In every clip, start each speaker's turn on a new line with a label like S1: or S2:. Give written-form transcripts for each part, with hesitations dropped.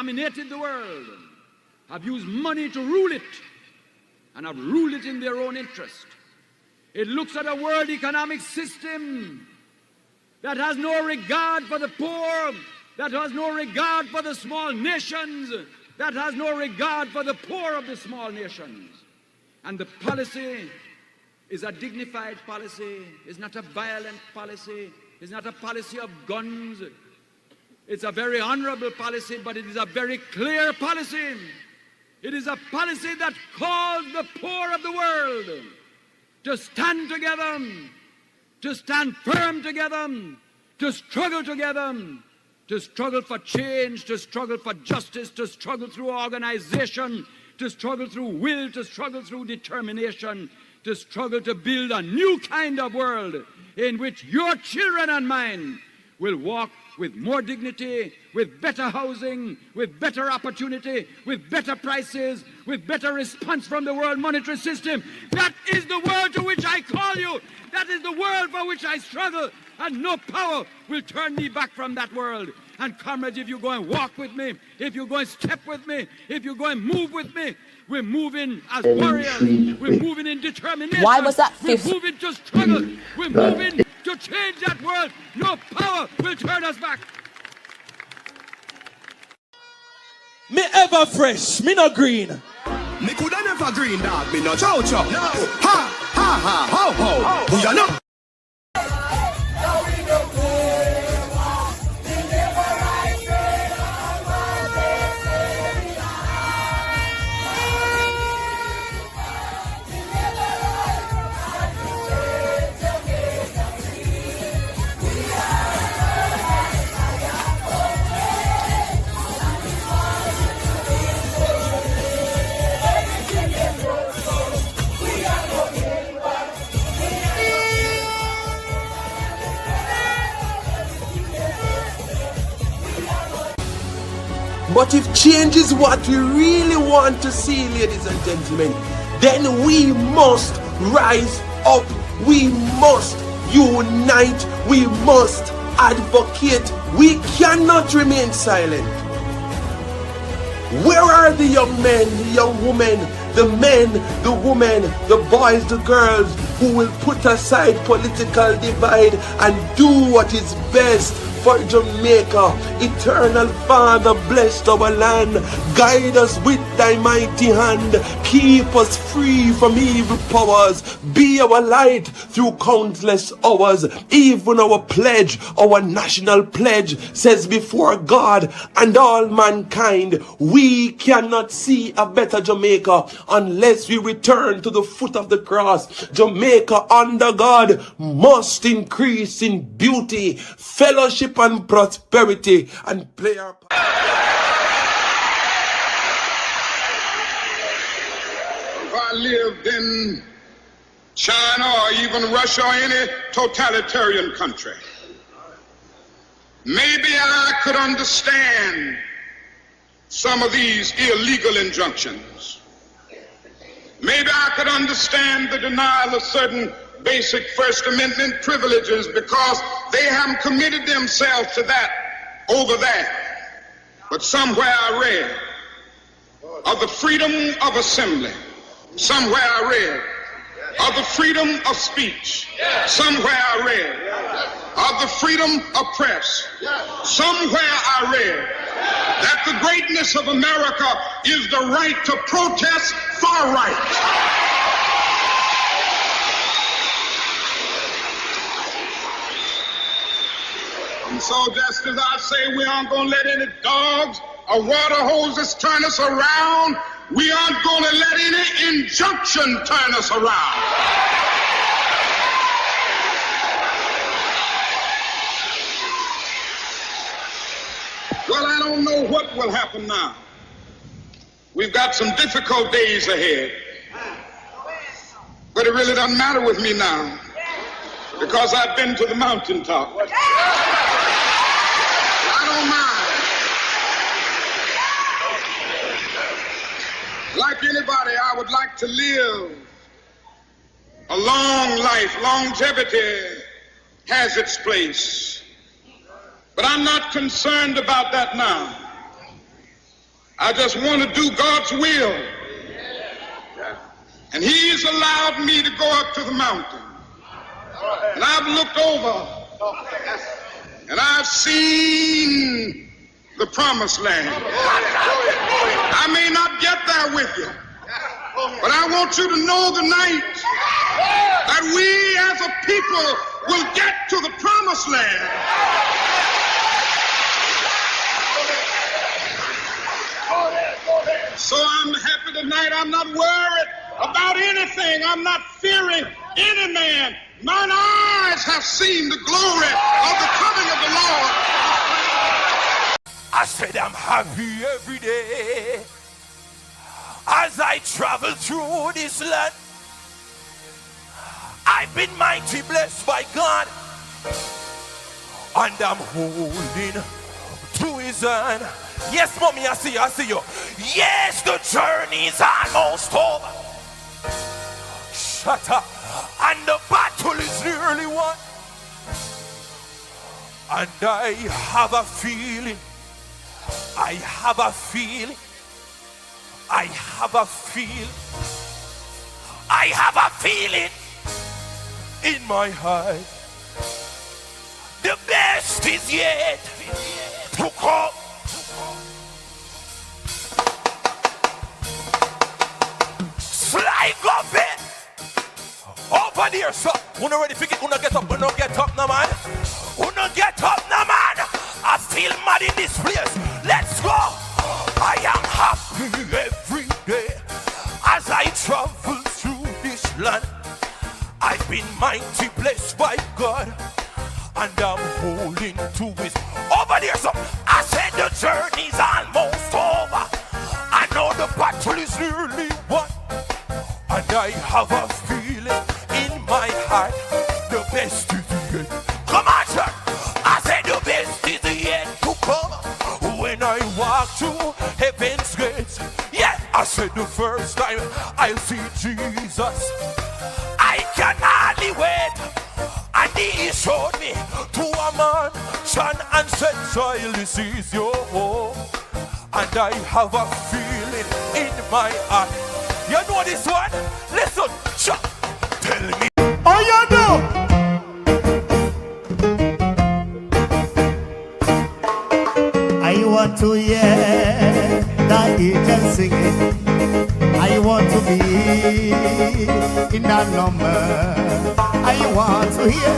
S1: dominated the world have used money to rule it and have ruled it in their own interest. It looks at a world economic system that has no regard for the poor, that has no regard for the small nations, that has no regard for the poor of the small nations. And the policy is a dignified policy, is not a violent policy, is not a policy of guns. It's a very honorable policy, but it is a very clear policy. It is a policy that calls the poor of the world to stand together, to stand firm together, to struggle together, to struggle for change, to struggle for justice, to struggle through organization, to struggle through will, to struggle through determination, to struggle to build a new kind of world in which your children and mine will walk with more dignity, with better housing, with better opportunity, with better prices, with better response from the World Monetary System. That is the world to which I call you. That is the world for which I struggle, and no power will turn me back from that world. And comrades, if you go and walk with me, if you go and step with me, if you go and move with me, we're moving as warriors. We're moving in determination.
S2: Why was that?
S1: We're moving to struggle. We're moving to change that world. No power will turn us back.
S3: Me ever fresh, me no green.
S4: Me coulda never green, dog. Me no chow chow. No. Ha ha ha ho ho. Who you know?
S5: But if change is what we really want to see, ladies and gentlemen, then we must rise up. We must unite. We must advocate. We cannot remain silent. Where are the young men, the young women, the men, the women, the boys, the girls who will put aside political divide and do what is best for Jamaica? Eternal Father, bless our land. Guide us with thy mighty hand. Keep us free from evil powers. Be our light through countless hours. Even our pledge, our national pledge, says before God and all mankind, we cannot see a better Jamaica unless we return to the foot of the cross. Jamaica under God must increase in beauty, fellowship and prosperity, and play our part.
S6: If I lived in China or even Russia or any totalitarian country, maybe I could understand some of these illegal injunctions. Maybe I could understand the denial of certain basic First Amendment privileges because they haven't committed themselves to that over there. But somewhere I read of the freedom of assembly. Somewhere I read of the freedom of speech. Somewhere I read of the freedom of press. Somewhere I read that the greatness of America is the right to protest far right. And so just as I say we aren't going to let any dogs or water hoses turn us around, we aren't going to let any injunction turn us around. Well, I don't know what will happen now. We've got some difficult days ahead. But it really doesn't matter with me now because I've been to the mountaintop. I don't mind. Like anybody, I would like to live a long life. Longevity has its place. But I'm not concerned about that now. I just want to do God's will. And he's allowed me to go up to the mountain. And I've looked over and I've seen the promised land. I may not get there with you, but I want you to know tonight that we as a people will get to the promised land. So I'm happy tonight. I'm not worried about anything. I'm not fearing any man. Mine eyes have seen the glory of the coming of the Lord.
S2: I said I'm happy every day as I travel through this land. I've been mighty blessed by God, and I'm holding to his hand. Yes, mommy, I see you. Yes, the journey is almost over. Shut up. And the battle is nearly won. And I have a feeling. I have a feeling in my heart. The best is yet to come. Slide of it. Over there, sir. Wanna ready to wanna get up now, man. Wanna get up now, man. I feel mad in this place. Let's go. I am happy every day as I travel through this land. I've been mighty blessed by God, and I'm holding to his. Over there, sir. I said the journey's almost over. I know the battle is nearly won, and I have a feeling in my heart, the best is yet. Come on, sir. I said the best is yet to come. When I walk through heaven's gates, yeah, I said the first time I'll see Jesus, I can hardly wait. And he showed me to a man, son, and said, child, this is your home. And I have a feeling in my heart. You know this one? Listen, shut. Tell me.
S7: Oh, you know. I want to hear the angels singing. I want to be in that number. I want to hear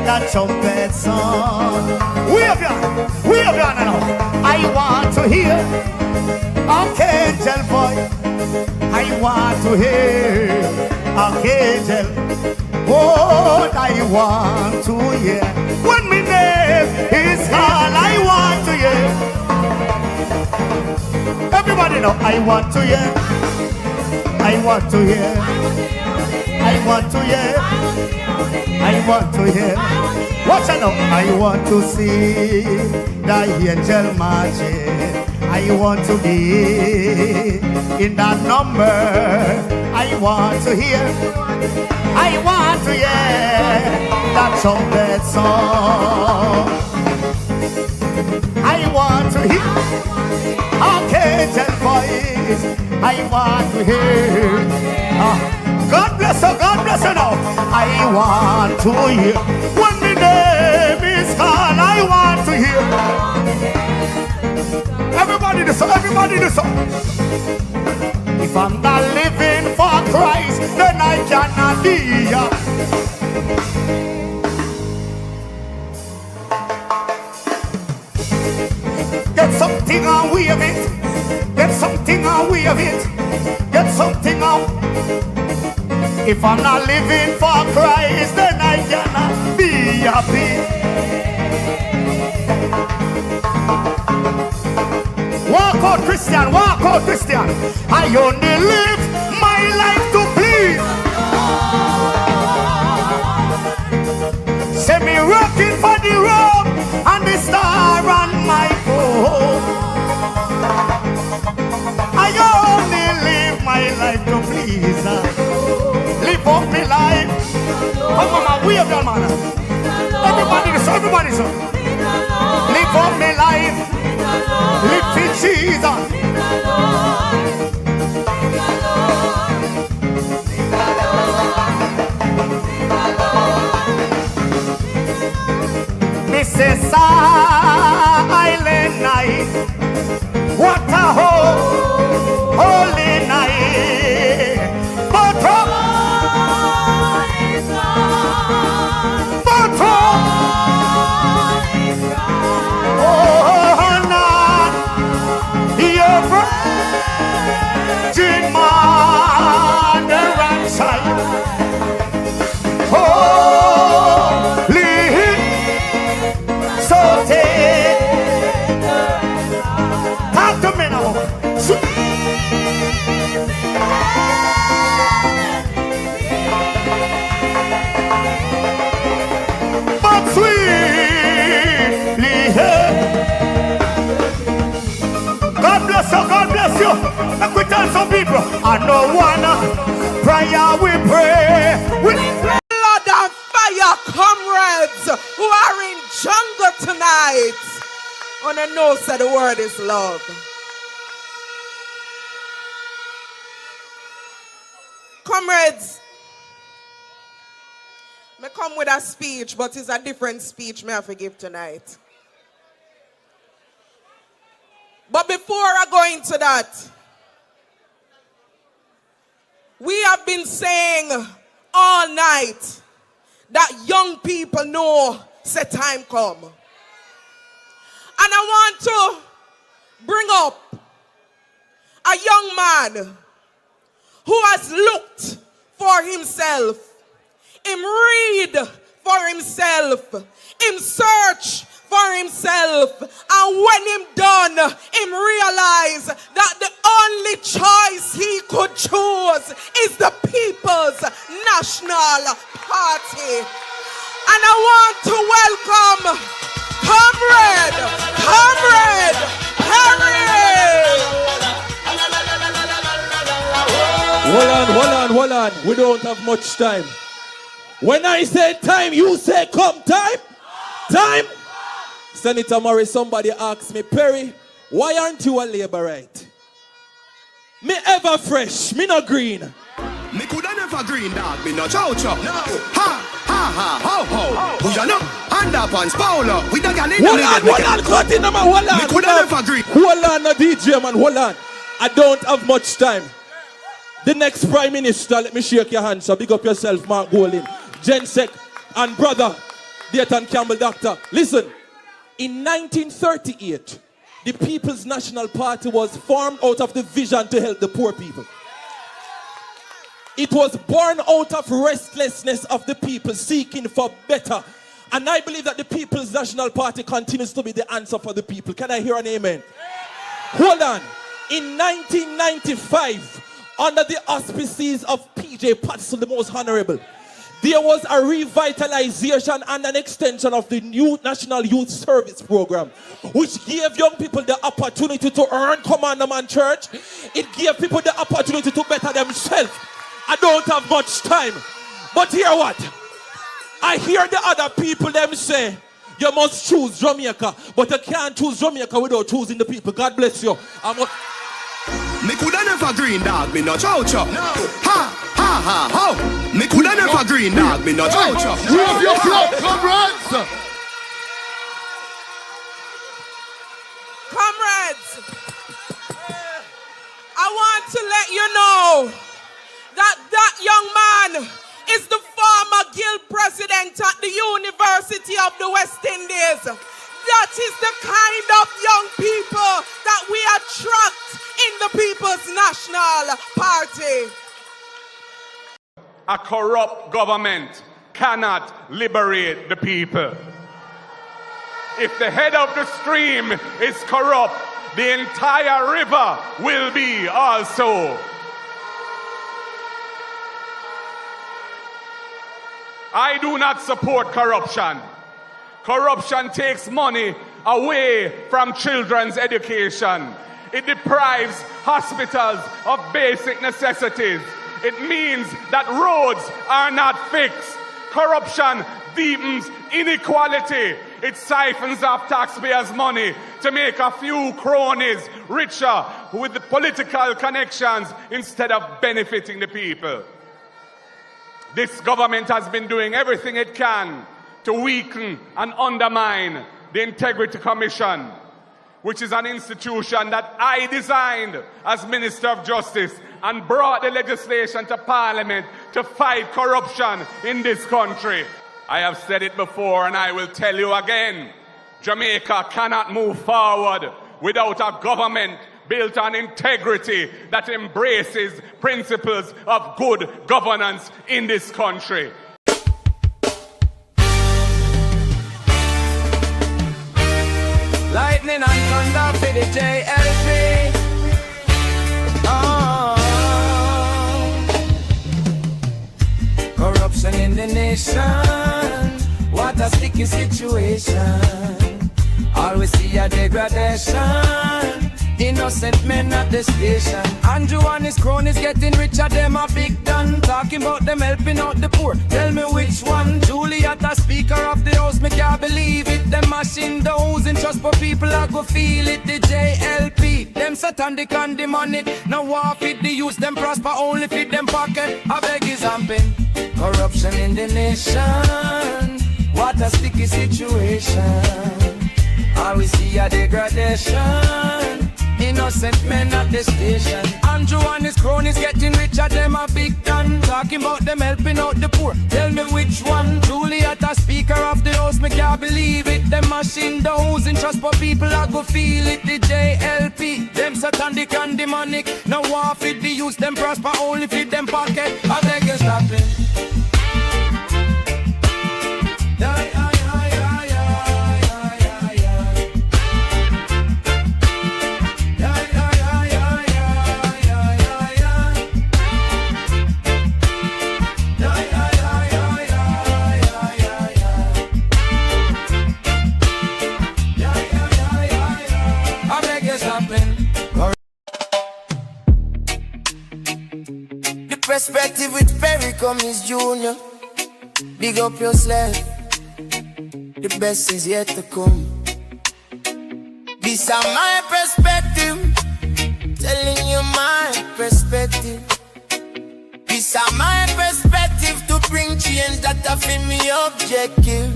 S7: that trumpet song. We have done now. I want to hear archangel voice. I want to hear archangel. Oh, I want to hear. When my name is called, I want to hear. Everybody know, I want to hear. I want to hear. I want to hear. I want to hear. Watch out now. I want to see the angel marching. I want to be in that number. I want to hear. I want to hear that trumpet song. I want to hear archangel voice. I want to hear. God bless her now. I want to hear. When the name is called, I want to hear. Everybody do so. If I'm not living for Christ, then I cannot be here. Get something and wave it. Get something and wave it. Get something out. If I'm not living for Christ, then I cannot be happy. Walk out, Christian, walk out, Christian. I only live my life to please. Send me rocking for the road and the star on my phone. I only live my life to please. Live up my life. Come on, we have done, man. Everybody so. Live up my life silent night. What a holy night. But your virgin mother and child. Holy, so tender. Talk to me now. But sweetly, God bless you, God bless you. Let me tell some people, I know one prayer we pray.
S8: Blood and fire, comrades who are in jungle tonight. On the nose that the word is love. Comrades, I come with a speech, but it's a different speech may I forgive tonight. But before I go into that, we have been saying all night that young people know say time come. And I want to bring up a young man who has looked for himself, him read for himself, him search for himself, and when him done, him realize that the only choice he could choose is the People's National Party. And I want to welcome comrade Perry.
S3: Hold on. We don't have much time. When I say time, you say come. Time. Senator Murray, somebody asked me, Perry, why aren't you a Labourite? Me ever fresh, me no green.
S4: Me coulda never green dog, me no chow-chow. No. Ha, ho. Who ya know? Underpants, Paolo. We the gal in the middle.
S3: Hold on, cut in, man. Hold on.
S4: Me coulda never green.
S3: Hold on, no DJ, man. Hold on. I don't have much time. The next Prime Minister, let me shake your hand, so big up yourself, Mark Golding, Jensek, and brother, Dayton Campbell Doctor. Listen. In 1938, the People's National Party was formed out of the vision to help the poor people. It was born out of restlessness of the people seeking for better. And I believe that the People's National Party continues to be the answer for the people. Can I hear an amen? Hold on. In 1995, under the auspices of P.J. Patterson, the most honorable, there was a revitalization and an extension of the new National Youth Service Program, which gave young people the opportunity to earn commandment church. It gave people the opportunity to better themselves. I don't have much time, but hear what? I hear the other people them say, you must choose Jamaica, but you can't choose Jamaica without choosing the people. God bless you.
S4: Me coulda never green dog, me no chow-chow. No. Ha, ho. Me coulda never green dog, me no chow-chow.
S9: You have your blood, comrades.
S8: Comrades, I want to let you know that young man is the former guild president at the University of the West Indies. That is the kind of young people that we attract in the People's National Party.
S6: A corrupt government cannot liberate the people. If the head of the stream is corrupt, the entire river will be also. I do not support corruption. Corruption takes money away from children's education. It deprives hospitals of basic necessities. It means that roads are not fixed. Corruption deepens inequality. It siphons off taxpayers' money to make a few cronies richer with the political connections instead of benefiting the people. This government has been doing everything it can to weaken and undermine
S10: the Integrity Commission, which is an institution that I designed as Minister of Justice and brought the legislation to Parliament to fight corruption in this country. I have said it before and I will tell you again. Jamaica cannot move forward without a government built on integrity that embraces principles of good governance in this country.
S11: Lightning and thunder for the JLP. Corruption in the nation, what a sticky situation. Always see a degradation, innocent men at the station. Andrew and his cronies getting richer, them a big done. Talking about them helping out the poor, tell me which one. Juliet a speaker of the house, me can't believe it. Them mashing those in trust, but people a go feel it. The JLP, them satanic and demonic. Now war fit the youth, them prosper only fit them pocket. I beg is hamping. Corruption in the nation, what a sticky situation. Always see a degradation, innocent men at the station. Andrew and his cronies getting richer, them a big done. Talking about them helping out the poor, tell me which one. Juliet a speaker of the house, me can't believe it. Them mashing the house in trust, but people a go feel it. The JLP, them satanic and demonic. Now war fit the youth, them prosper only fit them pocket. I beg you stop it.
S12: Perspective with Perry Cummings Jr. Big up yourself. The best is yet to come. This is my perspective, telling you my perspective. This is my perspective to bring change that I feel me objective.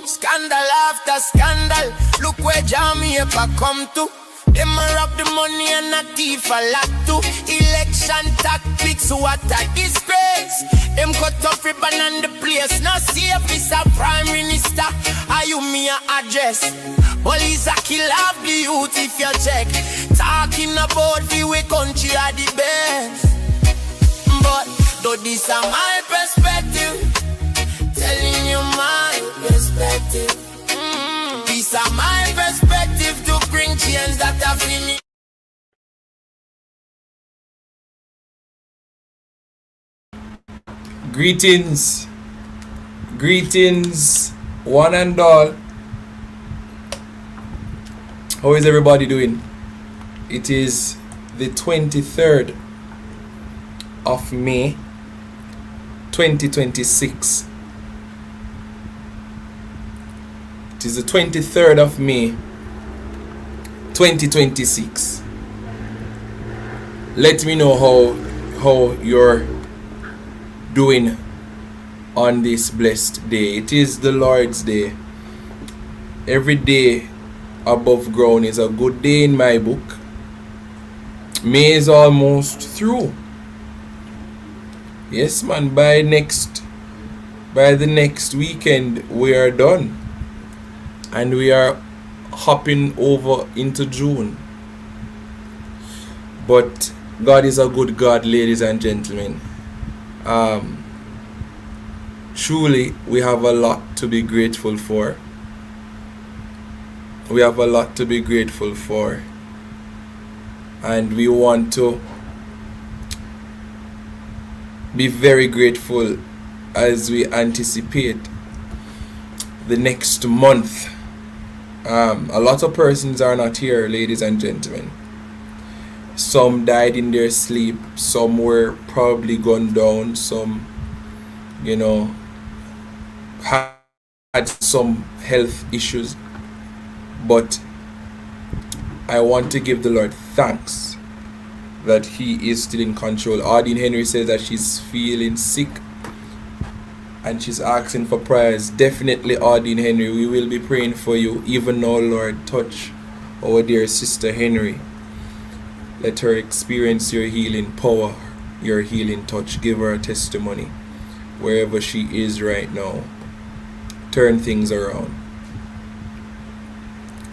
S12: Scandal after scandal, look where Jamaica come to. Them a rob the money and a thief a lot too. Election tactics, what a disgrace. Them cut off ribbon and the place no safe. It's a prime minister, are you me a address? Police a kill off the youth if you check. Talking about the way country are the best. But though this a my perspective, telling you my perspective. This is my perspective to bring change that I feel.
S3: Greetings, one and all. How is everybody doing? It is the 23rd of May 2026. It is the 23rd of May 2026. Let me know how you're doing on this blessed day. It is the Lord's Day. Every day above ground is a good day in my book. May is almost through. Yes man, by the next weekend we are done. And we are hopping over into June. But God is a good God, ladies and gentlemen. Truly, we have a lot to be grateful for. We have a lot to be grateful for. And we want to be very grateful as we anticipate the next month. A lot of persons are not here, ladies and gentlemen. Some died in their sleep, some were probably gunned down, some, had some health issues. But I want to give the Lord thanks that He is still in control. Audine Henry says that she's feeling sick. and she's asking for prayers. Definitely, Audine Henry, we will be praying for you. Even now, Lord, touch our dear sister Henry. Let her experience your healing power, your healing touch. Give her a testimony wherever she is right now. Turn things around.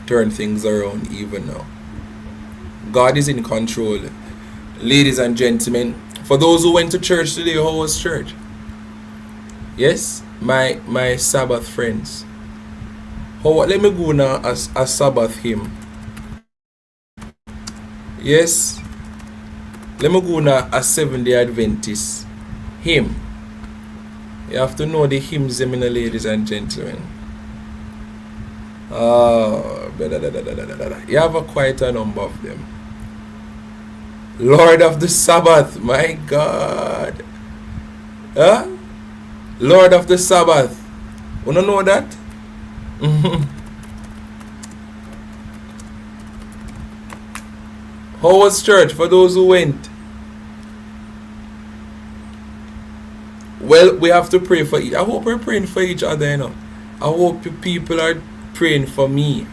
S3: Turn things around even now. God is in control. Ladies and gentlemen, for those who went to church today, how was church? Yes, my Sabbath friends. Let me go now as a Sabbath hymn. Yes, let me go now a Seventh-day Adventist hymn. You have to know the hymns, ladies and gentlemen. You have quite a number of them. Lord of the Sabbath, my God. Huh? Lord of the Sabbath. You don't know that? How was church for those who went? Well, we have to pray for each. I hope we're praying for each other, you know. I hope people are praying for me.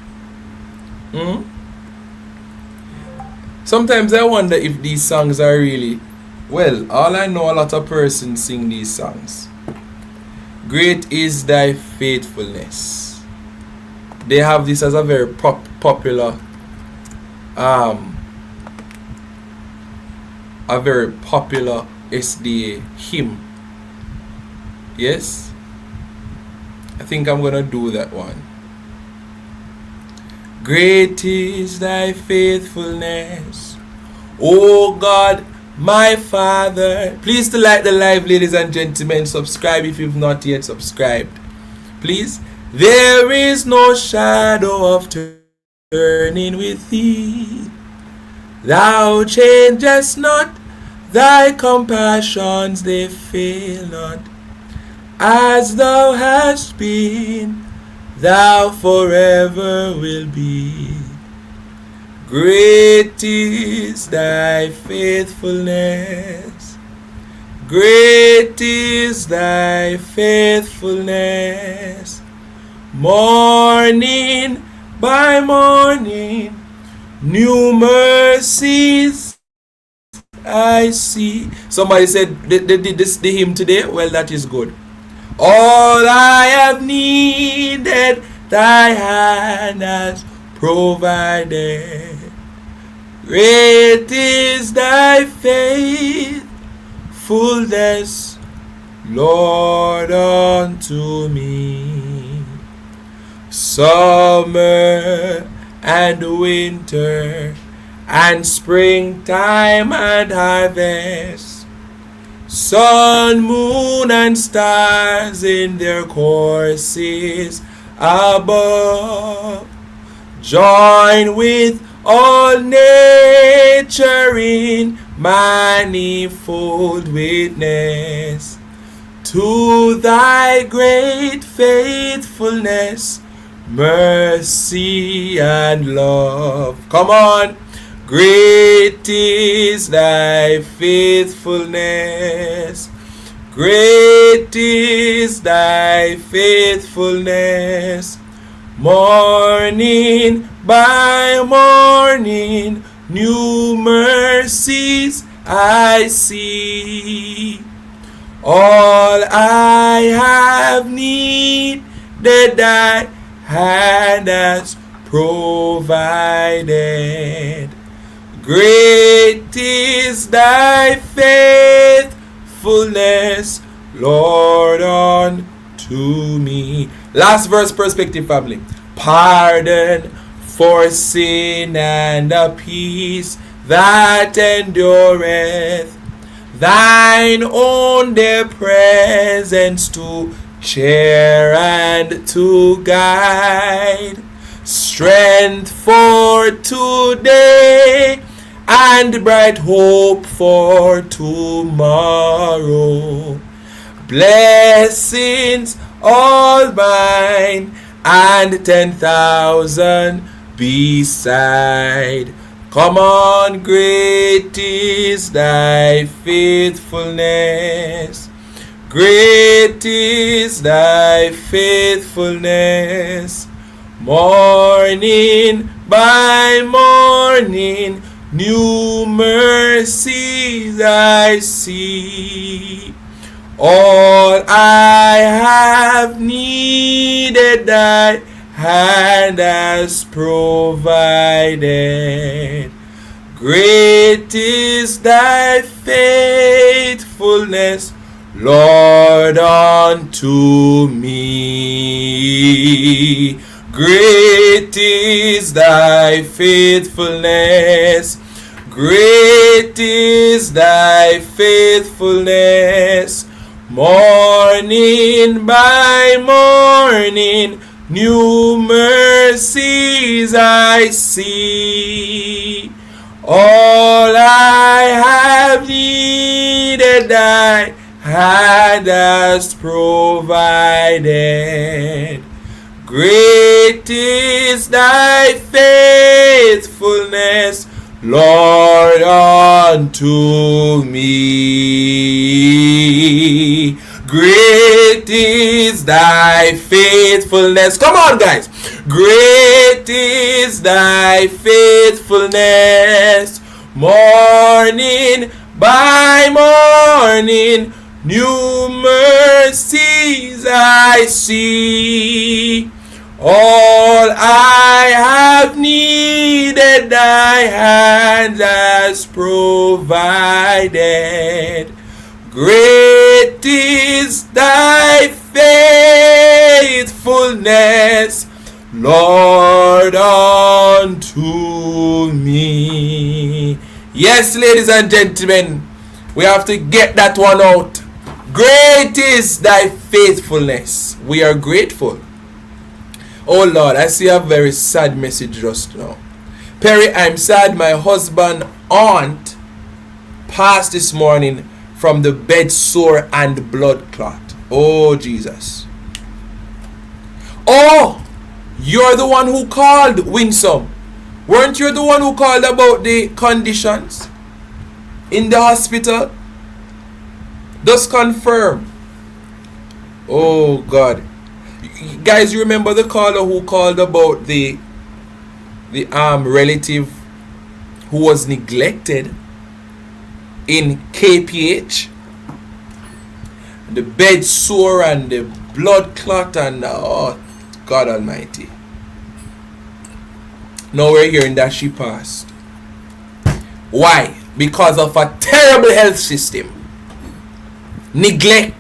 S3: Sometimes I wonder if these songs are really... Well, all I know, a lot of persons sing these songs. Great is thy faithfulness. They have this as a very popular SDA hymn. Yes, I think I'm gonna do that one. Great is thy faithfulness, O God, my Father. Please to like the live, ladies and gentlemen. Subscribe if you've not yet subscribed. Please. There is no shadow of turning with thee. Thou changest not, thy compassions they fail not. As thou hast been, thou forever will be. Great is thy faithfulness. Great is thy faithfulness. Morning by morning, new mercies I see. Somebody said they did the hymn today. Well, that is good. All I have needed, thy hand has provided. Great is thy faithfulness, Lord, unto me. Summer and winter and springtime and harvest, sun, moon, and stars in their courses above, join with all nature in manifold witness to thy great faithfulness, mercy, and love. Come on. Great is thy faithfulness. Great is thy faithfulness. Morning by morning, new mercies I see. All I have needed, thy hand has provided. Great is thy faithfulness, Lord, unto me. Last verse, perspective, family. Pardon for sin and a peace that endureth. Thine own dear presence to cheer and to guide. Strength for today and bright hope for tomorrow. Blessings all mine and 10,000 beside. Come on, great is thy faithfulness. Great is thy faithfulness. Morning by morning, new mercies I see. All I have needed, thy hand has provided. Great is thy faithfulness, Lord, unto me. Great is thy faithfulness. Great is thy faithfulness. Morning by morning, new mercies I see. All I have needed, thy hand has provided. Great is thy faithfulness, Lord, unto me. Great is thy faithfulness. Come on, guys. Great is thy faithfulness. Morning by morning, new mercies I see. All I have needed, thy hand has provided. Great is thy faithfulness, Lord, unto me. Yes, ladies and gentlemen, we have to get that one out. Great is thy faithfulness. We are grateful. Oh Lord, I see a very sad message just now. Perry, I'm sad my husband aunt passed this morning from the bed sore and blood clot. Oh Jesus. Oh, you're the one who called, Winsome. Weren't you the one who called about the conditions in the hospital? Just confirm. Oh God. Guys, you remember the caller who called about the relative who was neglected in KPH? The bed sore and the blood clot and oh God Almighty. Now we're hearing that she passed. Why? Because of a terrible health system. Neglect.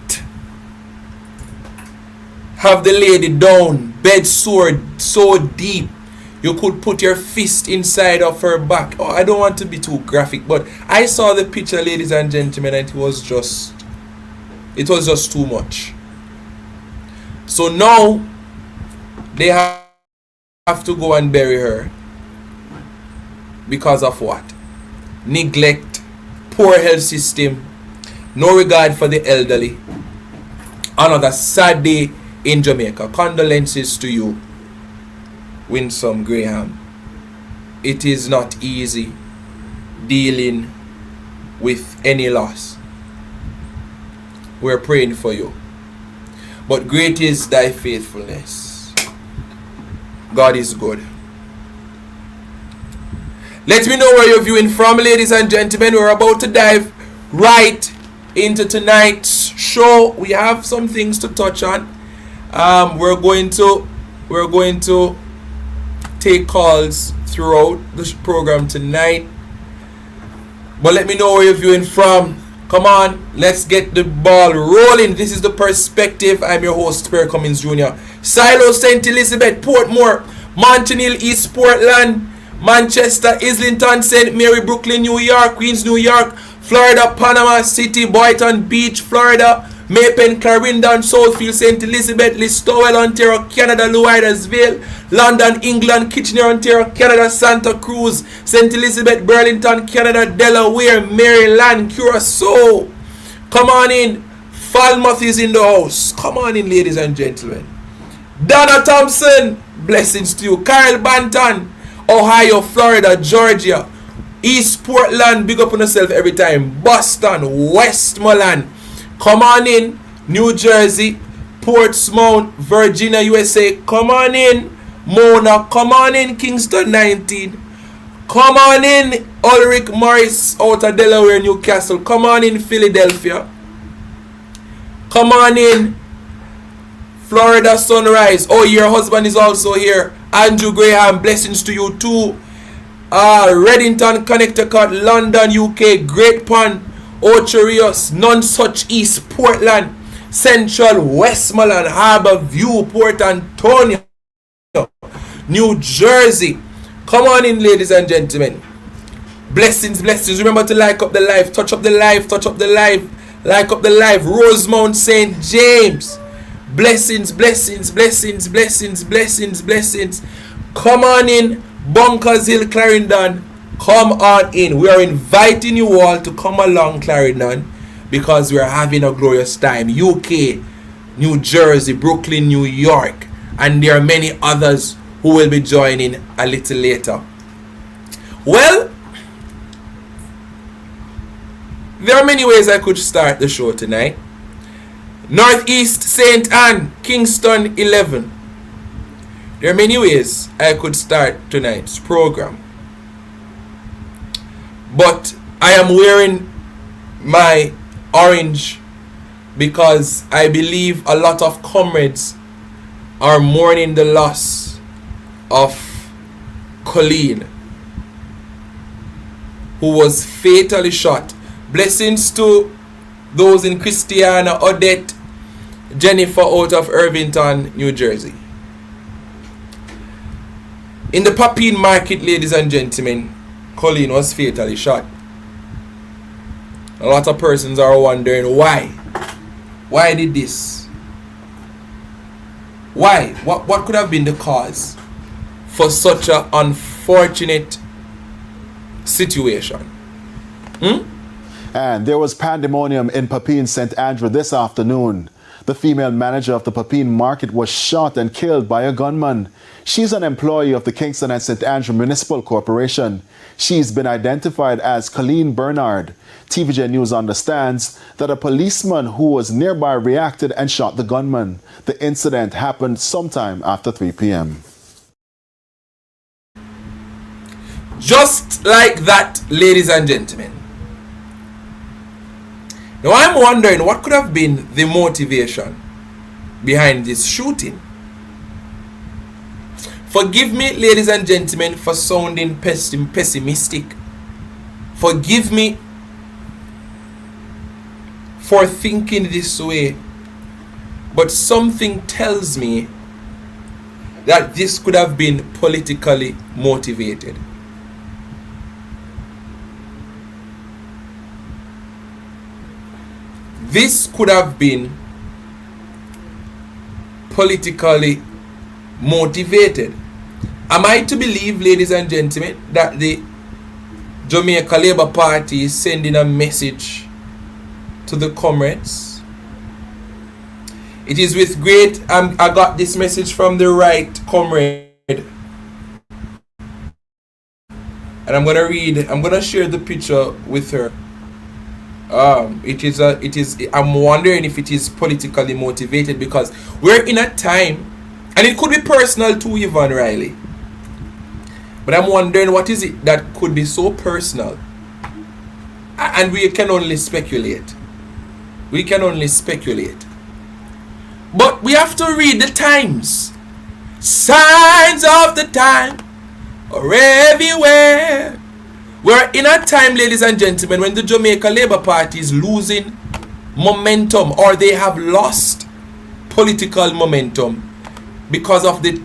S3: Have the lady down, bed sore so deep you could put your fist inside of her back. Oh, I don't want to be too graphic, but I saw the picture, ladies and gentlemen, and it was just too much. So now they have to go and bury her because of what? Neglect, poor health system, no regard for the elderly. Another sad day in Jamaica. Condolences to you, Winsome Graham. It is not easy dealing with any loss. We're praying for you. But great is thy faithfulness. God is good. Let me know where you're viewing from, ladies and gentlemen. We're about to dive right into tonight's show. We have some things to touch on. We're going to take calls throughout the program tonight. But let me know where you're viewing from. Come on, let's get the ball rolling. This is The Perspective. I'm your host, Perry Cummings Jr. Silo, St. Elizabeth, Portmore, Montreal, East Portland, Manchester, Islington, St. Mary, Brooklyn, New York, Queens, New York, Florida, Panama City, Boynton Beach, Florida, Mapen, Clarendon, Southfield, St. Elizabeth, Listowel, Ontario, Canada, Louisville, London, England, Kitchener, Ontario, Canada, Santa Cruz, St. Elizabeth, Burlington, Canada, Delaware, Maryland, Curacao. Come on in. Falmouth is in the house. Come on in, ladies and gentlemen. Donna Thompson, blessings to you. Kyle Banton, Ohio, Florida, Georgia, East Portland, big up on yourself every time. Boston, Westmoreland. Come on in.
S5: New Jersey, Portsmouth, Virginia, USA. Come on in, Mona. Come on in, Kingston 19. Come on in, Ulrich Morris out of Delaware, Newcastle. Come on in, Philadelphia. Come on in, Florida Sunrise. Oh, your husband is also here. Andrew Graham, blessings to you too. Reddington, Connecticut, London, UK, Great Pond, Ocherios, Nonsuch East, Portland, Central, Westmoreland, Harbour View, Port Antonio, New Jersey. Come on in, ladies and gentlemen. Blessings, blessings. Remember to like up the live, touch up the live, touch up the live, like up the live. Rosemount, St. James. Blessings, blessings, blessings, blessings, blessings, blessings. Come on in, Bunkers Hill, Clarendon. Come on in. We are inviting you all to come along, Clarendon, because we are having a glorious time. UK, New Jersey, Brooklyn, New York, and there are many others who will be joining a little later. Well, there are many ways I could start the show tonight. Northeast, St. Anne, Kingston 11. There are many ways I could start tonight's program. But I am wearing my orange because I believe a lot of comrades are mourning the loss of Colleen, who was fatally shot. Blessings to those in Christiana, Odette, Jennifer out of Irvington, New Jersey. In the Papine market, ladies and gentlemen, Colleen was fatally shot. A lot of persons are wondering why. Why did this? Why? What could have been the cause for such an unfortunate situation?
S9: And there was pandemonium in Papine, St. Andrew this afternoon. The female manager of the Papine market was shot and killed by a gunman. She's an employee of the Kingston and St. Andrew Municipal Corporation. She's been identified as Colleen Bernard. TVJ News understands that a policeman who was nearby reacted and shot the gunman. The incident happened sometime after 3 p.m.
S5: Just like that, ladies and gentlemen. Now I'm wondering what could have been the motivation behind this shooting. Forgive me, ladies and gentlemen, for sounding pessimistic. Forgive me for thinking this way. But something tells me that this could have been politically motivated. This could have been politically motivated. Am I to believe, ladies and gentlemen, that the Jamaica Labour Party is sending a message to the comrades? It is with great... I got this message from the right comrade. And I'm going to read... I'm going to share the picture with her. I'm wondering if it is politically motivated, because we're in a time, and it could be personal to Yvonne Riley, but I'm wondering what is it that could be so personal, and we can only speculate. But we have to read the times. Signs of the time are everywhere. We're in a time, ladies and gentlemen, when the Jamaica Labour Party is losing momentum, or they have lost political momentum because of the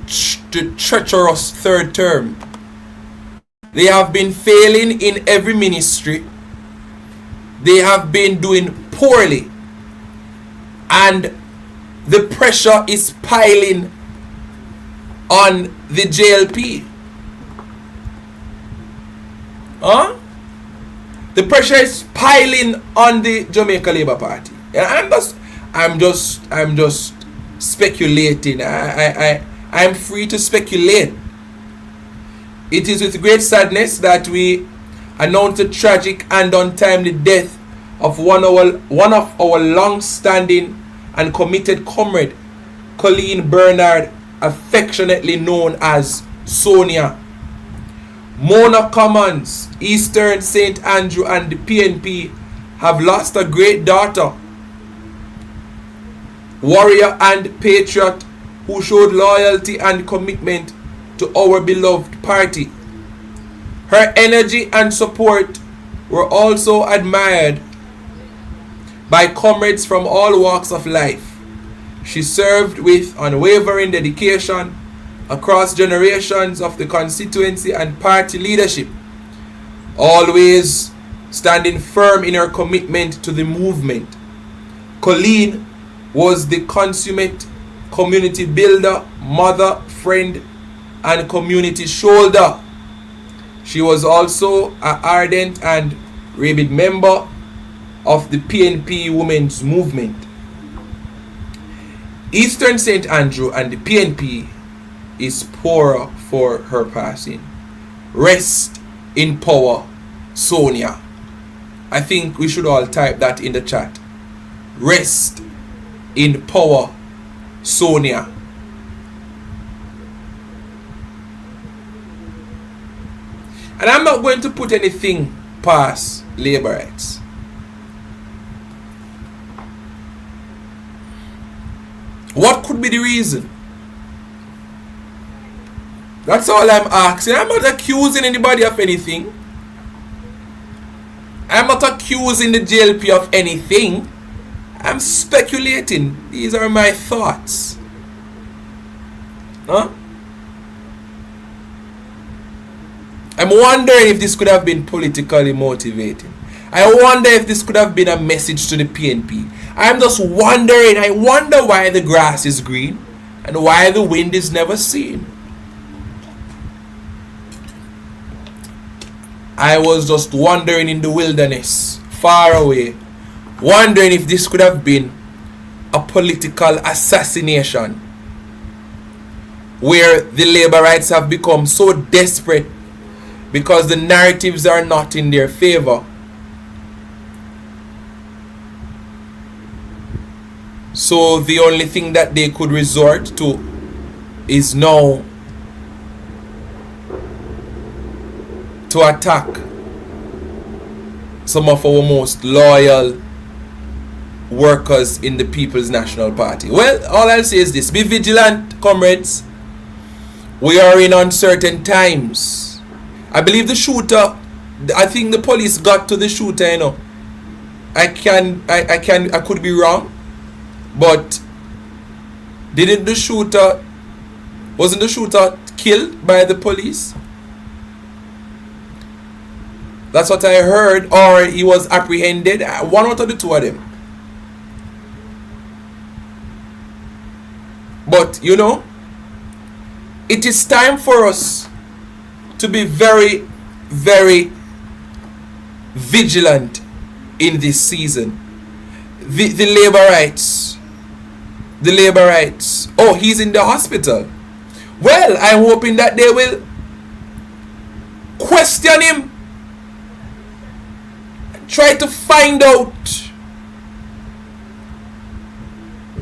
S5: treacherous third term. They have been failing in every ministry. They have been doing poorly. And the pressure is piling on the JLP. The pressure is piling on the Jamaica Labour Party. And I'm just speculating. I'm free to speculate. It is with great sadness that we announce the tragic and untimely death of one of our long-standing
S3: and committed comrade Colleen Bernard, affectionately known as Sonia. Mona Commons, Eastern St. Andrew and the PNP have lost a great daughter, warrior and patriot who showed loyalty and commitment to our beloved party. Her energy and support were also admired by comrades from all walks of life. She served with unwavering dedication across generations of the constituency and party leadership, always standing firm in her commitment to the movement. Colleen was the consummate community builder, mother, friend, and community shoulder. She was also an ardent and rabid member of the PNP women's movement. Eastern St. Andrew and the PNP is poorer for her passing. Rest in power, Sonia. I think we should all type that in the chat. Rest in power, Sonia. And I'm not going to put anything past labor rights. What could be the reason? That's all I'm asking. I'm not accusing anybody of anything. I'm not accusing the JLP of anything. I'm speculating. These are my thoughts. Huh? I'm wondering if this could have been politically motivated. I wonder if this could have been a message to the PNP. I'm just wondering. I wonder why the grass is green and why the wind is never seen. I was just wandering in the wilderness, far away, wondering if this could have been a political assassination where the labor rights have become so desperate because the narratives are not in their favor. So the only thing that they could resort to is now to attack some of our most loyal workers in the People's National Party. Well, all I'll say is this: be vigilant, comrades. We are in uncertain times. I believe the shooter, I think the police got to the shooter, you know. I could be wrong, but wasn't the shooter killed by the police? That's what I heard, or he was apprehended. One out of the two of them. But, you know, it is time for us to be very, very vigilant in this season. The labor rights. The labor rights. Oh, he's in the hospital. Well, I'm hoping that they will question him. Try to find out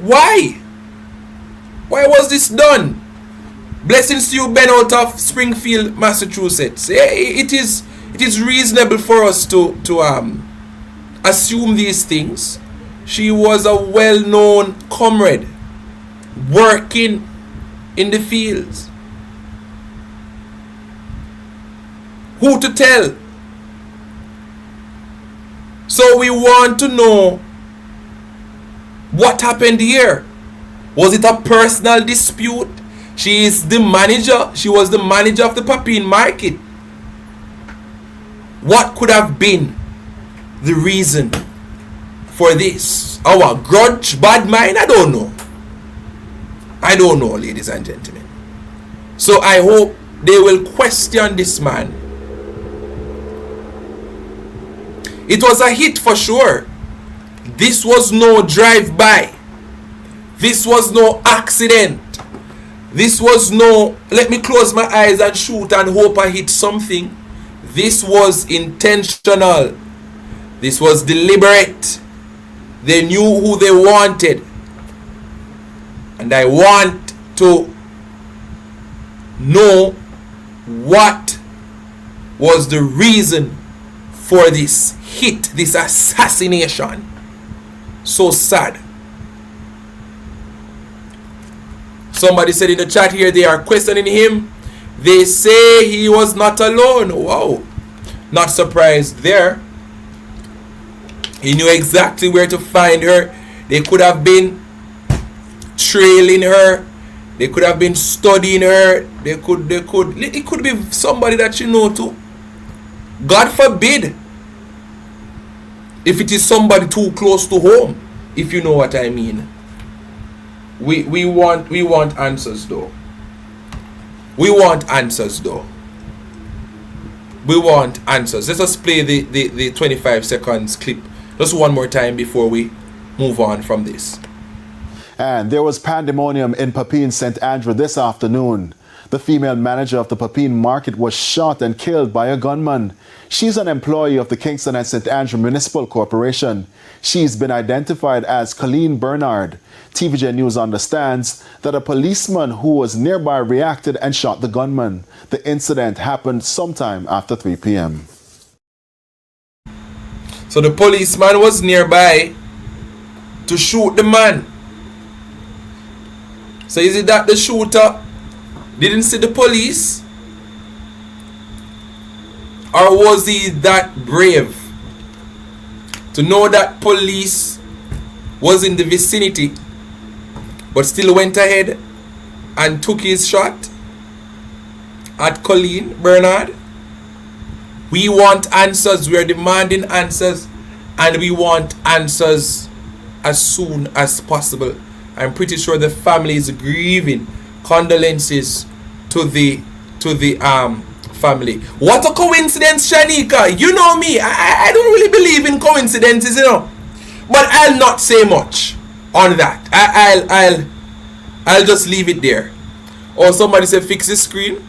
S3: why was this done. Blessings to you, Ben, out of Springfield, Massachusetts. It is reasonable for us to assume these things. She was a well-known comrade working in the fields. Who to tell? So we want to know what happened here. Was it a personal dispute? She is the manager. She was the manager of the Papine market. What could have been the reason for this? Our grudge, bad mind? I don't know. I don't know, ladies and gentlemen. So I hope they will question this man. It was a hit for sure. This was no drive-by. This was no accident. This was no, let me close my eyes and shoot and hope I hit something. This was intentional. This was deliberate. They knew who they wanted. And I want to know what was the reason for this hit, this assassination. So sad. Somebody said in the chat here they are questioning him. They say he was not alone. Wow. Not surprised there. He knew exactly where to find her. They could have been trailing her. They could have been studying her. It could be somebody that you know too. God forbid if it is somebody too close to home, if you know what I mean. We want answers though. We want answers though. We want answers. Let us play the 25 seconds clip just one more time before we move on from this.
S9: And there was pandemonium in Papine, St. Andrew this afternoon. The female manager of the Papine market was shot and killed by a gunman. She's an employee of the Kingston and St. Andrew Municipal Corporation. She's been identified as Colleen Bernard. TVJ News understands that a policeman who was nearby reacted and shot the gunman. The incident happened sometime after 3 p.m.
S3: So the policeman was nearby to shoot the man. So is it that the shooter didn't see the police? Or was he that brave to know that police was in the vicinity but still went ahead and took his shot at Colleen Bernard? We want answers. We are demanding answers, and we want answers as soon as possible. I'm pretty sure the family is grieving. Condolences to the family. What a coincidence, Shanika. You know me. I don't really believe in coincidences, you know. But I'll not say much on that. I'll just leave it there. Or somebody said fix the screen.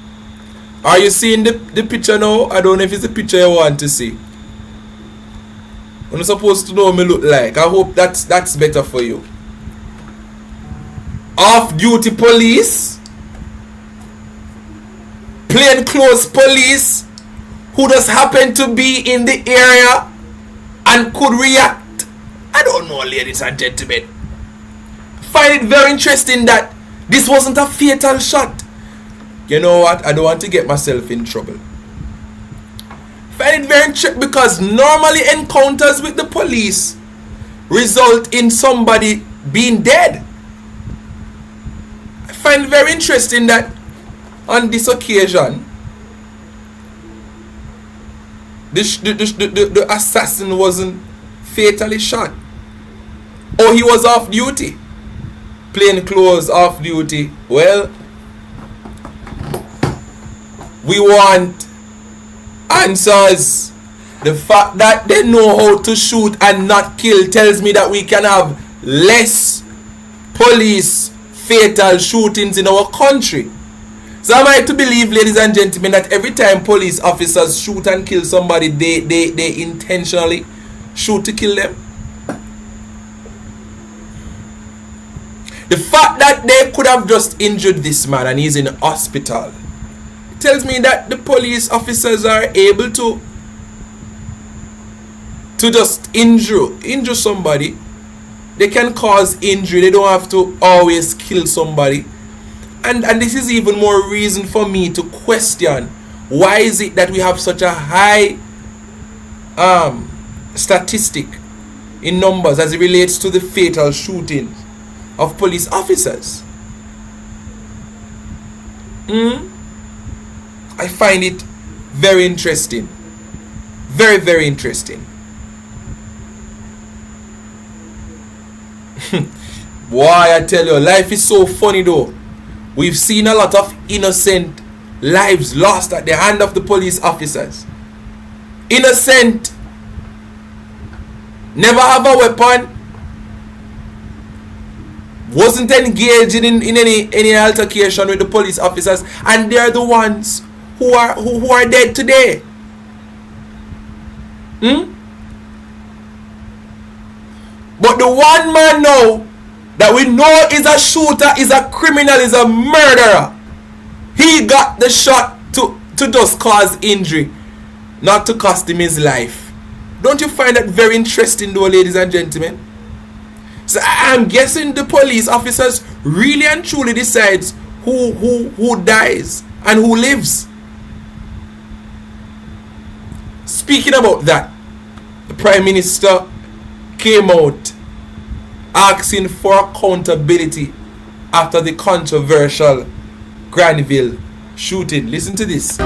S3: Are you seeing the picture now? I don't know if it's the picture you want to see. I'm supposed to know what me look like. I hope that's better for you. Off-duty police, plainclothes police, who just happen to be in the area and could react. I don't know, ladies and gentlemen. Find it very interesting that this wasn't a fatal shot. You know what? I don't want to get myself in trouble. Find it very interesting because normally encounters with the police result in somebody being dead. I find it very interesting that on this occasion, the assassin wasn't fatally shot. Oh, he was off duty. Plain clothes, off duty. Well, we want answers. The fact that they know how to shoot and not kill tells me that we can have less police fatal shootings in our country. So am I to believe, ladies and gentlemen, that every time police officers shoot and kill somebody, they intentionally shoot to kill them? The fact that they could have just injured this man and he's in hospital tells me that the police officers are able to just injure somebody. They can cause injury. They don't have to always kill somebody. And this is even more reason for me to question, why is it that we have such a high statistic in numbers as it relates to the fatal shooting of police officers? I find it very interesting. Very, very interesting. Boy, I tell you, life is so funny though. We've seen a lot of innocent lives lost at the hand of the police officers. Innocent. Never have a weapon. Wasn't engaged in any altercation with the police officers, and they're the ones who are dead today. But the one man now
S5: that we know is a shooter, is a criminal, is a murderer. He got the shot to just cause injury, not to cost him his life. Don't you find that very interesting though, ladies and gentlemen? So I'm guessing the police officers really and truly decides who dies and who lives. Speaking about that, the Prime Minister came out asking for accountability after the controversial Granville shooting. Listen to this.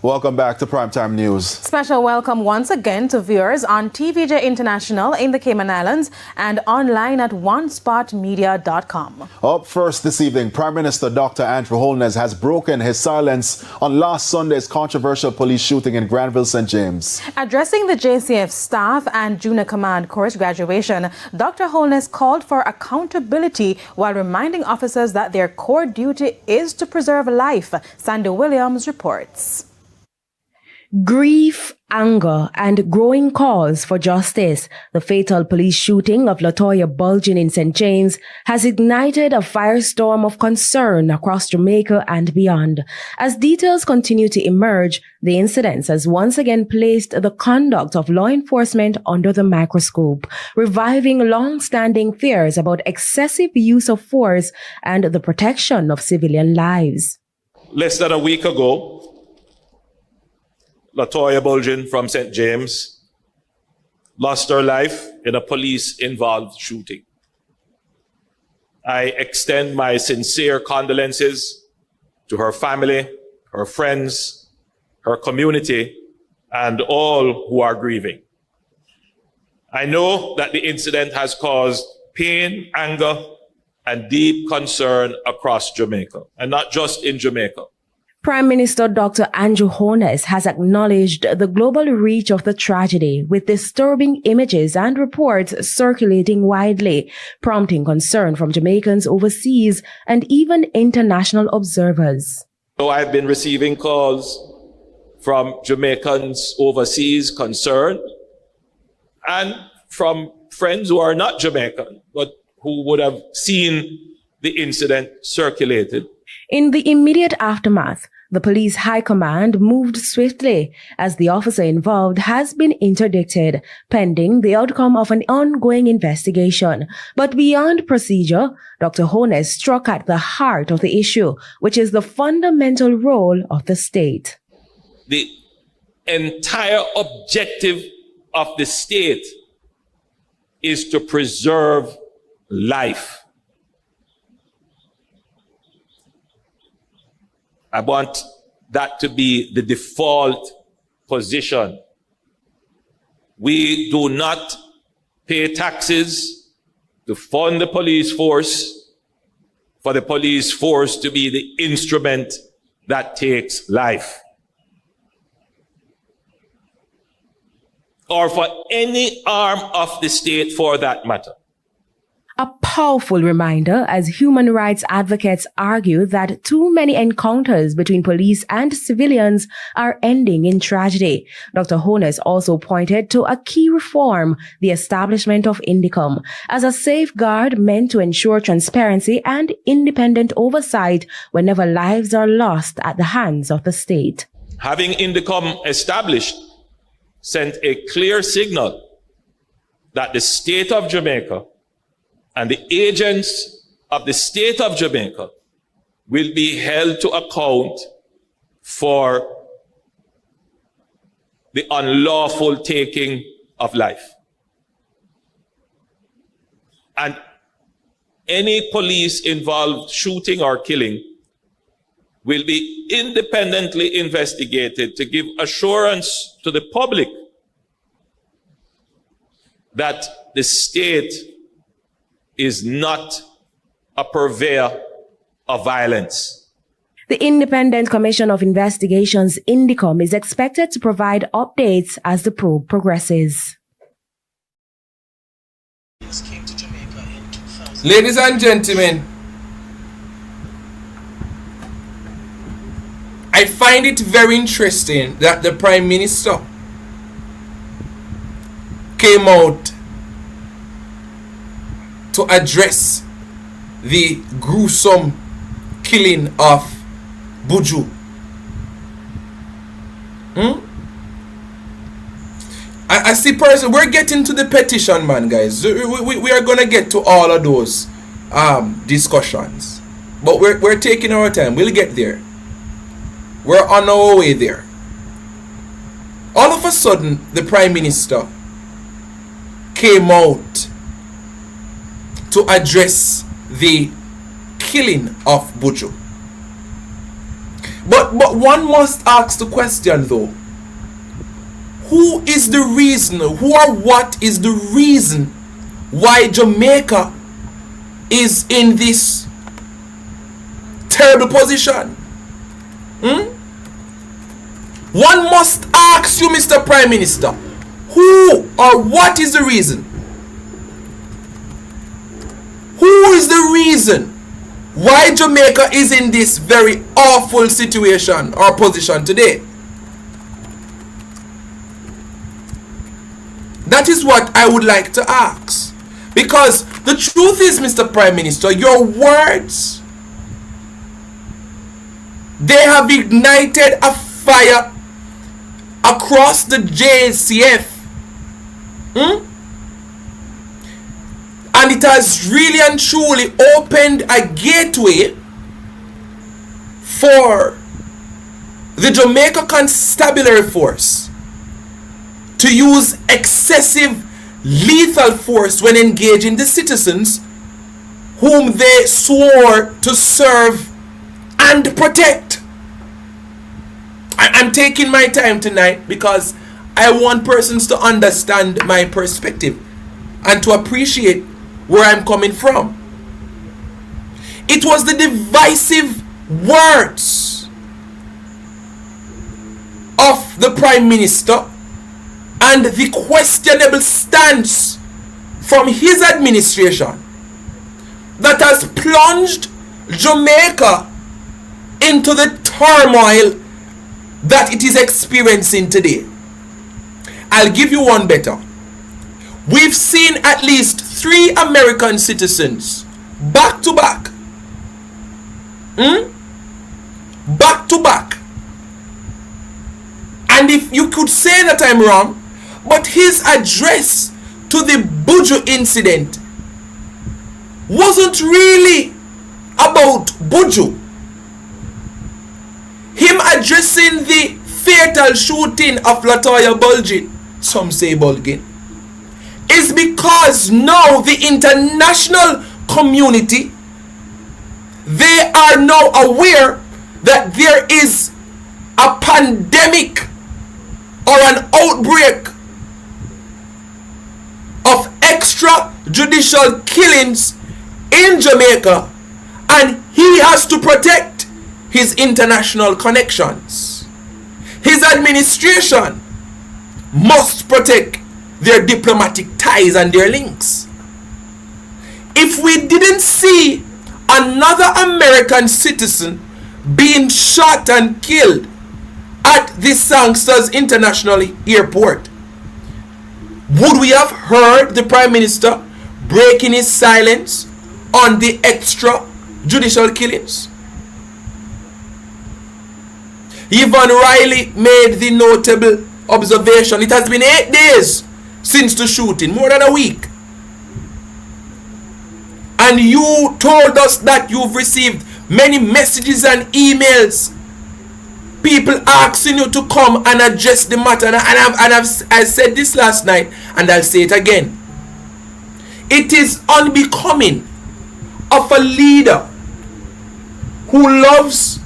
S9: Welcome back to Primetime News.
S13: Special welcome once again to viewers on TVJ International in the Cayman Islands and online at onespotmedia.com.
S9: Up first this evening, Prime Minister Dr. Andrew Holness has broken his silence on last Sunday's controversial police shooting in Granville, St. James.
S13: Addressing the JCF staff and Junior Command course graduation, Dr. Holness called for accountability while reminding officers that their core duty is to preserve life. Sandy Williams reports.
S14: Grief, anger, and growing calls for justice. The fatal police shooting of Latoya Bulgin in St. James has ignited a firestorm of concern across Jamaica and beyond. As details continue to emerge, the incident has once again placed the conduct of law enforcement under the microscope, reviving long-standing fears about excessive use of force and the protection of civilian lives.
S15: Less than a week ago, Latoya Bulgin from St. James lost her life in a police-involved shooting. I extend my sincere condolences to her family, her friends, her community, and all who are grieving. I know that the incident has caused pain, anger, and deep concern across Jamaica, and not just in Jamaica.
S14: Prime Minister Dr. Andrew Holness has acknowledged the global reach of the tragedy, with disturbing images and reports circulating widely, prompting concern from Jamaicans overseas and even international observers.
S15: So I've been receiving calls from Jamaicans overseas concerned and from friends who are not Jamaican, but who would have seen the incident circulated.
S14: In the immediate aftermath, the police high command moved swiftly as the officer involved has been interdicted, pending the outcome of an ongoing investigation. But beyond procedure, Dr. Holness struck at the heart of the issue, which is the fundamental role of the state.
S15: The entire objective of the state is to preserve life. I want that to be the default position. We do not pay taxes to fund the police force for the police force to be the instrument that takes life, or for any arm of the state for that matter.
S14: A powerful reminder as human rights advocates argue that too many encounters between police and civilians are ending in tragedy. Dr. Holness also pointed to a key reform, the establishment of INDICOM, as a safeguard meant to ensure transparency and independent oversight whenever lives are lost at the hands of the state.
S15: Having INDICOM established sent a clear signal that the state of Jamaica and the agents of the state of Jamaica will be held to account for the unlawful taking of life. And any police-involved shooting or killing will be independently investigated to give assurance to the public that the state is not a purveyor of violence.
S14: The Independent Commission of Investigations, INDICOM, is expected to provide updates as the probe progresses.
S5: Ladies and gentlemen, I find it very interesting that the Prime Minister came out to address the gruesome killing of Buju. I see person, we're getting to the petition, man, guys. We are gonna get to all of those discussions, but we're taking our time. We'll get there. We're on our way there. All of a sudden, the Prime Minister came out to address the killing of Buju. But one must ask the question though, who is the reason, who or what is the reason why Jamaica is in this terrible position? One must ask you, Mr. Prime Minister, who or what is the reason? Who is the reason why Jamaica is in this very awful situation or position today? That is what I would like to ask. Because the truth is, Mr. Prime Minister, your words, they have ignited a fire across the JCF. And it has really and truly opened a gateway for the Jamaica Constabulary Force to use excessive lethal force when engaging the citizens whom they swore to serve and protect. I'm taking my time tonight because I want persons to understand my perspective and to appreciate where I'm coming from. It was the divisive words of the Prime Minister and the questionable stance from his administration that has plunged Jamaica into the turmoil that it is experiencing today. I'll give you one better. We've seen at least 3 American citizens back to back. Back to back. And if you could say that I'm wrong, but his address to the Buju incident wasn't really about Buju. Him addressing the fatal shooting of Latoya Bulgin, some say Bulgin, is because now the international community, they are now aware that there is a pandemic or an outbreak of extrajudicial killings in Jamaica, and he has to protect his international connections. His administration must protect their diplomatic ties and their links. If we didn't see another American citizen being shot and killed at the Sangsters International Airport, would we have heard the Prime Minister breaking his silence on the extrajudicial killings? Yvonne Riley made the notable observation. It has been 8 days since the shooting, more than a week. And you told us that you've received many messages and emails, people asking you to come and address the matter. I said this last night, and I'll say it again. It is unbecoming of a leader who loves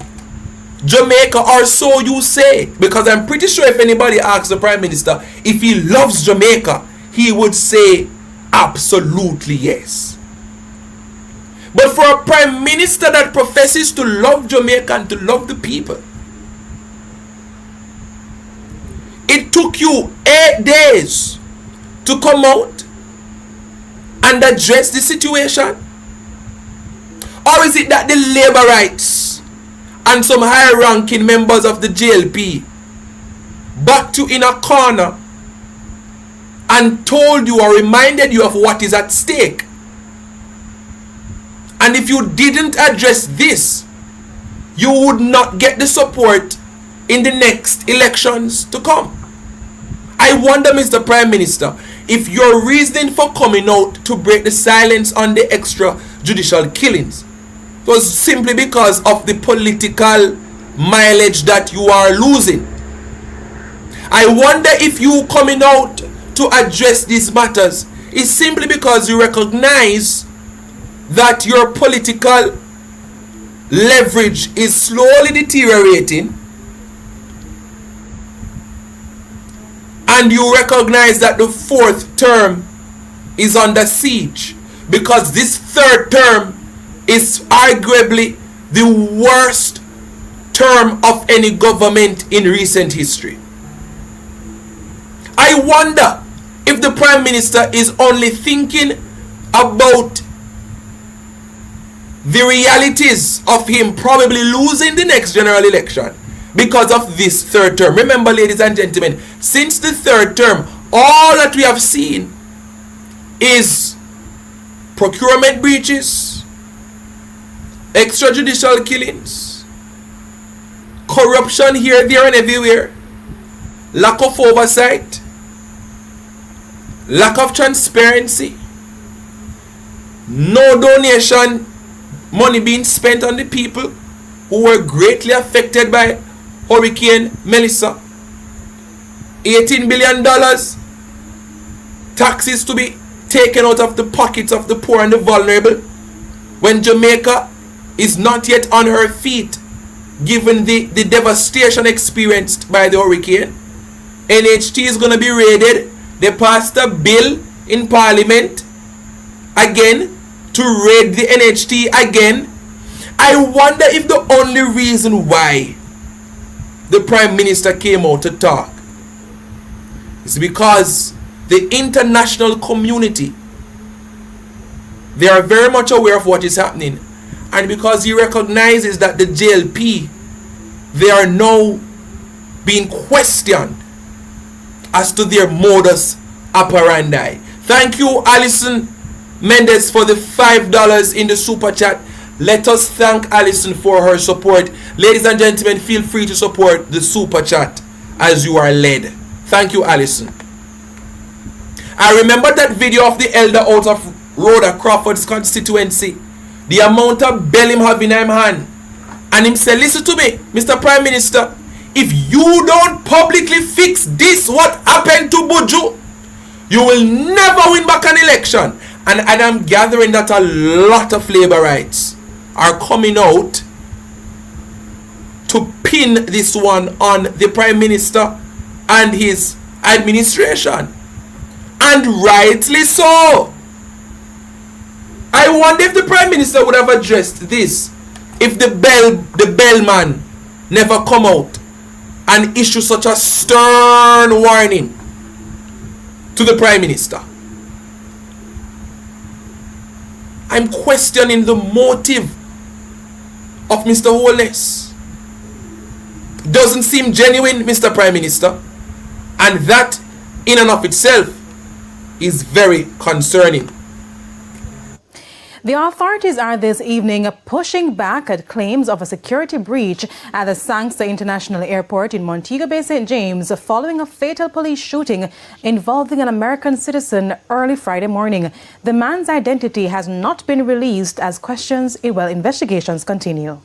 S5: Jamaica, or so you say, because I'm pretty sure if anybody asks the Prime Minister if he loves Jamaica, he would say absolutely yes. But for a Prime Minister that professes to love Jamaica and to love the people, it took you 8 days to come out and address the situation? Or is it that the labor rights and some high-ranking members of the JLP backed you in a corner and told you or reminded you of what is at stake? And if you didn't address this, you would not get the support in the next elections to come. I wonder, Mr. Prime Minister, if your reasoning for coming out to break the silence on the extrajudicial killings was simply because of the political mileage that you are losing. I wonder if you coming out to address these matters is simply because you recognize that your political leverage is slowly deteriorating, and you recognize that the fourth term is under siege, because this third term is arguably the worst term of any government in recent history. I wonder if the Prime Minister is only thinking about the realities of him probably losing the next general election because of this third term. Remember, ladies and gentlemen, since the third term, all that we have seen is procurement breaches, extrajudicial killings, corruption here, there, and everywhere, lack of oversight, lack of transparency, no donation money being spent on the people who were greatly affected by Hurricane Melissa. $18 billion taxes to be taken out of the pockets of the poor and the vulnerable, when Jamaica is not yet on her feet given the devastation experienced by the hurricane. NHT is going to be raided. They passed a bill in Parliament again to raid the NHT again. I wonder if the only reason why the Prime Minister came out to talk is because the international community, they are very much aware of what is happening, and because he recognizes that the JLP, they are now being questioned as to their modus operandi. Thank you, Alison Mendes, for the $5 in the super chat. Let us thank Alison for her support. Ladies and gentlemen, feel free to support the super chat as you are led. Thank you, Alison. I remember that video of the elder out of Rhoda Crawford's constituency. The amount of bell him have in him hand. And him say, listen to me, Mr. Prime Minister, if you don't publicly fix this, what happened to Buju, you will never win back an election. And I'm gathering that a lot of Labourites are coming out to pin this one on the Prime Minister and his administration. And rightly so. I wonder if the Prime Minister would have addressed this if the bellman never come out and issue such a stern warning to the Prime Minister. I'm questioning the motive of Mr. Holness. Doesn't seem genuine, Mr. Prime Minister. And that in and of itself is very concerning.
S13: The authorities are this evening pushing back at claims of a security breach at the Sangster International Airport in Montego Bay, St. James, following a fatal police shooting involving an American citizen early Friday morning. The man's identity has not been released as investigations continue.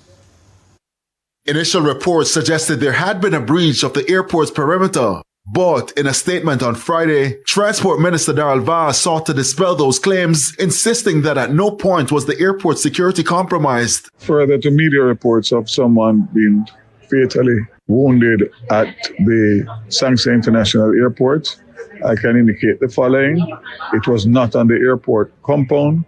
S9: Initial reports suggested there had been a breach of the airport's perimeter. But in a statement on Friday, Transport Minister Darrell Vaz sought to dispel those claims, insisting that at no point was the airport security compromised.
S16: Further to media reports of someone being fatally wounded at the Sangster International Airport, I can indicate the following. It was not on the airport compound,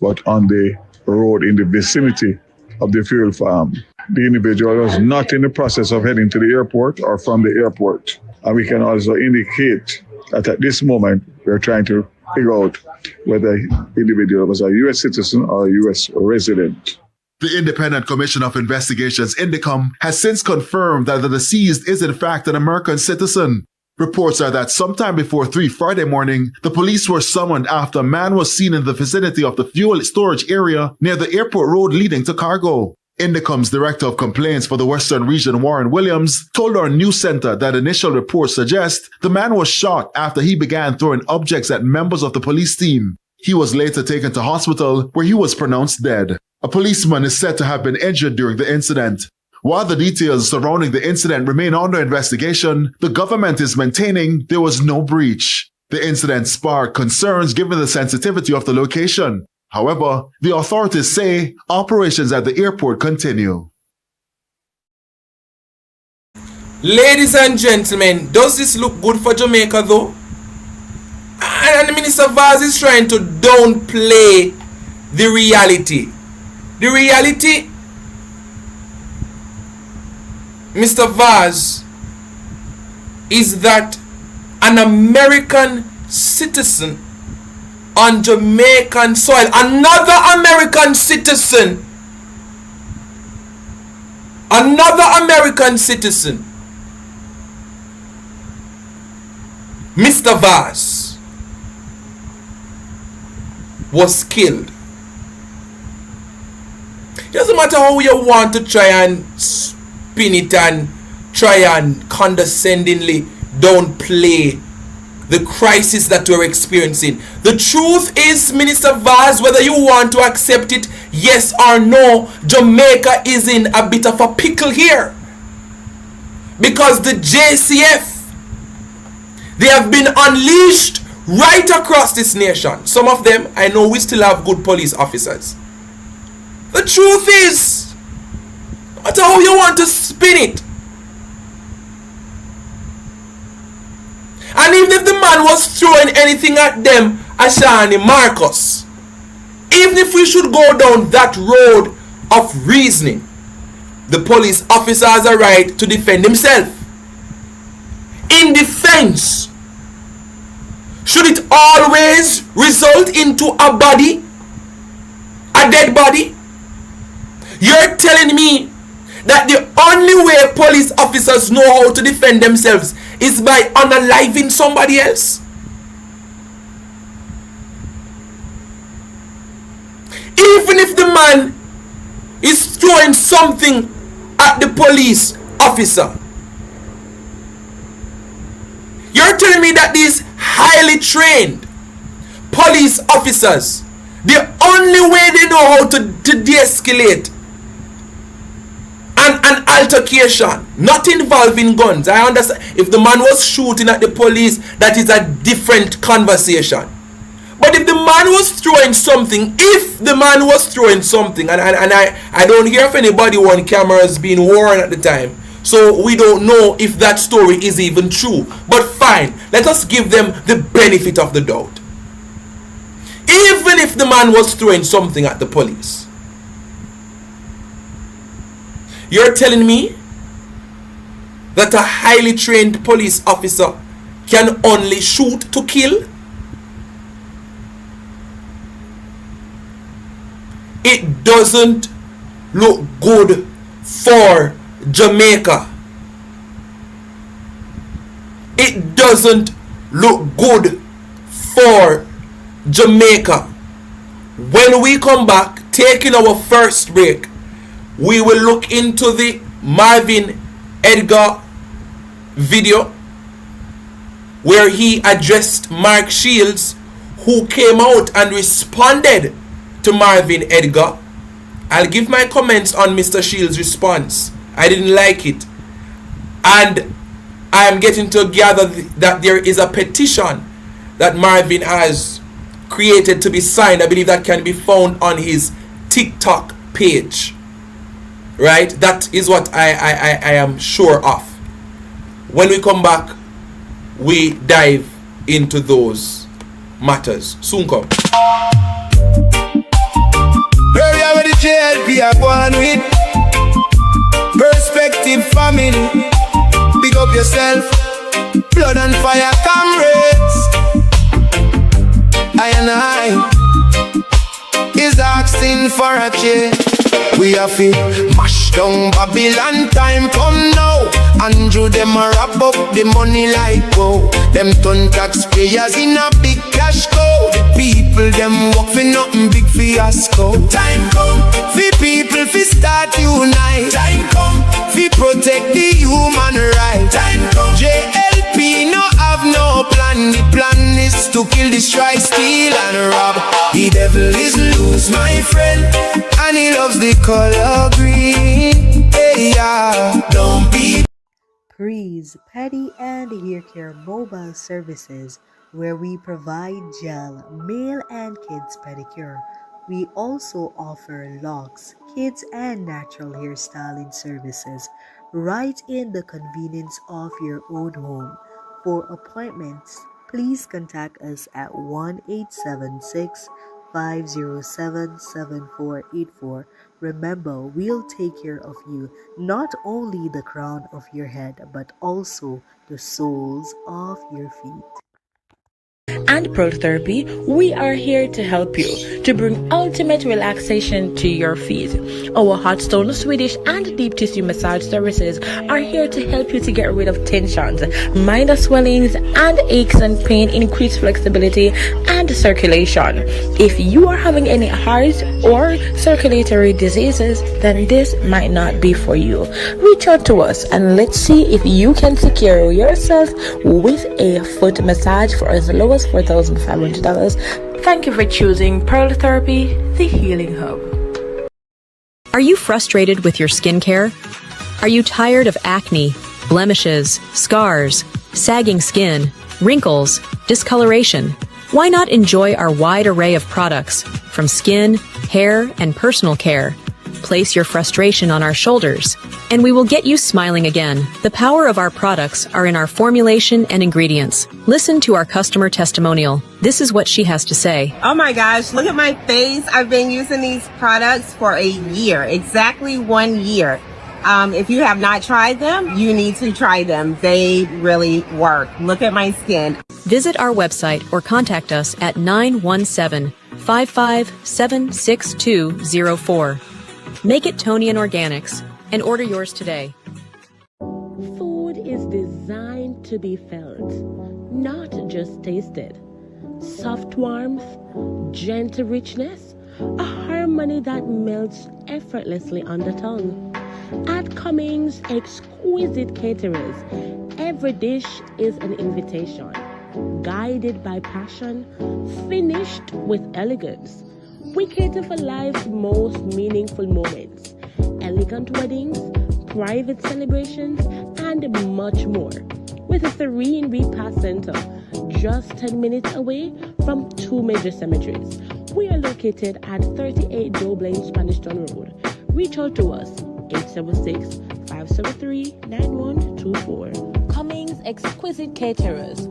S16: but on the road in the vicinity of the fuel farm. The individual was not in the process of heading to the airport or from the airport. And we can also indicate that at this moment, we're trying to figure out whether the individual was a U.S. citizen or a U.S. resident.
S9: The Independent Commission of Investigations, INDICOM, has since confirmed that the deceased is in fact an American citizen. Reports are that sometime before 3 Friday morning, the police were summoned after a man was seen in the vicinity of the fuel storage area near the airport road leading to cargo. Indicom's Director of Complaints for the Western Region, Warren Williams, told our news center that initial reports suggest the man was shot after he began throwing objects at members of the police team. He was later taken to hospital where he was pronounced dead. A policeman is said to have been injured during the incident. While the details surrounding the incident remain under investigation, the government is maintaining there was no breach. The incident sparked concerns given the sensitivity of the location. However, the authorities say operations at the airport continue.
S17: Ladies and gentlemen, does this look good for Jamaica though? And Minister Vaz is trying to downplay the reality. The reality, Mr. Vaz, is that an American citizen on Jamaican soil, another American citizen, Mr. Vaz, was killed. It doesn't matter how you want to try and spin it and try and condescendingly downplay the crisis that we're experiencing. The truth is, Minister Vaz, whether you want to accept it, yes or no, Jamaica is in a bit of a pickle here. Because the JCF, they have been unleashed right across this nation. Some of them, I know we still have good police officers. The truth is, no matter how you want to spin it, and even if the man was throwing anything at them, Ashani, Marcus, even if we should go down that road of reasoning, the police officer has a right to defend himself. In defense, should it always result into a body, a dead body? You're telling me that the only way police officers know how to defend themselves is by unaliving somebody else? Even if the man is throwing something at the police officer, you're telling me that these highly trained police officers, the only way they know how to de-escalate an altercation, not involving guns. I understand if the man was shooting at the police, that is a different conversation. But if the man was throwing something, and I don't hear if anybody on cameras being worn at the time, so we don't know if that story is even true. But fine, let us give them the benefit of the doubt. Even if the man was throwing something at the police, you're telling me that a highly trained police officer can only shoot to kill? It doesn't look good for Jamaica. It doesn't look good for Jamaica. When we come back, taking our first break, we will look into the Marvin Edgar video where he addressed Mark Shields, who came out and responded to Marvin Edgar. I'll give my comments on Mr. Shields' response. I didn't like it. And I am getting to gather that there is a petition that Marvin has created to be signed. I believe that can be found on his TikTok page. Right? That is what I am sure of. When we come back, we dive into those matters. Soon come.
S11: Where are the JLP are going with? Perspective family. Pick up yourself. Blood and fire comrades. I and I is asked
S12: asking for a change. We have to mash down Babylon, time come now. Andrew them a wrap up the money like wow. Them turn taxpayers in a big cash cow. The people them work for nothing, big fiasco. Time come for people fi start unite. Time come fi protect the human right. Time come JLP no have no plan. The plan is to kill, destroy, steal and rob. The devil is loose, my friend, and he loves the color green. Hey, yeah, don't be.
S18: Breeze Petty and Hair Care Mobile Services, where we provide gel, male and kids pedicure. We also offer locks, kids and natural hairstyling services right in the convenience of your own home. For appointments, please contact us at 1-876-507-7484. Remember, we'll take care of you, not only the crown of your head, but also the soles of your feet.
S14: And Pearl Therapy, we are here to help you to bring ultimate relaxation to your feet. Our hot stone, Swedish, and deep tissue massage services are here to help you to get rid of tensions, minor swellings, and aches and pain, increase flexibility and circulation. If you are having any heart or circulatory diseases, then this might not be for you. Reach out to us and let's see if you can secure yourself with a foot massage for as low as $4,500. Thank you for choosing Pearl Therapy, the healing hub.
S19: Are you frustrated with your skincare? Are you tired of acne, blemishes, scars, sagging skin, wrinkles, discoloration? Why not enjoy our wide array of products from skin, hair, and personal care? Place your frustration on our shoulders, and we will get you smiling again. The power of our products are in our formulation and ingredients. Listen to our customer testimonial. This is what she has to say.
S20: Oh my gosh, look at my face. I've been using these products for a year, exactly 1 year. If you have not tried them, you need to try them. They really work. Look at my skin.
S19: Visit our website or contact us at 917-557-6204. Make it Tony and Organics and order yours today.
S14: Food is designed to be felt, not just tasted. Soft warmth, gentle richness, a harmony that melts effortlessly on the tongue. At Cummings Exquisite Caterers, every dish is an invitation, guided by passion, finished with elegance. We cater for life's most meaningful moments, elegant weddings, private celebrations, and much more. With a serene repast center just 10 minutes away from two major cemeteries. We are located at 38 Dublin Spanish Town Road. Reach out to us, 876-573-9124.
S21: Cummings Exquisite Caterers.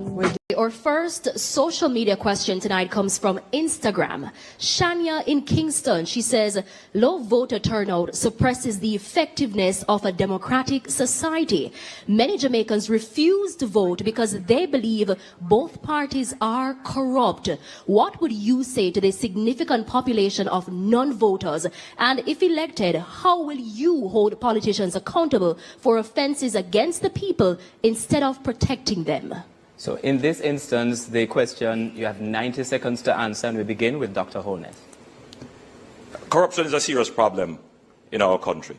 S21: Our first social media question tonight comes from Instagram. Shania in Kingston, she says, low voter turnout suppresses the effectiveness of a democratic society. Many Jamaicans refuse to vote because they believe both parties are corrupt. What would you say to the significant population of non-voters? And if elected, how will you hold politicians accountable for offenses against the people instead of protecting them?
S22: So in this instance, the question, you have 90 seconds to answer, and we begin with Dr. Holness.
S15: Corruption is a serious problem in our country,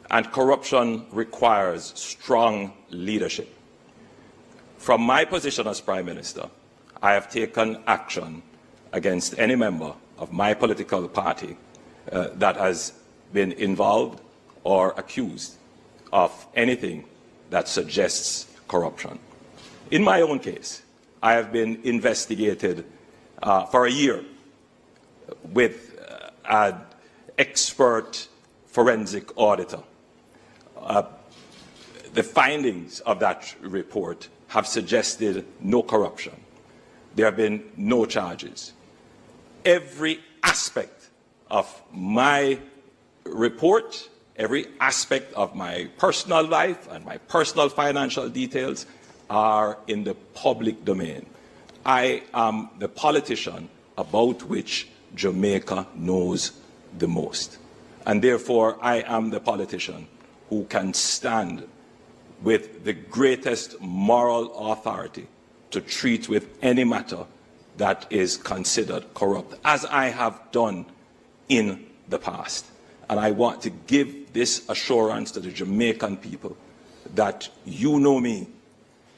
S15: and corruption requires strong leadership. From my position as Prime Minister, I have taken action against any member of my political party that has been involved or accused of anything that suggests corruption. In my own case, I have been investigated for a year with an expert forensic auditor. The findings of that report have suggested no corruption. There have been no charges. Every aspect of my report, every aspect of my personal life and my personal financial details are in the public domain. I am the politician about which Jamaica knows the most. And therefore, I am the politician who can stand with the greatest moral authority to treat with any matter that is considered corrupt, as I have done in the past. And I want to give this assurance to the Jamaican people that you know me,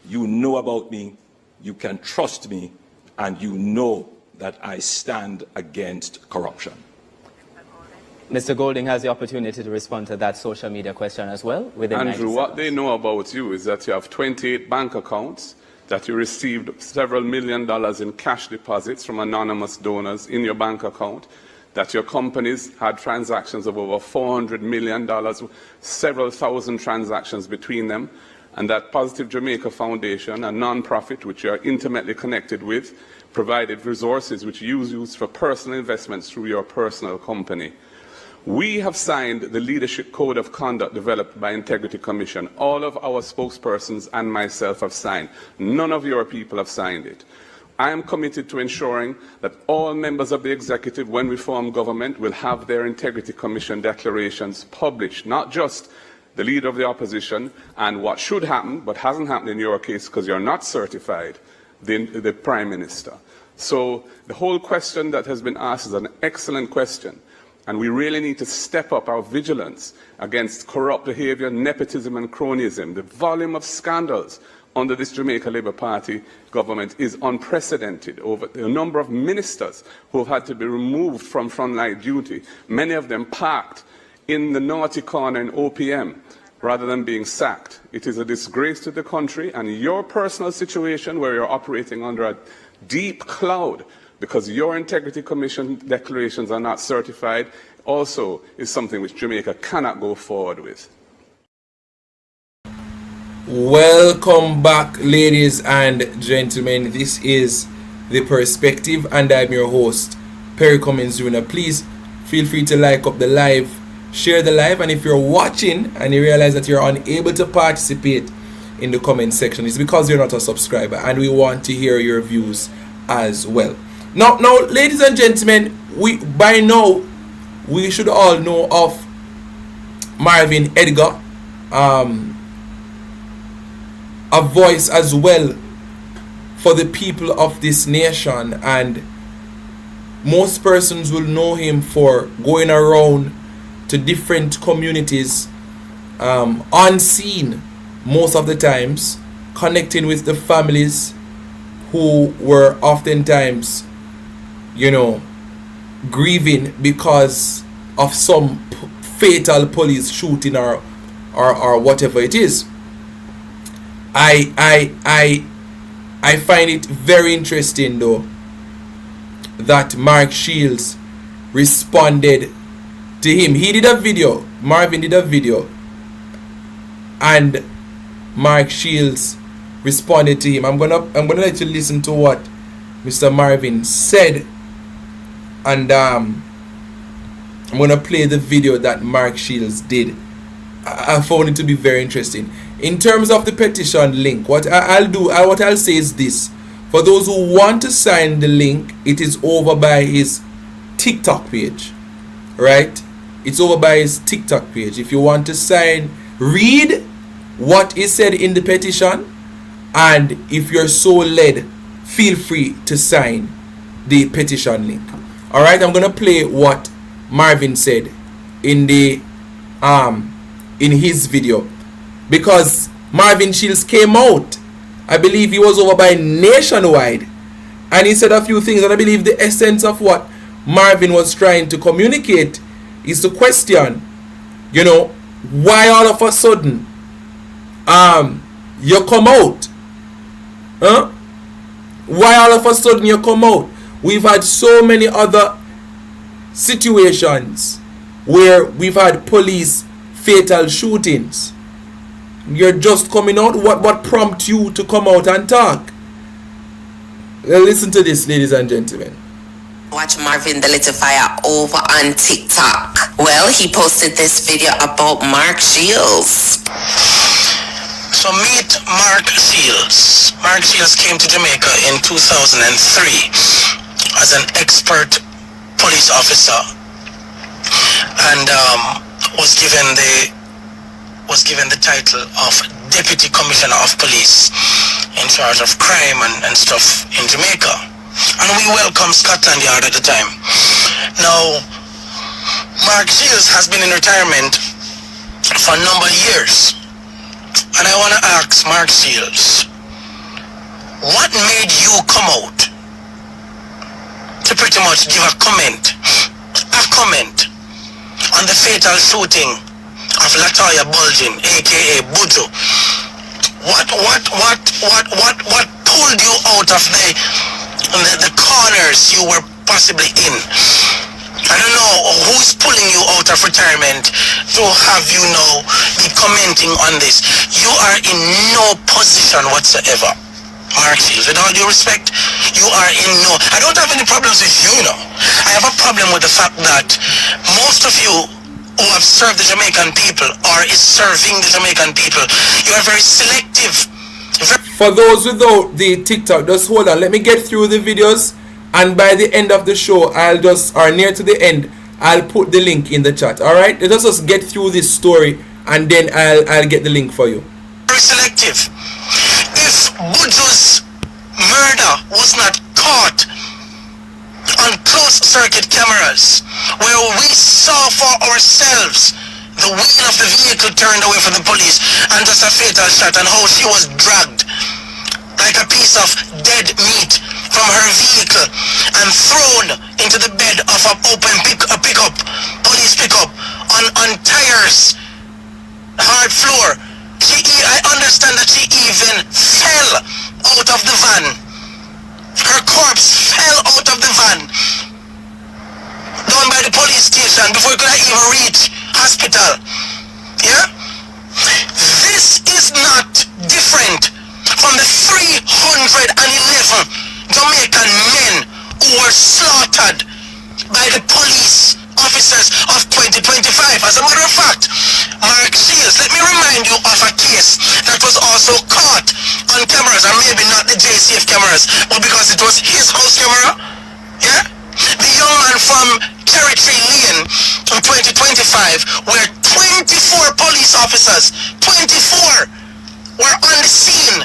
S15: you know about me, you can trust me, and you know that I stand against corruption.
S22: Mr. Golding has the opportunity to respond to that social media question as well. Within
S10: Andrew, what they know about you is that you have 28 bank accounts, that you received several $1 million in cash deposits from anonymous donors in your bank account, that your companies had transactions of over $400 million, several thousand transactions between them, and that Positive Jamaica Foundation, a non-profit which you are intimately connected with, provided resources which you use for personal investments through your personal company. We have signed the Leadership Code of Conduct developed by Integrity Commission. All of our spokespersons and myself have signed. None of your people have signed it. I am committed to ensuring that all members of the executive, when we form government, will have their Integrity Commission declarations published, not just the leader of the opposition and what should happen, but hasn't happened in your case because you're not certified, the Prime Minister. So the whole question that has been asked is an excellent question. And we really need to step up our vigilance against corrupt behavior, nepotism and cronyism. The volume of scandals under this Jamaica Labour Party government is unprecedented. Over the number of ministers who have had to be removed from frontline duty, many of them parked in the naughty corner in OPM rather than being sacked. It is a disgrace to the country, and your personal situation where you're operating under a deep cloud because your Integrity Commission declarations are not certified, also is something which Jamaica cannot go forward with.
S1: Welcome back, ladies and gentlemen. This is The Perspective, and I'm your host, Perry Cummings Jr. Please feel free to like up the live, share the live, and if you're watching and you realize that you're unable to participate in the comment section, it's because you're not a subscriber, and we want to hear your views as well. Now, ladies and gentlemen, by now we should all know of Marvin Edgar, a voice as well for the people of this nation, and most persons will know him for going around to different communities unseen most of the times, connecting with the families who were oftentimes, grieving because of some fatal police shooting or whatever it is. I find it very interesting though that Mark Shields responded to him. He did a video, Marvin did a video, and Mark Shields responded to him. I'm gonna let you listen to what Mr. Marvin said, and I'm gonna play the video that Mark Shields did. I found it to be very interesting. In terms of the petition link, what I'll say is this: for those who want to sign the link, it is over by his TikTok page, right? It's over by his TikTok page. If you want to sign, read what is said in the petition, and if you're so led, feel free to sign the petition link. All right, I'm gonna play what Marvin said in the in his video, because Marvin Shields came out, I believe he was over by Nationwide, and he said a few things, and I believe the essence of what Marvin was trying to communicate is to question, why all of a sudden you come out, why all of a sudden you come out? We've had so many other situations where we've had police fatal shootings. You're just coming out. What prompts you to come out and talk? Listen to this, ladies and gentlemen.
S2: Watch Marvin the Little Fire over on TikTok. Well, he posted this video about Mark Shields.
S23: So meet Mark Shields. Mark Shields came to Jamaica in 2003 as an expert police officer and was given the title of Deputy Commissioner of Police in charge of crime and stuff in Jamaica. And we welcomed Scotland Yard at the time. Now, Mark Shields has been in retirement for a number of years. And I want to ask Mark Shields, what made you come out to pretty much give a comment on the fatal shooting of Latoya Bulgin, aka Buju? What pulled you out of the corners you were possibly in? I don't know who's pulling you out of retirement to have you now be commenting on this. You are in no position whatsoever, Mark Shields. With all due respect, you are in no... I don't have any problems with you, you know. I have a problem with the fact that most of you who have served the Jamaican people or is serving the Jamaican people, you are very selective.
S1: For those without the TikTok, just hold on. Let me get through the videos, and by the end of the show, or near to the end, I'll put the link in the chat. Alright? Let us just get through this story, and then I'll get the link for you.
S23: Very selective. If Buju's murder was not caught on closed circuit cameras, where we saw for ourselves the wheel of the vehicle turned away from the police and just a fatal shot, and how she was dragged like a piece of dead meat from her vehicle and thrown into the bed of an open police pickup on tires, hard floor. I understand that she even fell out of the van. Her corpse fell out of the van down by the police station before it could even reach hospital. Yeah? This is not different from the 311 Jamaican men who were slaughtered by the police officers of 2025. As a matter of fact, Mark Shields, let me remind you of a case that was also caught on cameras, or maybe not the JCF cameras, but because it was his house camera. Yeah? The young man from Territory Lane in 2025, where 24 police officers, 24 were on the scene.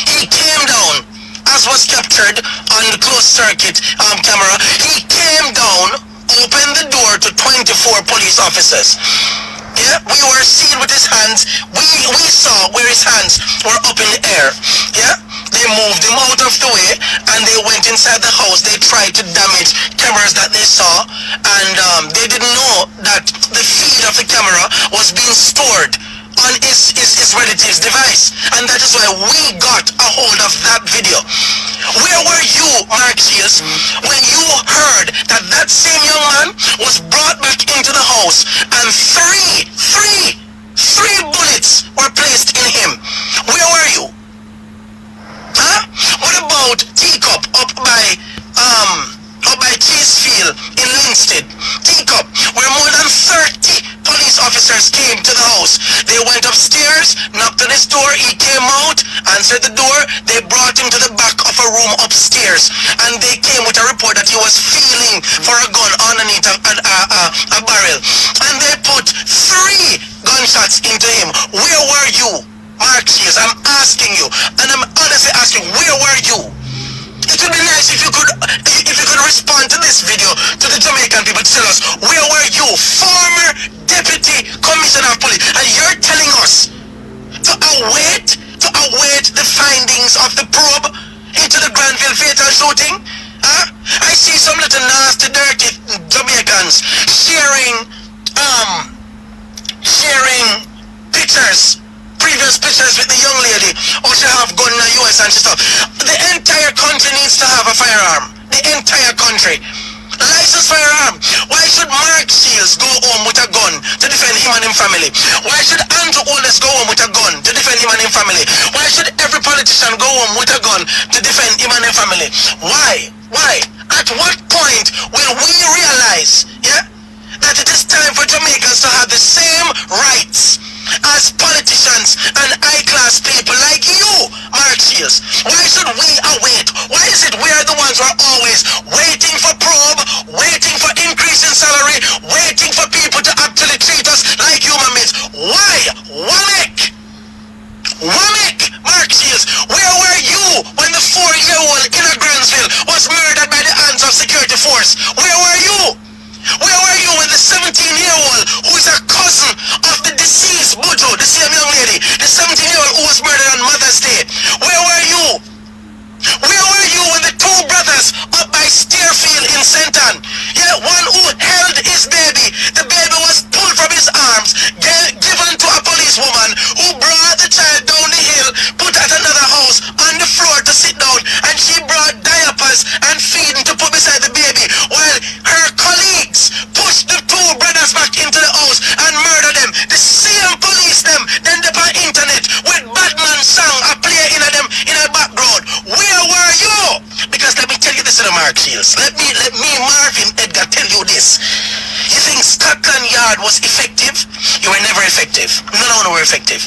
S23: He came down, as was captured on the closed circuit camera. He came down, opened the door to 24 police officers. Yeah, we were seen with his hands. We saw where his hands were up in the air. Yeah, they moved him out of the way and they went inside the house. They tried to damage cameras that they saw, and they didn't know that the feed of the camera was being stored on his relative's device, and that is why we got a hold of that video. Where were you, Mark Shields, when you heard that that same young man was brought back into the house and three bullets were placed in him? Where were you? Huh? What about Teacup up by Cheesefield in Linstead? Teacup, where more than 30 police officers came to the house. They went upstairs, knocked on his door, he came out, answered the door, they brought him to the back of a room upstairs, and they came with a report that he was feeling for a gun underneath a barrel, and they put 3 gunshots into him. Where were you, Mark Shields? I'm asking you, and I'm honestly asking, where were you? It would be nice if you could respond to this video to the Jamaican people to tell us, where were you, former Deputy Commissioner of Police, and you're telling us to await the findings of the probe into the Granville fatal shooting? Huh? I see some little nasty, dirty Jamaicans sharing previous pictures with the young lady, or she have gun in the US and stuff. The entire country needs to have a firearm. The entire country. Licensed firearm. Why should Mark Shields go home with a gun to defend him and his family? Why should Andrew Holness go home with a gun to defend him and his family? Why should every politician go home with a gun to defend him and his family? Why? At what point will we realize, yeah, that it is time for Jamaicans to have the same rights as politicians and high-class people like you, Mark Shields? Why should we await? Why is it we are the ones who are always waiting for probe, waiting Where were you? Where were you when the 17-year-old who is a cousin of the deceased Buju, the same young lady, the 17-year-old who was murdered on Mother's Day? Where were you? Where were you when the two brothers up by Steerfield in Senton? Yeah, one who held his baby. The baby was pulled from his arms, given to a policewoman who brought the child down the hill, put at another house on the floor to sit down, and she brought diapers and feeding to put beside the baby, while her colleagues pushed the two brothers back into the house and murdered them. The same police them, then they on internet with Batman song a play in them in the background. Where were you? Because let me tell you this in the Mark Shields. Let me Marvin Edgar tell you this. You think Scotland Yard was effective? You were never effective. None of them were effective.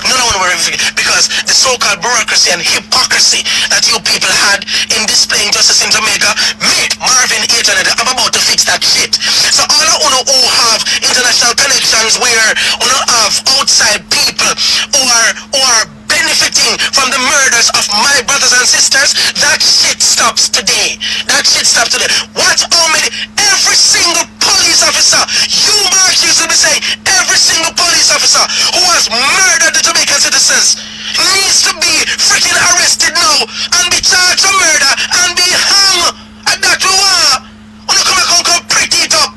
S23: None of them were effective because the so-called bureaucracy and hypocrisy that you people had in displaying justice in Jamaica made Marvin H&M. I'm about to fix that shit. So all of you who have international connections where you have outside people who are benefiting from the murders of my brothers and sisters, that shit stops today. That shit stops today. Watch how many, every single police officer, you Mark used to be saying, every single police officer who has murdered the Jamaican citizens needs to be freaking arrested now and be charged for murder and be hung. And that you are. When you come pretty it up.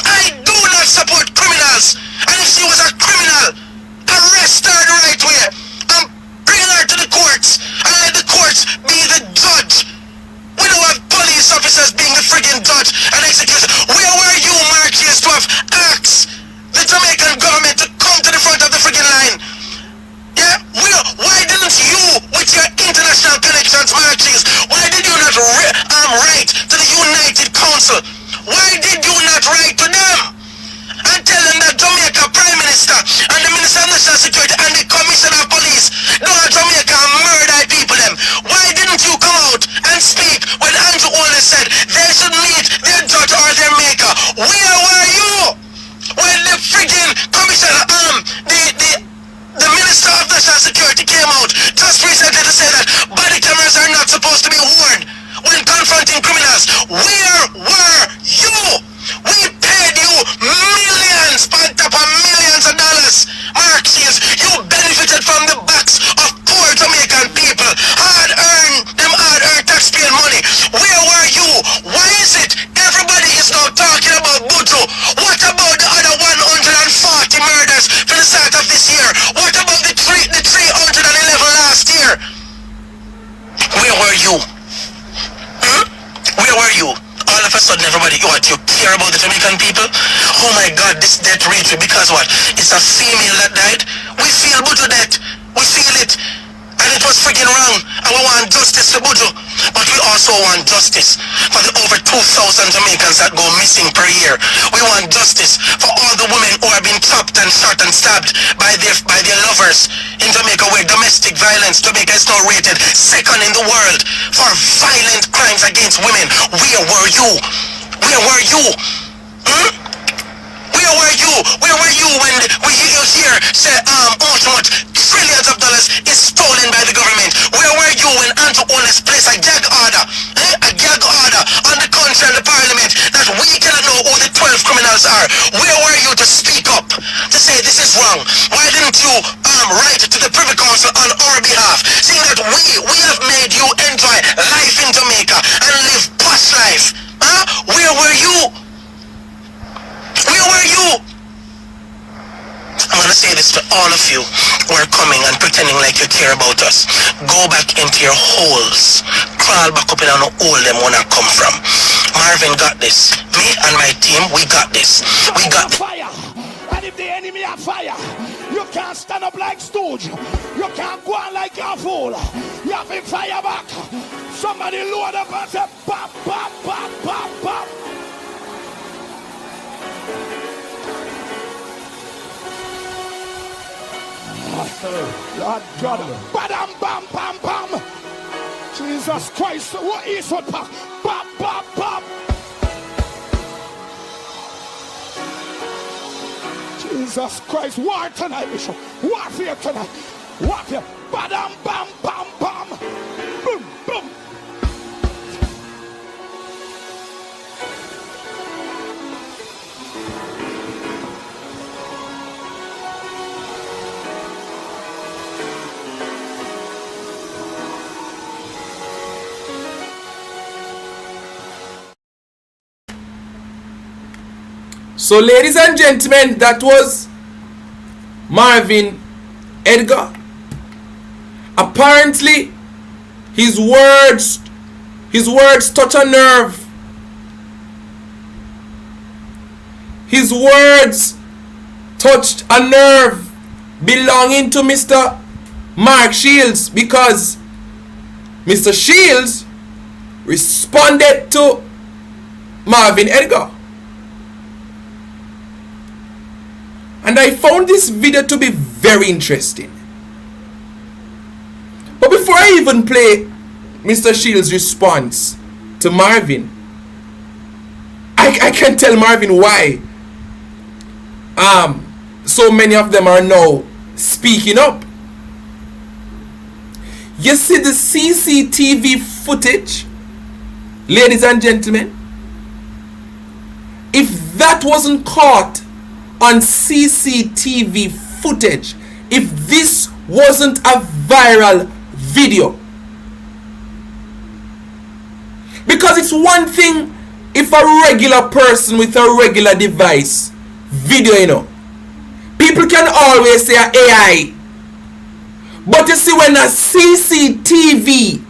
S23: I do not support criminals. And if she was a criminal, arrest her the right way and bring her to the courts and let the courts be the judge. We don't have police officers being the friggin' judge and execution. Where were you, Mark Shields, to have asked the Jamaican government to come to the front of the friggin' line? Yeah? Why didn't you, with your international connections, Mark Shields, why did you not write to the United Council? Why did you not write to them? And tell them that Jamaica Prime Minister and the Minister of National Security and the Commissioner of Police don't have Jamaica murder people them. Why didn't you come out and speak when Andrew Olney said they should meet their judge or their maker? Where were you when the freaking Commissioner, the Minister of National Security came out just recently to say that body cameras are not supposed to be worn when confronting criminals? Where were you? We paid you millions, on top of millions of dollars. Mark Shields, you benefited from the backs of poor Jamaican people. Hard-earned taxpaying money. Where were you? Why is it everybody is now talking about Buju? What about the other 140 murders for the start of this year? What about the 311 last year? Where were you? Where were you? All of a sudden, everybody, you care about the Jamaican people? Oh my God, this death reached me because what? It's a female that died? We feel Buju death. We feel it. And it was freaking wrong. And we want justice for Buju. But we also want justice for the over 2,000 Jamaicans that go missing per year. We want justice for all the women who are being chopped and shot and stabbed by their lovers in Jamaica, where domestic violence, Jamaica is now rated second in the world for violent crimes against women. Where were you? Where were you? Where were you? Where were you when we hear say how much trillions of dollars is stolen by the government? Where were you when Andrew Olney placed a gag order on the country and the parliament that we cannot know who the 12 criminals are? Where were you to speak up, to say this is wrong? Why didn't you write to the Privy Council on our behalf, saying that we have made you enjoy life in Jamaica and live posh life? Where were you? Where were you? I'm going to say this to all of you who are coming and pretending like you care about us. Go back into your holes. Crawl back up in and hole them when I come from. Marvin got this. Me and my team, we got this. We got
S4: fire. And if the enemy are fire, you can't stand up like stooge. You can't go on like a fool. You have to fire back. Somebody load up and say, pop, pop, pop, pop, pop. Lord God, badam, bam, bam, bam. Jesus Christ, what is what pop, pop, pop, pop. Jesus Christ, war tonight, Bishop. Warfare tonight. Warfare. Badam, bam, bam, bam. Boom, boom.
S1: So ladies and gentlemen, that was Marvin Edgar. Apparently his words touch a nerve. His words touched a nerve belonging to Mr. Mark Shields, because Mr. Shields responded to Marvin Edgar. And I found this video to be very interesting. But before I even play Mr. Shields' response to Marvin, I can tell Marvin why so many of them are now speaking up. You see the CCTV footage, ladies and gentlemen? If that wasn't caught on CCTV footage, if this wasn't a viral video, because it's one thing if a regular person with a regular device video, you know, people can always say AI. But you see, when a CCTV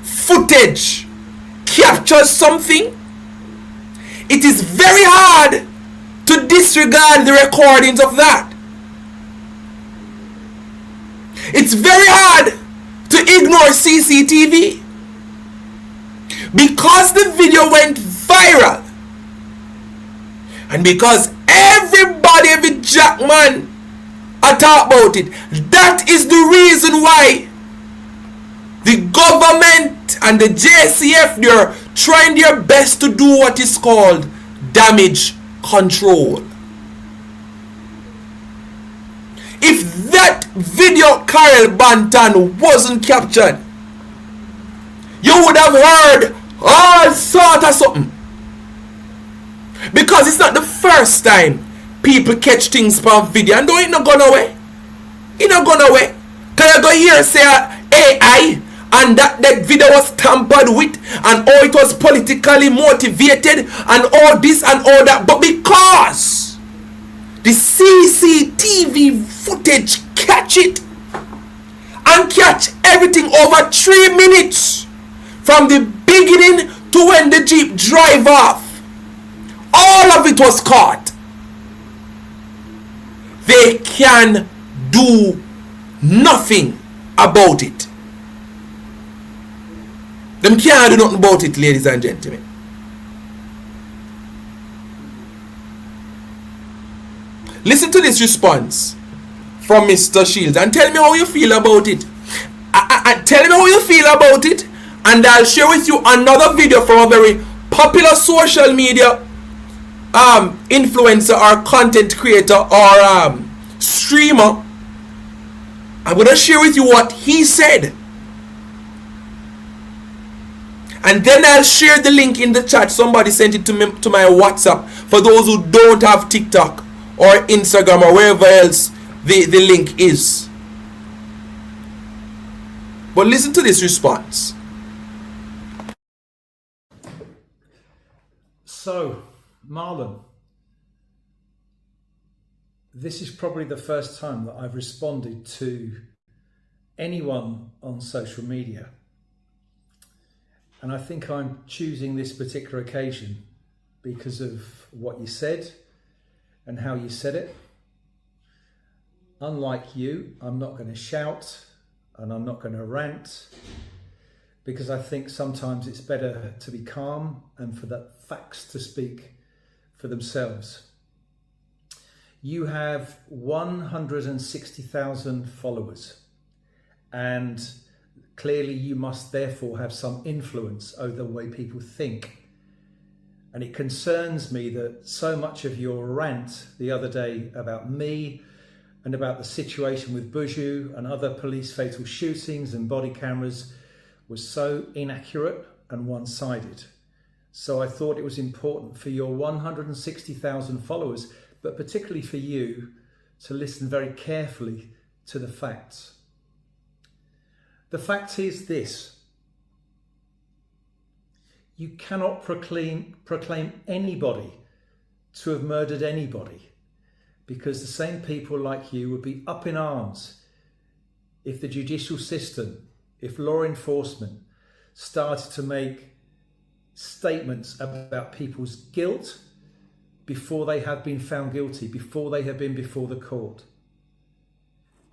S1: footage captures something, it is very hard to disregard the recordings of that. It's very hard to ignore CCTV. Because the video went viral, and because every jackman talk about it, that is the reason why the government and the JCF, they're trying their best to do what is called damage control. If that video Carol Banton wasn't captured, you would have heard all sort of something. Because it's not the first time people catch things from video, and though it not gone away. It not gone away. Can you go here and say AI and that video was tampered with, and oh, it was politically motivated, and all this and all that, but because the CCTV footage catch it and catch everything over 3 minutes from the beginning to when the Jeep drive off, all of it was caught. They can do nothing about it. Them can't do nothing about it, ladies and gentlemen. Listen to this response from Mr. Shields and tell me how you feel about it. Tell me how you feel about it, and I'll share with you another video from a very popular social media influencer or content creator or streamer. I'm going to share with you what he said, and then I'll share the link in the chat. Somebody sent it to me to my WhatsApp for those who don't have TikTok or Instagram or wherever else the link is. But listen to this response.
S6: So, Marlon, this is probably the first time that I've responded to anyone on social media. And I think I'm choosing this particular occasion because of what you said and how you said it. Unlike you, I'm not going to shout and I'm not going to rant, because I think sometimes it's better to be calm and for the facts to speak for themselves. You have 160,000 followers, and clearly you must therefore have some influence over the way people think. And it concerns me that so much of your rant the other day about me and about the situation with Buju and other police fatal shootings and body cameras was so inaccurate and one-sided. So I thought it was important for your 160,000 followers, but particularly for you, to listen very carefully to the facts. The fact is this: you cannot proclaim anybody to have murdered anybody, because the same people like you would be up in arms if the judicial system, if law enforcement started to make statements about people's guilt before they have been found guilty, before they have been before the court.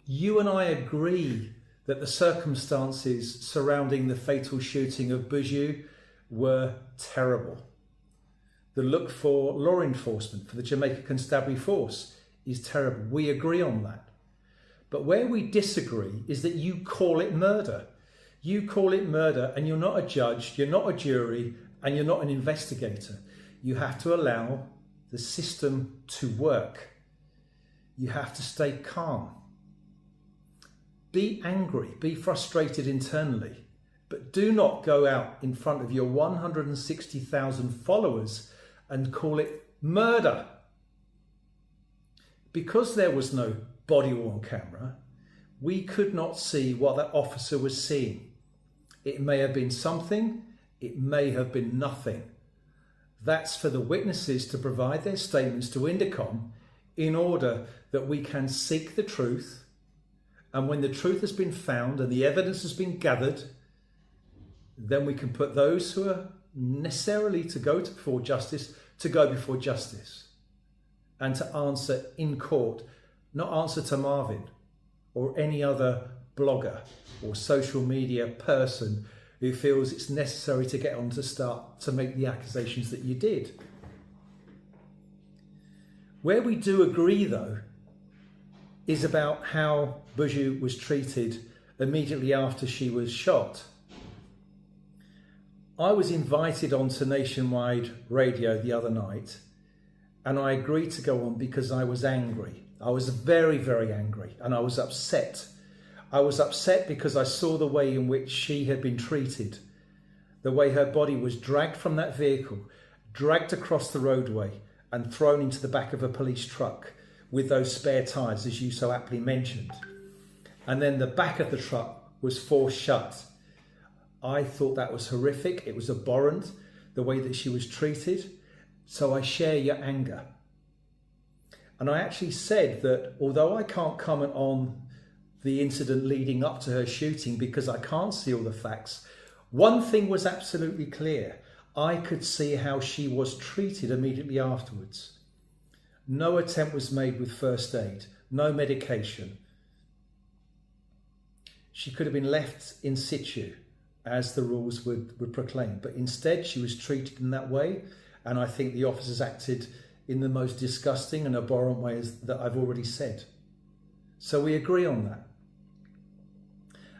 S6: You and I agree that the circumstances surrounding the fatal shooting of Buju were terrible. The look for law enforcement, for the Jamaica Constabulary Force, is terrible. We agree on that. But where we disagree is that you call it murder. You call it murder, and you're not a judge, you're not a jury, and you're not an investigator. You have to allow the system to work. You have to stay calm. Be angry, be frustrated internally, but do not go out in front of your 160,000 followers and call it murder. Because there was no body-worn camera, we could not see what that officer was seeing. It may have been something, it may have been nothing. That's for the witnesses to provide their statements to Intercom in order that we can seek the truth. And when the truth has been found and the evidence has been gathered, then we can put those who are necessarily to go before justice to go before justice and to answer in court, not answer to Marvin or any other blogger or social media person who feels it's necessary to get on to start to make the accusations that you did. Where we do agree, though, is about how Buju was treated immediately after she was shot. I was invited onto nationwide radio the other night, and I agreed to go on because I was angry. I was very, very angry, and I was upset. I was upset because I saw the way in which she had been treated, the way her body was dragged from that vehicle, dragged across the roadway and thrown into the back of a police truck with those spare tyres, as you so aptly mentioned. And then the back of the truck was forced shut. I thought that was horrific. It was abhorrent, the way that she was treated. So I share your anger. And I actually said that although I can't comment on the incident leading up to her shooting because I can't see all the facts, one thing was absolutely clear. I could see how she was treated immediately afterwards. No attempt was made with first aid, no medication. She could have been left in situ, as the rules would proclaim, but instead she was treated in that way, and I think the officers acted in the most disgusting and abhorrent ways that I've already said. So we agree on that.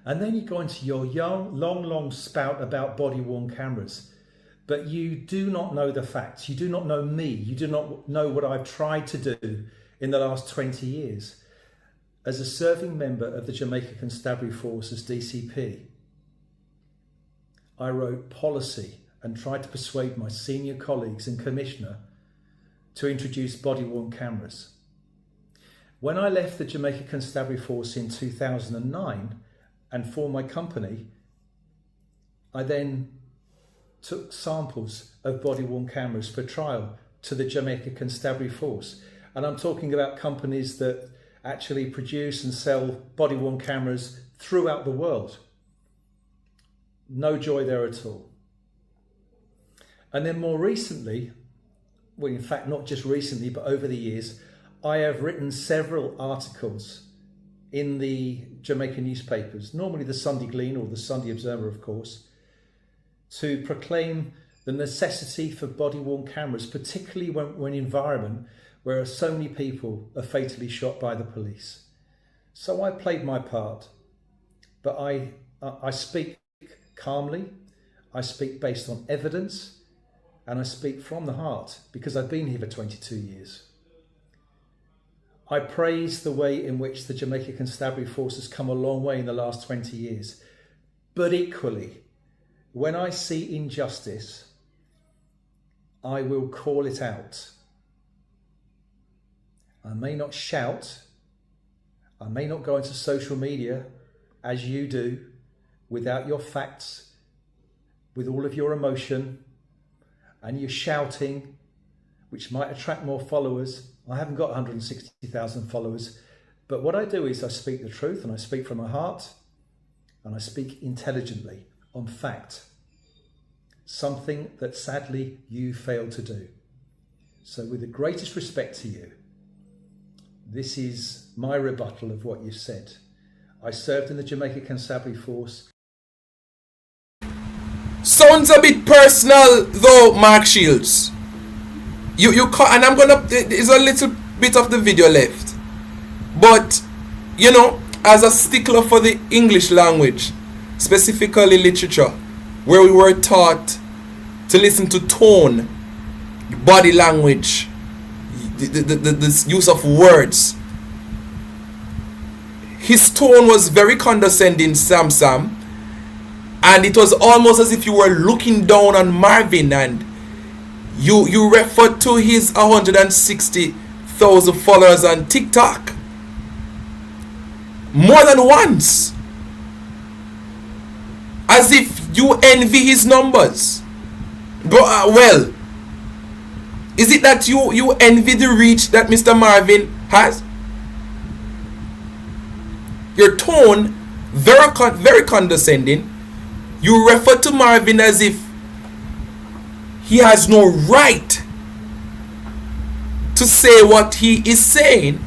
S6: And then you go into your long spout about body-worn cameras. But you do not know the facts. You do not know me. You do not know what I've tried to do in the last 20 years. As a serving member of the Jamaica Constabulary Force as DCP, I wrote policy and tried to persuade my senior colleagues and commissioner to introduce body-worn cameras. When I left the Jamaica Constabulary Force in 2009 and formed my company, I then took samples of body-worn cameras for trial to the Jamaica Constabulary Force. And I'm talking about companies that actually produce and sell body-worn cameras throughout the world. No joy there at all. And then more recently, well, in fact, not just recently, but over the years, I have written several articles in the Jamaican newspapers, normally the Sunday Glean or the Sunday Observer, of course, to proclaim the necessity for body-worn cameras, particularly when environment where so many people are fatally shot by the police. So I played my part, but I speak calmly, I speak based on evidence, and I speak from the heart because I've been here for 22 years. I praise the way in which the Jamaica Constabulary Force has come a long way in the last 20 years. But equally, when I see injustice, I will call it out. I may not shout, I may not go into social media as you do, without your facts, with all of your emotion, and you're shouting, which might attract more followers. I haven't got 160,000 followers, but what I do is I speak the truth, and I speak from my heart, and I speak intelligently on fact, something that sadly you fail to do. So with the greatest respect to you, this is my rebuttal of what you said. I served in the Jamaica Constabulary Force.
S1: Sounds a bit personal though, Mark Shields. And I'm gonna, there's a little bit of the video left, but you know, as a stickler for the English language, specifically literature, where we were taught to listen to tone, body language, the use of words, his tone was very condescending, Sam, and it was almost as if you were looking down on Marvin, and you referred to his 160,000 followers on TikTok more than once, as if you envy his numbers. But well, is it that you envy the reach that Mr. Marvin has? Your tone very condescending. You refer to Marvin as if he has no right to say what he is saying,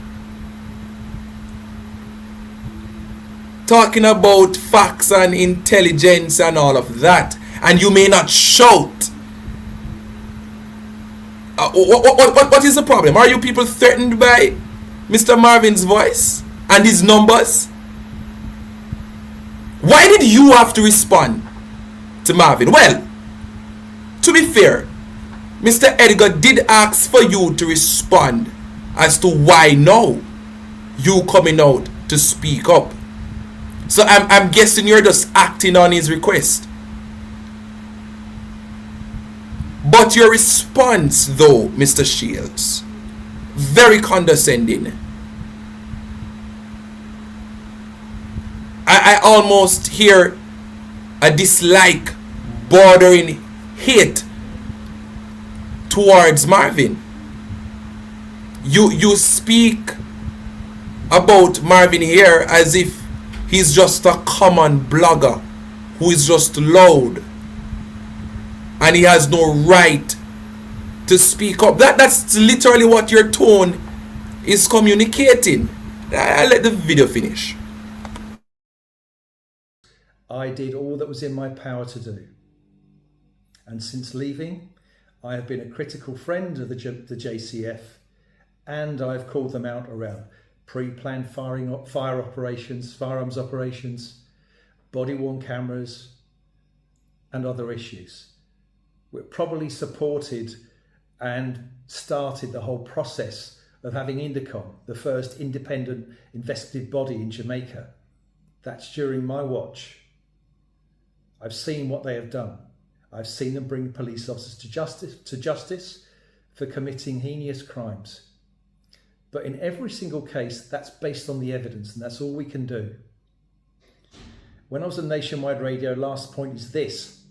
S1: talking about facts and intelligence and all of that, and you may not shout. What is the problem? Are you people threatened by Mr. Marvin's voice and his numbers? Why did you have to respond to Marvin? Well, to be fair, Mr. Edgar did ask for you to respond as to why now you coming out to speak up. So I'm guessing you're just acting on his request. But your response though, Mr. Shields, very condescending. I almost hear a dislike bordering hate towards Marvin. You speak about Marvin here as if he's just a common blogger who is just loud and he has no right to speak up. That's literally what your tone is communicating. I'll let the video finish.
S6: I did all that was in my power to do. And since leaving, I have been a critical friend of the JCF, and I've called them out around pre-planned firearms operations, body-worn cameras, and other issues. We're probably supported and started the whole process of having Indicom, the first independent investigative body in Jamaica. That's during my watch. I've seen what they have done. I've seen them bring police officers to justice for committing heinous crimes. But in every single case, that's based on the evidence, and that's all we can do. When I was on Nationwide Radio, last point is this.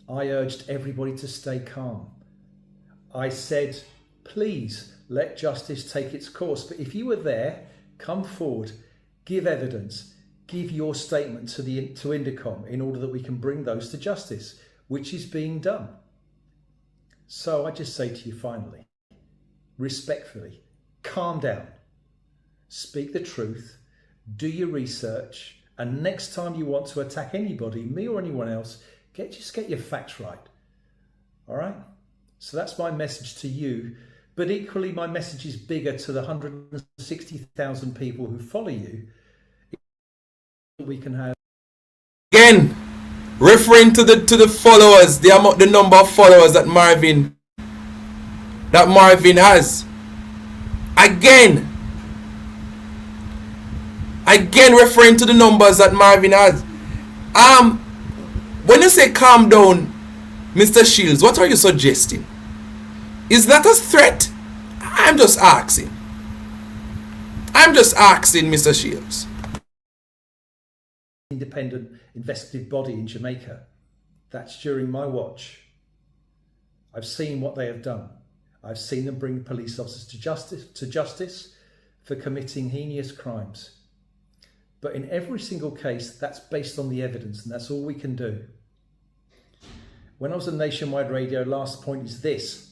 S6: I urged everybody to stay calm. I said, please let justice take its course. But if you were there, come forward, give evidence, give your statement to Indicom in order that we can bring those to justice, which is being done. So I just say to you finally, respectfully, calm down, speak the truth, do your research, and next time you want to attack anybody, me or anyone else, just get your facts right. All right? So that's my message to you. But equally, my message is bigger to the 160,000 people who follow you. We can have
S1: again referring to the followers, the number of followers that Marvin has. Again referring to the numbers that Marvin has. When you say calm down, Mr. Shields, what are you suggesting? Is that a threat? I'm just asking, Mr. Shields.
S6: Independent investigative body in Jamaica. That's during my watch. I've seen what they have done. I've seen them bring police officers to justice for committing heinous crimes. But in every single case, that's based on the evidence, and that's all we can do. When I was on Nationwide Radio, last point is this.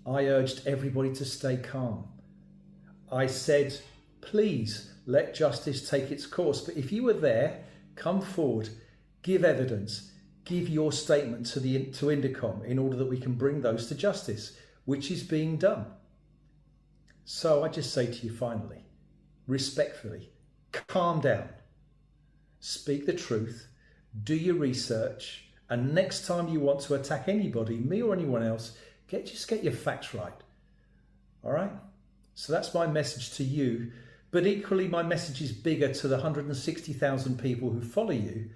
S6: I urged everybody to stay calm. I said, please let justice take its course. But if you were there, come forward, give evidence, give your statement to Indicom in order that we can bring those to justice, which is being done. So I just say to you finally, respectfully, calm down, speak the truth, do your research, and next time you want to attack anybody, me or anyone else, just get your facts right. All right? So that's my message to you. But equally, my message is bigger to the 160,000 people who follow you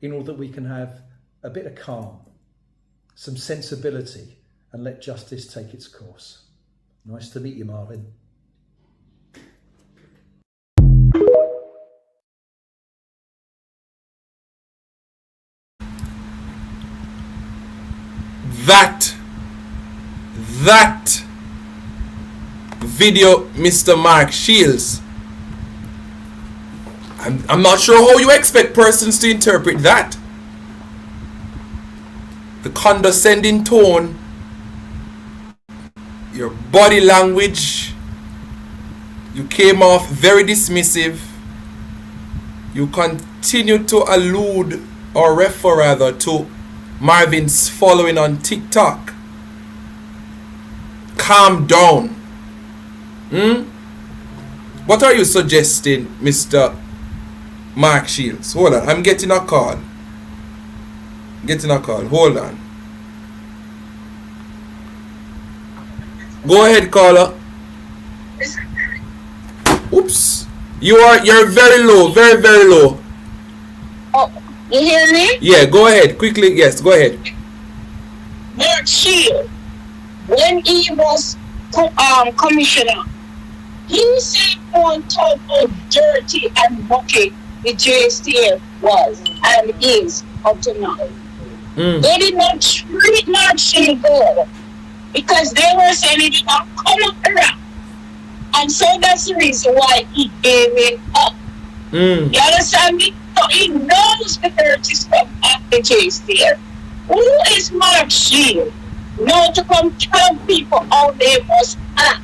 S6: in order that we can have a bit of calm, some sensibility, and let justice take its course. Nice to meet you, Marvin.
S17: That video, Mr. Mark Shields, I'm not sure how you expect persons to interpret that. The condescending tone, your body language, you came off very dismissive. You continue to allude or refer rather to Marvin's following on TikTok. Calm down. What are you suggesting, Mr. Mark Shields? Hold on, I'm getting a call. Hold on. Go ahead, caller. Oops. You're very low, very, very low.
S3: Oh, you hear me?
S17: Yeah, go ahead. Quickly, yes, go ahead.
S3: Mark Shields, when he was commissioner, he said on top how dirty and bucket the JSTF was and is up to now. They did not treat Mark Shields good because they were saying he did not come up around. And so that's the reason why he gave it up. You understand me? So he knows the dirty stuff at the JSTF. Who is Mark Shields? Now to come tell people how they must act.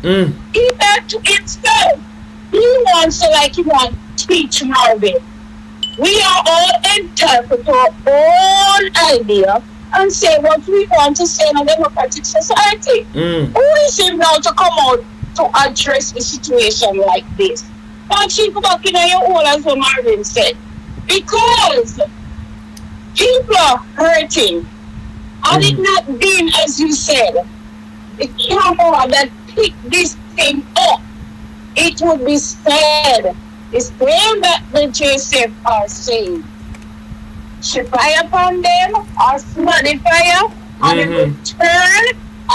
S3: He back to himself. He wants to he wants to teach Marvin. We are all entitled to our own idea and say what we want to say in a democratic society. Who is him now to come out to address the situation like this? But you go back in your hole as what Marvin said. Because people are hurting. Had it not been, as you said, the camera that picked this thing up, it would be said. It's them that the JSF are saying. Should fire upon them or flood the fire and it would turn,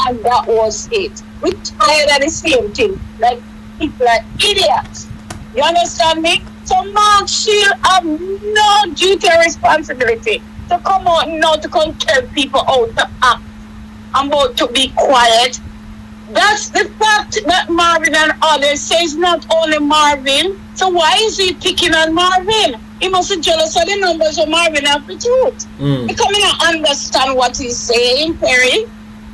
S3: and that was it. We're tired of the same thing. Like people are idiots. You understand me? So Mark Shields have no duty or responsibility to come out now to come tell people how to act. I'm about to be quiet. That's the fact that Marvin and others say it's not only Marvin. So why is he picking on Marvin? He must be jealous of the numbers of Marvin and the truth. He come in and understand what he's saying, Perry.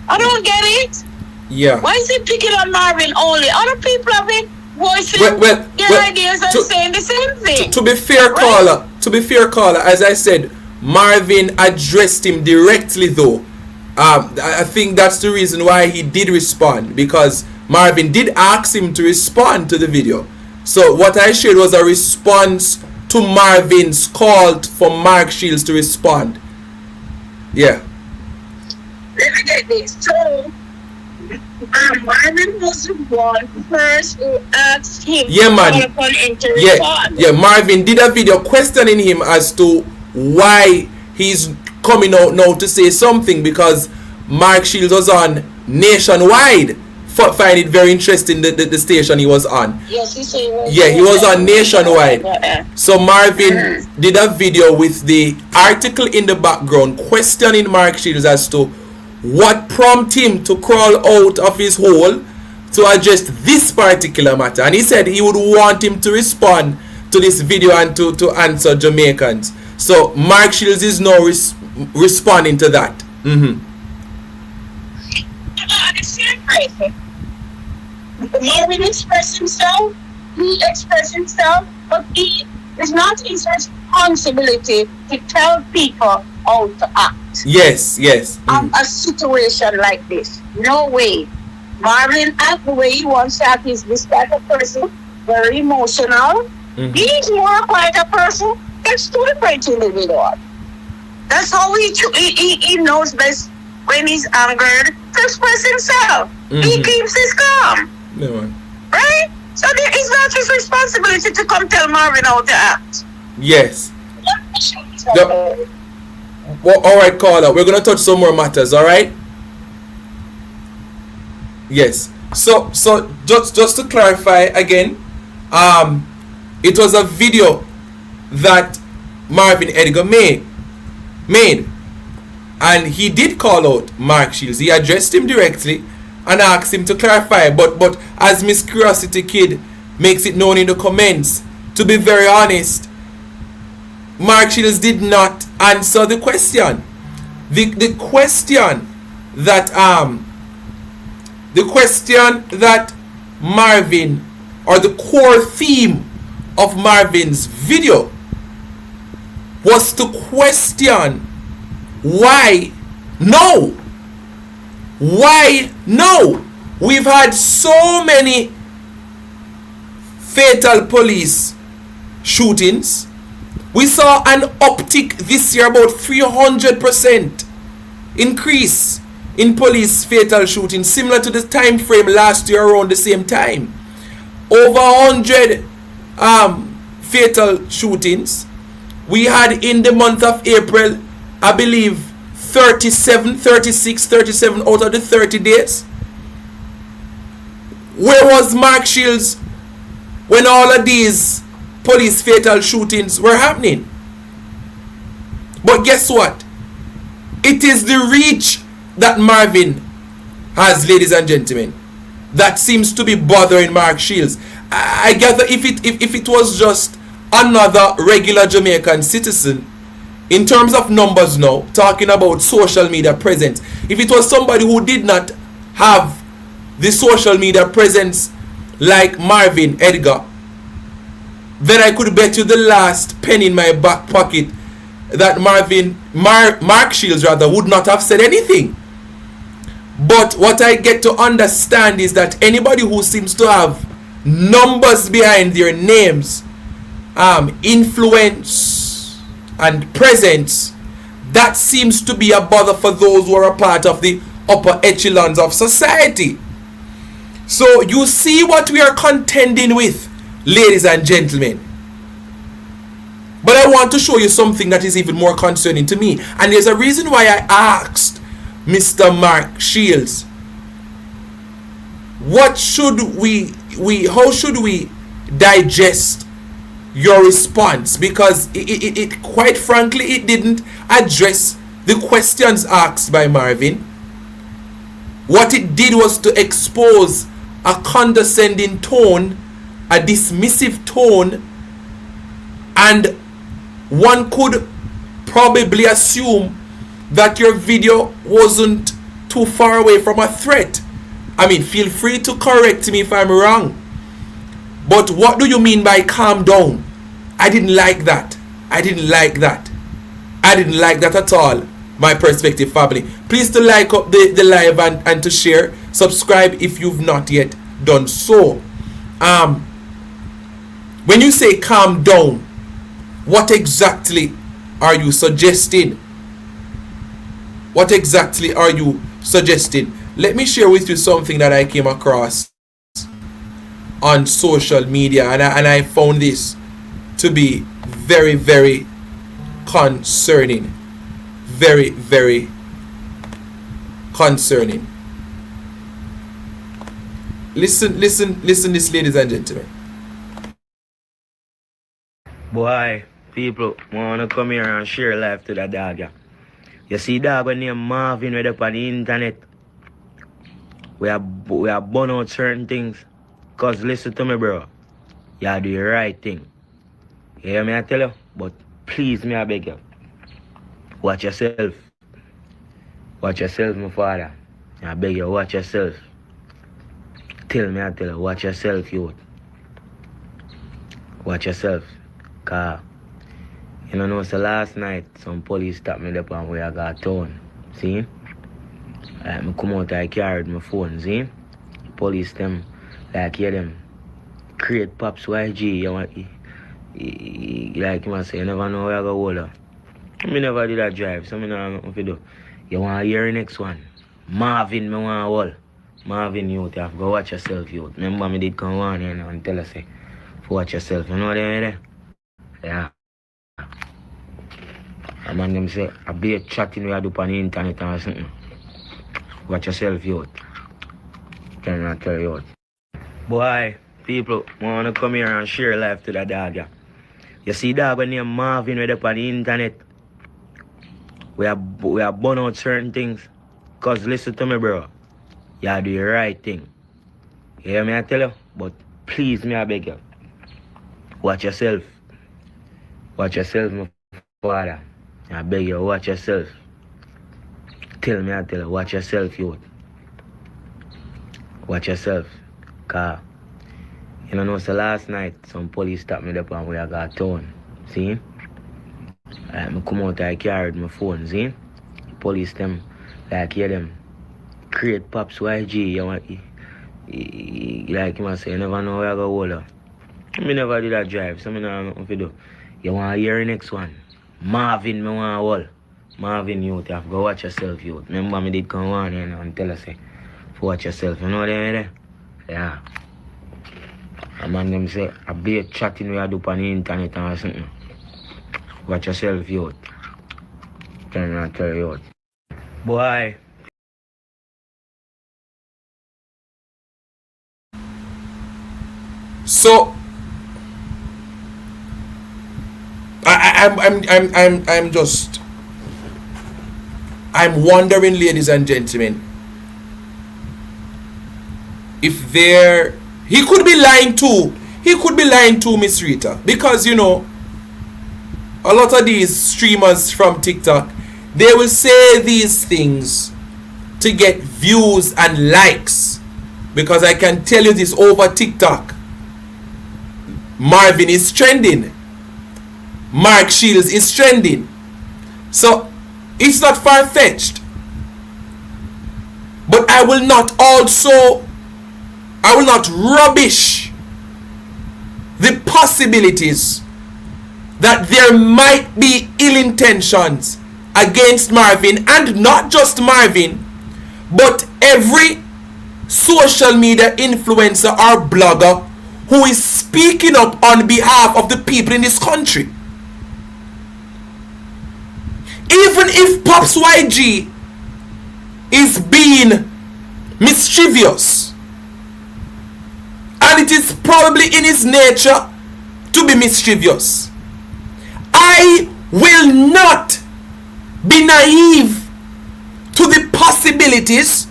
S3: I don't get it.
S17: Yeah.
S3: Why is he picking on Marvin only? Other people have been voicing their ideas and saying the same thing.
S17: To be fair, caller, as I said, Marvin addressed him directly though. I think that's the reason why he did respond, because Marvin did ask him to respond to the video. So what I shared was a response to Marvin's call for Mark Shields to respond. Yeah.
S3: Let me get this. So Marvin was the one first who asked him
S17: Yeah, Marvin did a video questioning him as to why he's coming out now to say something, because Mark Shields was on Nationwide. Find it very interesting the station he was on.
S3: Yes, he said
S17: he was on Nationwide. So Marvin did a video with the article in the background questioning Mark Shields as to what prompted him to crawl out of his hole to address this particular matter. And he said he would want him to respond to this video and to answer Jamaicans. So Mark Shields is now responding to that.
S3: Marvin expressed himself, he expressed himself, but he is not his responsibility to tell people how to act.
S17: Yes.
S3: A situation like this. No way. Marvin act the way he wants to act. Is this type of person, very emotional. He's more a quieter person. That's to the French individual. That's how he knows best when he's angered to express himself. He keeps his calm.
S17: Yeah,
S3: right? So it's not his responsibility to come tell Marvin how to act.
S17: Yes. Well, alright, caller. We're gonna touch some more matters, alright? Yes. So just to clarify again, it was a video that Marvin Edgar made, and he did call out Mark Shields. He addressed him directly and asked him to clarify, but as Miss Curiosity Kid makes it known in the comments, to be very honest, Mark Shields did not answer the question. The question that Marvin, or the core theme of Marvin's video, was to question why no. We've had so many fatal police shootings. We saw an uptick this year, about 300% increase in police fatal shootings, similar to the time frame last year around the same time. Over 100 fatal shootings. We had in the month of April, I believe, 37 out of the 30 days. Where was Mark Shields when all of these police fatal shootings were happening? But guess what? It is the reach that Marvin has, ladies and gentlemen, that seems to be bothering Mark Shields. I gather if it was just another regular Jamaican citizen, in terms of numbers now, talking about social media presence, if it was somebody who did not have the social media presence like Marvin Edgar, then I could bet you the last penny in my back pocket that Mark Shields rather would not have said anything. But what I get to understand is that anybody who seems to have numbers behind their names, influence and presence, that seems to be a bother for those who are a part of the upper echelons of society. So you see what we are contending with, ladies and gentlemen. But I want to show you something that is even more concerning to me, and there's a reason why I asked Mr. Mark Shields, how should we digest your response? Because it quite frankly, it didn't address the questions asked by Marvin. What it did was to expose a condescending tone, a dismissive tone, and one could probably assume that your video wasn't too far away from a threat. I mean, feel free to correct me if I'm wrong. But what do you mean by calm down? I didn't like that. I didn't like that at all. My perspective family. Please to like up the live and to share. Subscribe if you've not yet done so. When you say calm down, what exactly are you suggesting? What exactly are you suggesting? Let me share with you something that I came across on social media, and I found this to be very, very concerning. Very, very concerning. Listen this, ladies and gentlemen.
S5: Boy, people wanna come here and share life to the dog, yeah. You see dog when name Marvin read up on the internet. We are burn out certain things. Cause listen to me, bro. You do the right thing. You hear me I tell you? But please me I beg you. Watch yourself. Watch yourself, my father. I beg you, watch yourself. Tell me I tell you, watch yourself, youth. Watch yourself. Cause you know, so last night some police stopped me up on where I got town. See? I come out, I carried my phone, see? Police them, like hear them. Create Pops YG, you want like you say, you never know where I go hold up. Me never did that drive, so me know what to do. You want to hear the next one? Marvin, me want to hold. Marvin, youth, you have to go watch yourself, youth. Remember me did come on here and tell us, say, watch yourself, you know what I mean? Yeah. A man them say, I be a chatting we do on the internet or something. Watch yourself, youth. Can I tell you what? Boy, people want to come here and share life to the dog, yeah. You see dog when name Marvin read up on the internet. We are burn out certain things. Cause listen to me, bro. You do the right thing. You hear me I tell you? But please me I beg you. Watch yourself. Watch yourself, my father. I beg you, watch yourself. Tell me I tell you, watch yourself, youth. Watch yourself. Cause you know, so last night some police stopped me up on where I got town. See? I come out, I carried my phone, see? Police them, like hear them. Create Pops YG, you want like you say, you never know where I go hold up. Me never did that drive, so me know what to do. You want to hear the next one? Marvin, me want to hold. Marvin, youth, you have to go watch yourself, youth. Remember me did come on here and tell us, say, watch yourself, you know what I mean? Yeah. A man them say, I be a chatting we do on the internet or something. Watch yourself, youth. Can I tell you what? Boy.
S1: So I'm wondering, ladies and gentlemen, if he could be lying too. He could be lying too, Miss Rita, because you know a lot of these streamers from TikTok, they will say these things to get views and likes, because I can tell you this, over TikTok Marvin is trending, Mark Shields is trending, so it's not far-fetched. But I will not rubbish the possibilities that there might be ill intentions against Marvin, and not just Marvin, but every social media influencer or blogger who is speaking up on behalf of the people in this country. Even if Pops YG is being mischievous, and it is probably in his nature to be mischievous, I will not be naive to the possibilities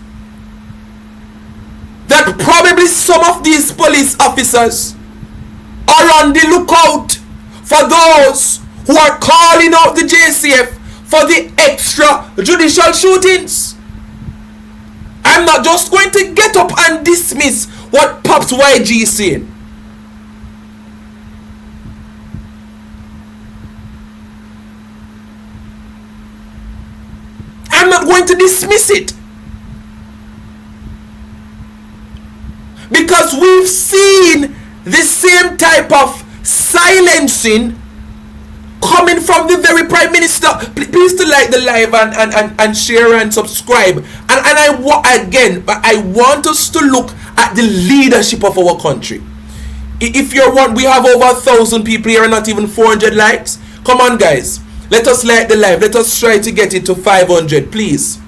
S1: that probably some of these police officers are on the lookout for those who are calling out the JCF for the extrajudicial shootings. I'm not just going to get up and dismiss what Pops YG is saying. I'm not going to dismiss it, because we've seen the same type of silencing coming from the very Prime Minister. Please to like the live and share and subscribe. And I want us to look at the leadership of our country. If you're one, we have over 1,000 people here and not even 400 likes. Come on, guys. Let us like the live. Let us try to get it to 500, please.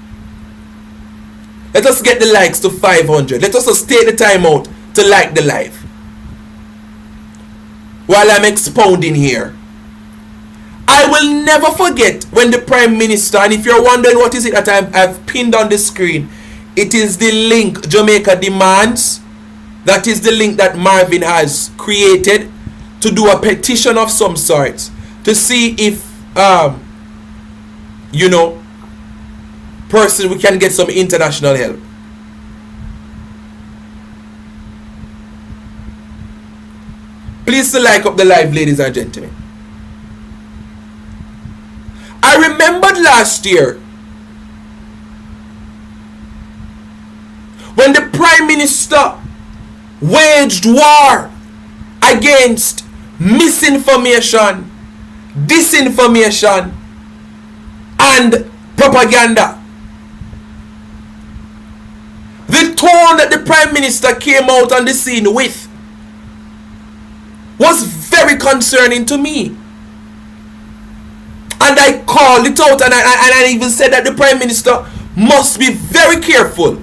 S1: Let us get the likes to 500. Let us just take the time out to like the live while I'm expounding here. I will never forget when the Prime Minister, and if you're wondering what is it that I've pinned on the screen, it is the link Jamaica demands. That is the link that Marvin has created to do a petition of some sort to see if we can get some international help. Please to like up the live, ladies and gentlemen. I remembered last year when the Prime Minister waged war against misinformation, disinformation, and propaganda. The tone that the Prime Minister came out on the scene with was very concerning to me. And I called it out, and I even said that the Prime Minister must be very careful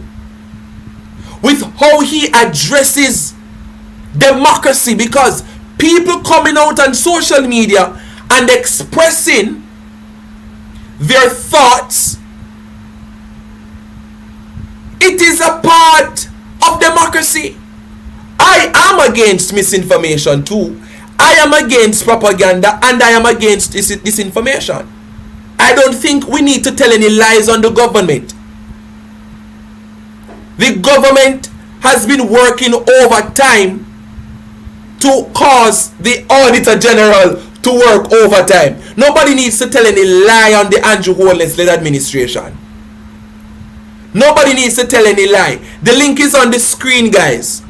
S1: with how he addresses democracy, because people coming out on social media and expressing their thoughts, it is a part of democracy. I am against misinformation too. I am against propaganda, and I am against disinformation. I don't think we need to tell any lies on the government. The government has been working overtime to cause the Auditor General to work overtime. Nobody needs to tell any lie on the Andrew Holness-led administration. Nobody needs to tell any lie. The link is on the screen, guys.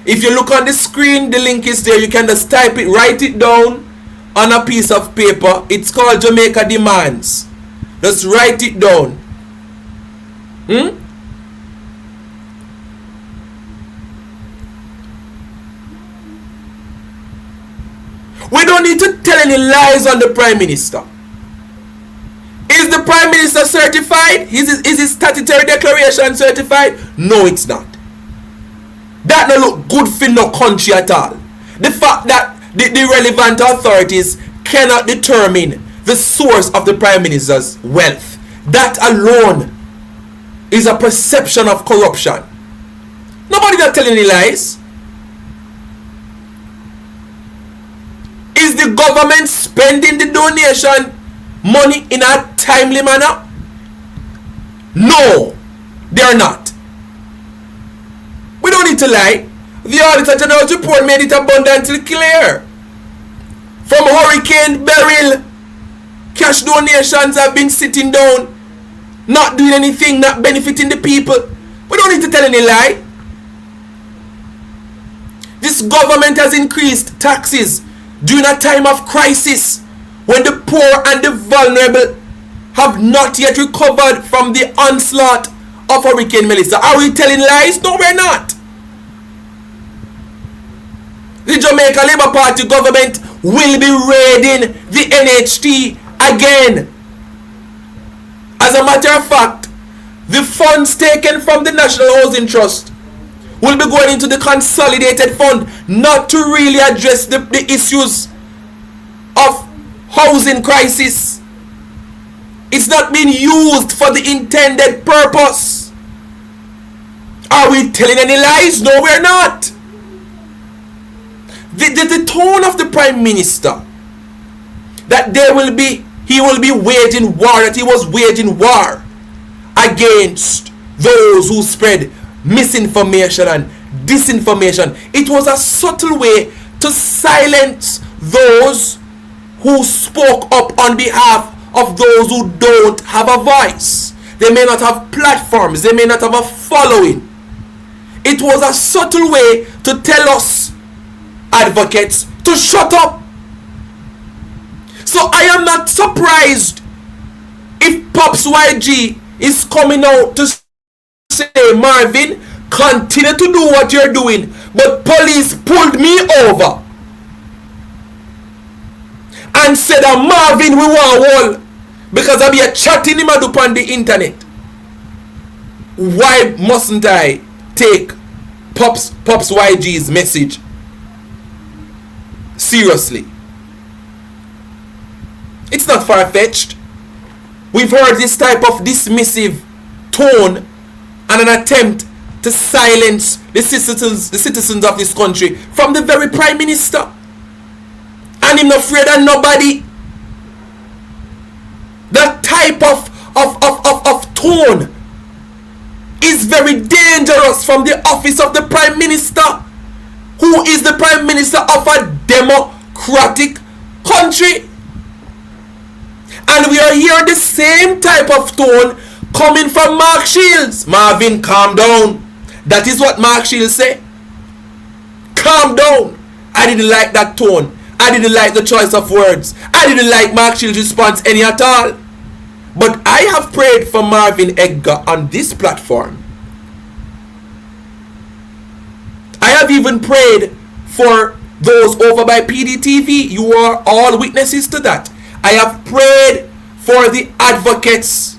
S1: If you look on the screen, the link is there. You can just type it, write it down on a piece of paper. It's called Jamaica Demands. Just write it down. We don't need to tell any lies on the Prime Minister. Is the Prime Minister certified? Is his statutory declaration certified? No, it's not. That don't look good for no country at all. The fact that the relevant authorities cannot determine the source of the Prime Minister's wealth, that alone is a perception of corruption. Nobody not telling any lies. Is the government spending the donation money in a timely manner? No, they are not. We don't need to lie. The Auditor General's report made it abundantly clear. From Hurricane Beryl, cash donations have been sitting down, not doing anything, not benefiting the people. We don't need to tell any lie. This government has increased taxes during a time of crisis when the poor and the vulnerable have not yet recovered from the onslaught of Hurricane Melissa. Are we telling lies? No, we're not. The Jamaica Labour Party government will be raiding the NHT again. As a matter of fact, the funds taken from the National Housing Trust will be going into the consolidated fund, not to really address the issues of housing crisis. It's not being used for the intended purpose. Are we telling any lies? No, we're not. The tone of the Prime Minister that he will be waging war, that he was waging war against those who spread misinformation and disinformation. It was a subtle way to silence those who spoke up on behalf of those who don't have a voice. They may not have platforms, they may not have a following. It was a subtle way to tell us advocates to shut up. So I am not surprised if Pops YG is coming out to say, Marvin, continue to do what you're doing, but police pulled me over and said, Marvin, we want wall because I be a chatting him up on the internet. Why mustn't I take Pops YG's message Seriously. It's not far-fetched. We've heard this type of dismissive tone and an attempt to silence the citizens of this country from the very Prime Minister. And him not afraid of nobody. That type of tone is very dangerous from the office of the Prime Minister, who is the Prime Minister of a democratic country. And we are hearing the same type of tone coming from Mark Shields. Marvin, calm down. That is what Mark Shields said. Calm down. I didn't like that tone. I didn't like the choice of words. I didn't like Mark Shields' response any at all. But I have prayed for Marvin Edgar on this platform. I have even prayed for those over by PDTV. You are all witnesses to that. I have prayed for the advocates.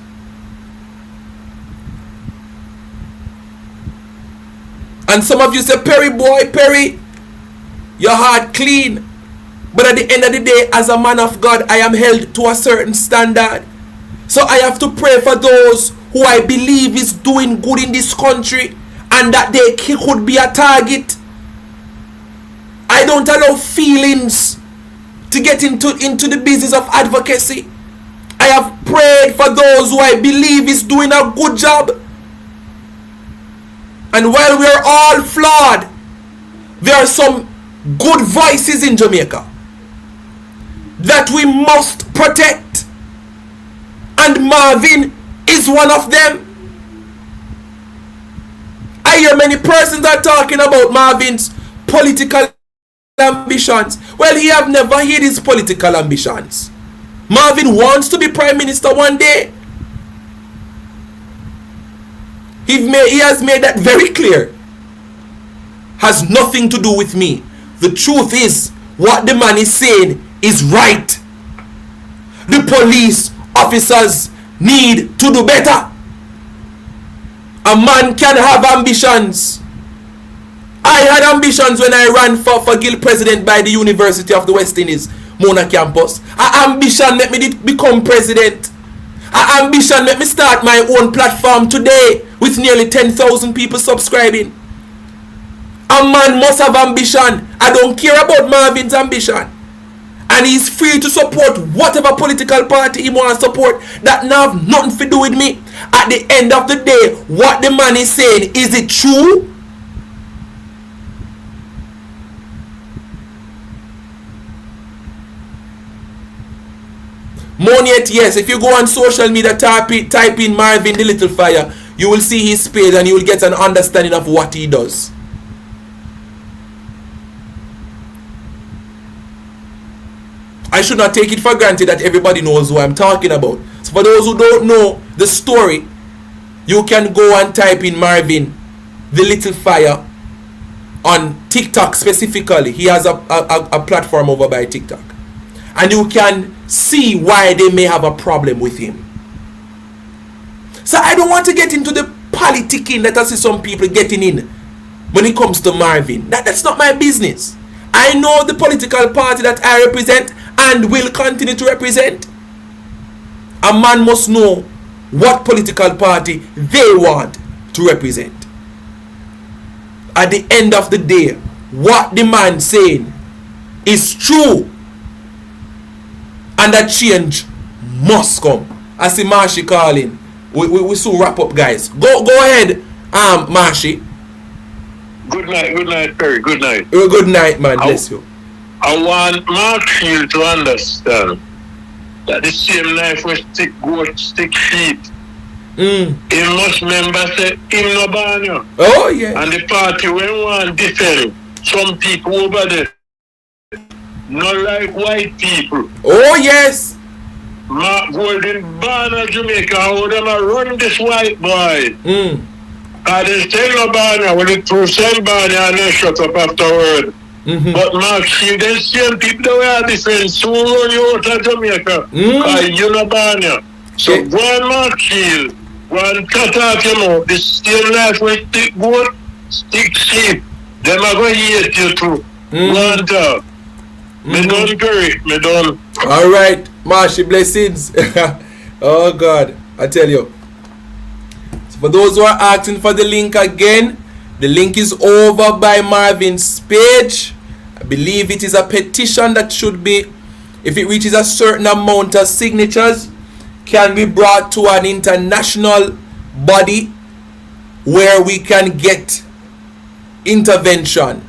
S1: And some of you say, Perry boy, Perry, your heart clean. But at the end of the day, as a man of God, I am held to a certain standard. So I have to pray for those who I believe is doing good in this country and that they could be a target. I don't allow feelings to get into the business of advocacy. I have prayed for those who I believe is doing a good job. And while we are all flawed, there are some good voices in Jamaica that we must protect. And Marvin is one of them. I hear many persons are talking about Marvin's political ambitions. Well, he have never hid his political ambitions. Marvin wants to be Prime Minister one day. He has made that very clear. Has nothing to do with me. The truth is, what the man is saying is right. The police officers need to do better. A man can have ambitions. I had ambitions when I ran for Guild President by the University of the West Indies, Mona campus. A ambition let me become president. A ambition let me start my own platform today with nearly 10,000 people subscribing. A man must have ambition. I don't care about Marvin's ambition. And he's free to support whatever political party he wants to support. That now have nothing to do with me. At the end of the day, what the man is saying, is it true? Moniet, yes. If you go on social media, type in Marvin the Little Fire, you will see his page and you will get an understanding of what he does. I should not take it for granted that everybody knows who I'm talking about. So for those who don't know the story, you can go and type in Marvin the Little Fire on TikTok specifically. He has a platform over by TikTok. And you can see why they may have a problem with him. So I don't want to get into the politicking that I see some people getting in when it comes to Marvin. That's not my business. I know the political party that I represent and will continue to represent. A man must know what political party they want to represent. At the end of the day, what the man saying is true. And that change must come. I see Marshy calling. We soon wrap up, guys. Go ahead, Marshy.
S7: Good night, Perry. Good night.
S1: Good night, man. Bless you.
S7: I want Mark to understand that the same knife will stick goat, stick feet. He must remember say him no ban you.
S1: Oh yeah.
S7: And the party when one defend some people over there. Not like white people.
S1: Oh yes.
S7: Golden Banner Jamaica, how them a run this white boy. I didn't tell no banner when it through same banner and then shut up afterward. But Mark, see them same people that were defense who run you out of Jamaica. You no banner. So go on Mark Shield, go and cut off your mouth. The same life will stick goat, stick sheep. Them are going to hate you too. Go on talk. Me done, Perry. Me done.
S1: All right, Marshy, blessings. Oh God, I tell you. So for those who are asking for the link again, the link is over by Marvin's page. I believe it is a petition that should be, if it reaches a certain amount of signatures, can be brought to an international body where we can get intervention.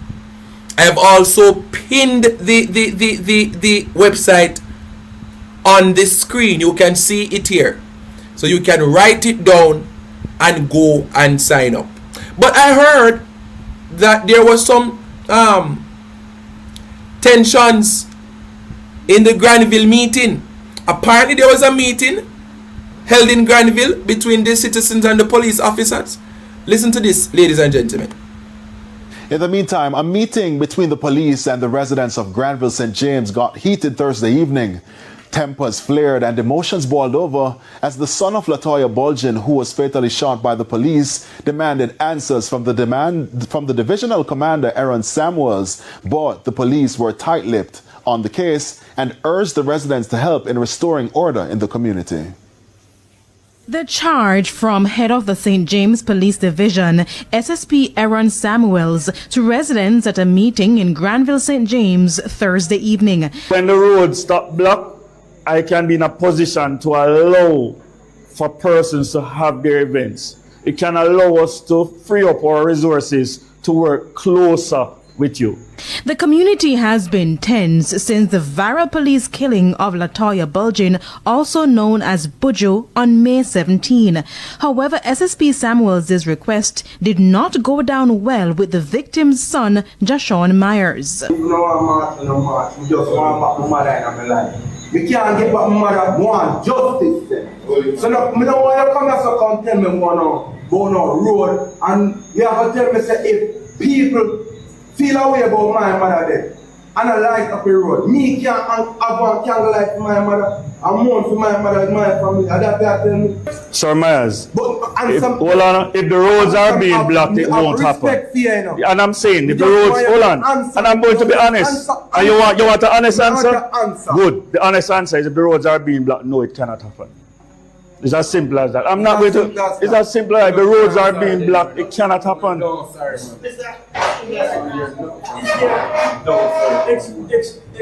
S1: I have also pinned the website on the screen. You can see it here, so you can write it down and go and sign up. But I heard that there was some tensions in the Granville meeting. Apparently there was a meeting held in Granville between the citizens and the police officers. Listen to this, ladies and gentlemen.
S9: In the meantime, a meeting between the police and the residents of Granville St. James got heated Thursday evening. Tempers flared and emotions boiled over as the son of Latoya Bulgin, who was fatally shot by the police, demanded answers from the divisional commander Aaron Samuels. But the police were tight-lipped on the case and urged the residents to help in restoring order in the community.
S8: The charge from head of the St. James Police Division, SSP Aaron Samuels, to residents at a meeting in Granville St. James Thursday evening.
S13: When the roads stop blocked, I can be in a position to allow for persons to have their events. It can allow us to free up our resources to work closer with you.
S8: The community has been tense since the viral police killing of Latoya Bulgin, also known as Buju, on May 17. However, SSP Samuels' request did not go down well with the victim's son, Jashawn Myers.
S16: We can't get back my mother, want justice then. So no, I don't want you to come here so come tell me go on road and you have to tell me say if people feel a way about my mother then and I light up the road. Me can't have one candlelight for my mother and mourn for my mother and my family. And that tell me.
S13: Sir Myers, if the roads are being blocked, it won't happen. And I'm saying, if the roads, hold on, and I'm going to be honest. And you want an honest answer? Good. The honest answer is if the roads are being blocked, no, it cannot happen. It's as simple as that. I'm not going to. It's as simple as the roads are being blocked. It cannot happen.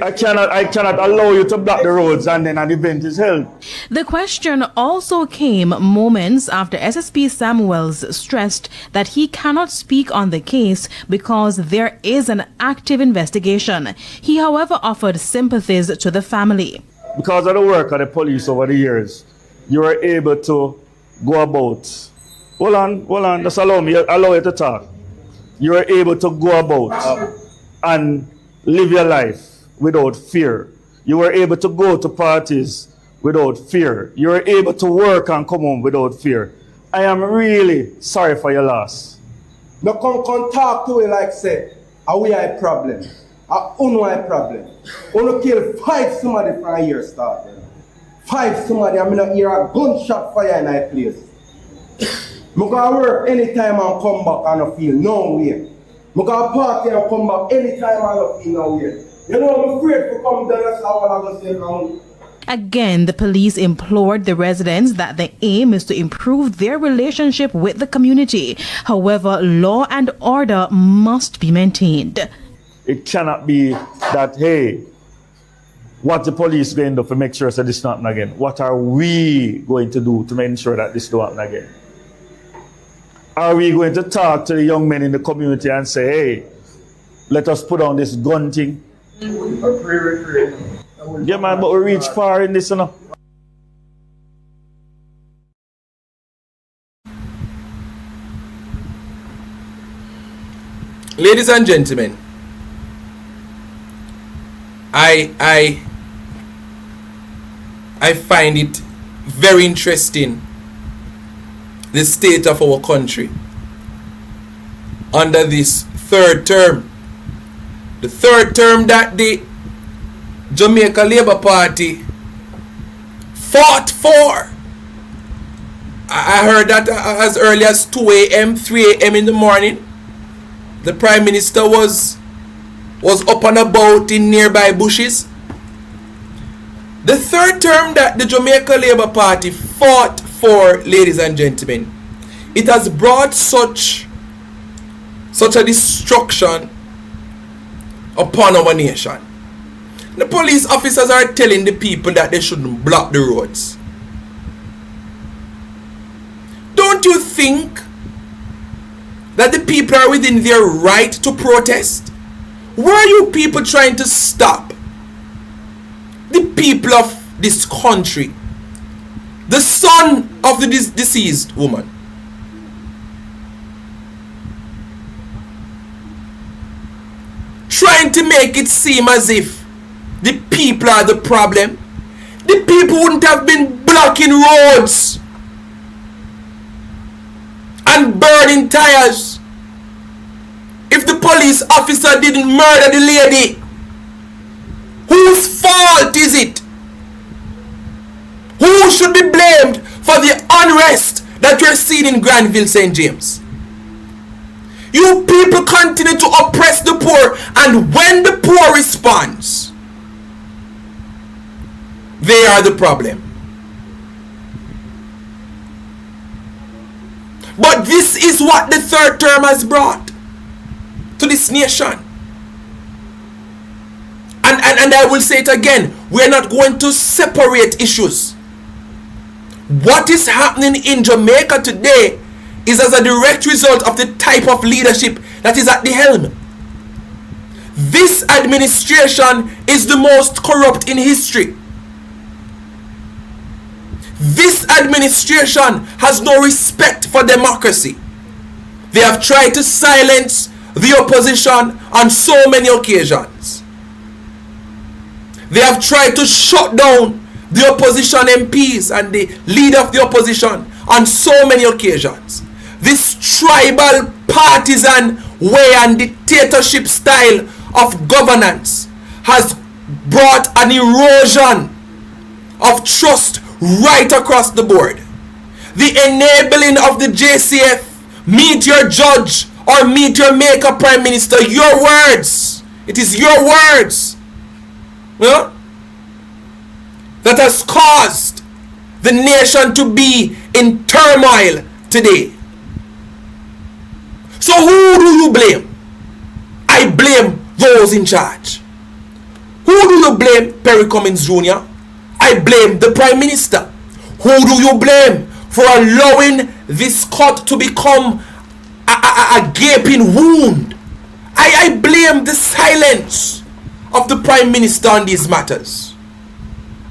S13: I cannot allow you to block the roads and then an event is held.
S8: The question also came moments after SSP Samuels stressed that he cannot speak on the case because there is an active investigation. He, however, offered sympathies to the family.
S13: Because of the work of the police over the years, you are able to go about. Hold on, just allow you to talk. You are able to go about and live your life without fear. You were able to go to parties without fear. You were able to work and come home without fear. I am really sorry for your loss.
S16: No come talk to you like say, we are a problem. Uno a problem. Uno kill 5 somebody from a year start. 5 somebody, I not hear a gunshot fire in that place. I go work anytime and come back and I feel no way. I go party and come back anytime and I feel no way. You know, I'm afraid to come down, that's how I'm going to say come.
S8: Again, the police implored the residents that the aim is to improve their relationship with the community. However, law and order must be maintained.
S13: It cannot be that, hey, what the police going to do to make sure that this don't happen again? What are we going to do to make sure that this don't happen again? Are we going to talk to the young men in the community and say, hey, let us put on this gun thing? Yeah, man, but we reach far in this, you know.
S1: Ladies and gentlemen, I find it very interesting, the state of our country under this third term. The third term that the Jamaica Labour Party fought for. I heard that as early as 2 a.m., 3 a.m. in the morning, the Prime Minister was
S17: was up and about in nearby bushes. The third term that the Jamaica Labour Party fought for, ladies and gentlemen, it has brought such a destruction upon our nation. The police officers are telling the people that they shouldn't block the roads. Don't you think that the people are within their right to protest? Why are you people trying to stop the people of this country, the son of the deceased woman? Trying to make it seem as if the people are the problem. The people wouldn't have been blocking roads and burning tires if the police officer didn't murder the lady. Whose fault is it? Who should be blamed for the unrest that we're seeing in Granville, St. James? You people continue to oppress the poor, and when the poor responds, they are the problem. But this is what the third term has brought to this nation. And I will say it again, we are not going to separate issues. What is happening in Jamaica today is as a direct result of the type of leadership that is at the helm. This administration is the most corrupt in history. This administration has no respect for democracy. They have tried to silence the opposition on so many occasions. They have tried to shut down the opposition MPs and the leader of the opposition on so many occasions. This tribal, partisan way and dictatorship style of governance has brought an erosion of trust right across the board. The enabling of the JCF, meet your judge or meet your maker prime minister, your words. It is your words, that has caused the nation to be in turmoil today. So who do you blame? I blame those in charge. Who do you blame? Perry Cummings Jr. I blame the Prime Minister. Who do you blame for allowing this cut to become a gaping wound? I blame the silence of the Prime Minister on these matters.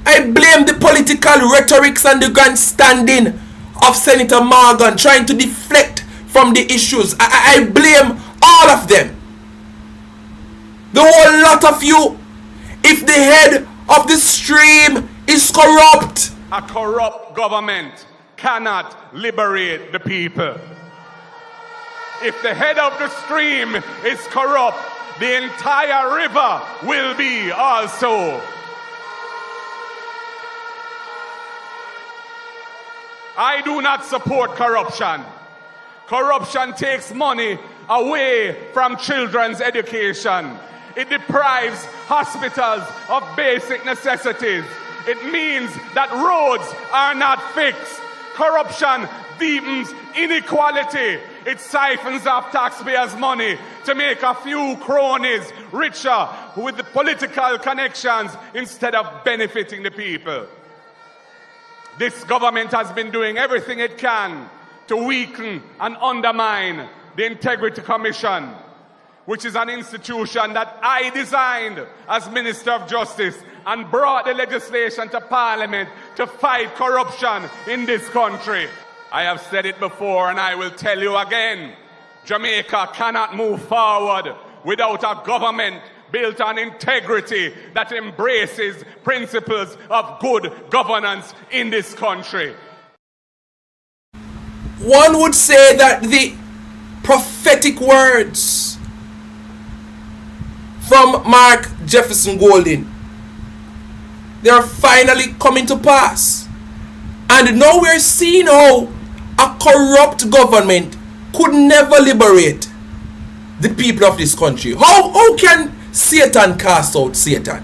S17: I blame the political rhetorics and the grandstanding of Senator Morgan trying to deflect from the issues. I blame all of them. The whole lot of you. If the head of the stream is corrupt,
S10: a corrupt government cannot liberate the people. If the head of the stream is corrupt, the entire river will be also. I do not support corruption. Corruption takes money away from children's education. It deprives hospitals of basic necessities. It means that roads are not fixed. Corruption deepens inequality. It siphons off taxpayers' money to make a few cronies richer with the political connections instead of benefiting the people. This government has been doing everything it can to weaken and undermine the Integrity Commission, which is an institution that I designed as Minister of Justice and brought the legislation to Parliament to fight corruption in this country. I have said it before and I will tell you again. Jamaica cannot move forward without a government built on integrity that embraces principles of good governance in this country.
S17: One would say that the prophetic words from Mark Jefferson Golding, they are finally coming to pass. And now we're seeing how a corrupt government could never liberate the people of this country. How can Satan cast out Satan.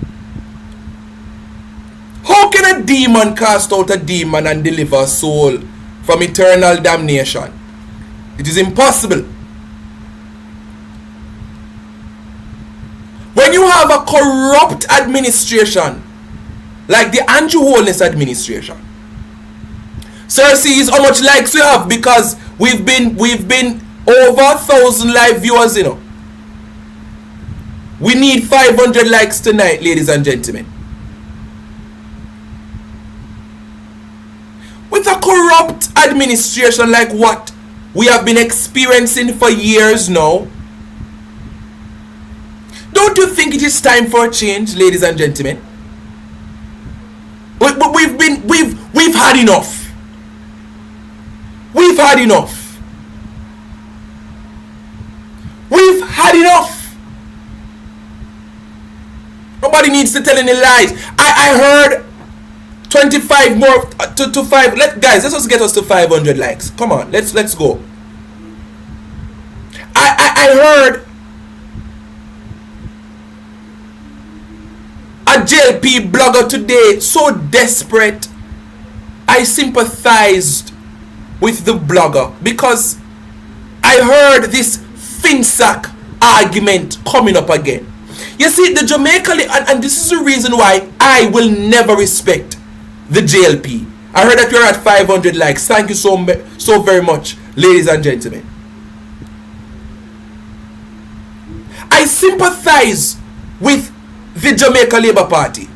S17: How can a demon cast out a demon and deliver a soul from eternal damnation? It is impossible. When you have a corrupt administration, like the Andrew Holness administration, Sir sees how much likes we have because we've been over 1,000 live viewers, you know. We need 500 likes tonight, ladies and gentlemen. With a corrupt administration like what we have been experiencing for years now, don't you think it is time for a change, ladies and gentlemen? We've had enough. We've had enough. We've had enough. Nobody needs to tell any lies. I heard 25 more to 5. Guys, let's just get us to 500 likes. Come on, let's go. I heard a JLP blogger today so desperate. I sympathized with the blogger because I heard this FinSac argument coming up again. You see, the Jamaica, and this is the reason why I will never respect the JLP. I heard that you're at 500 likes. Thank you so very much, ladies and gentlemen. I sympathize with the Jamaica Labour Party.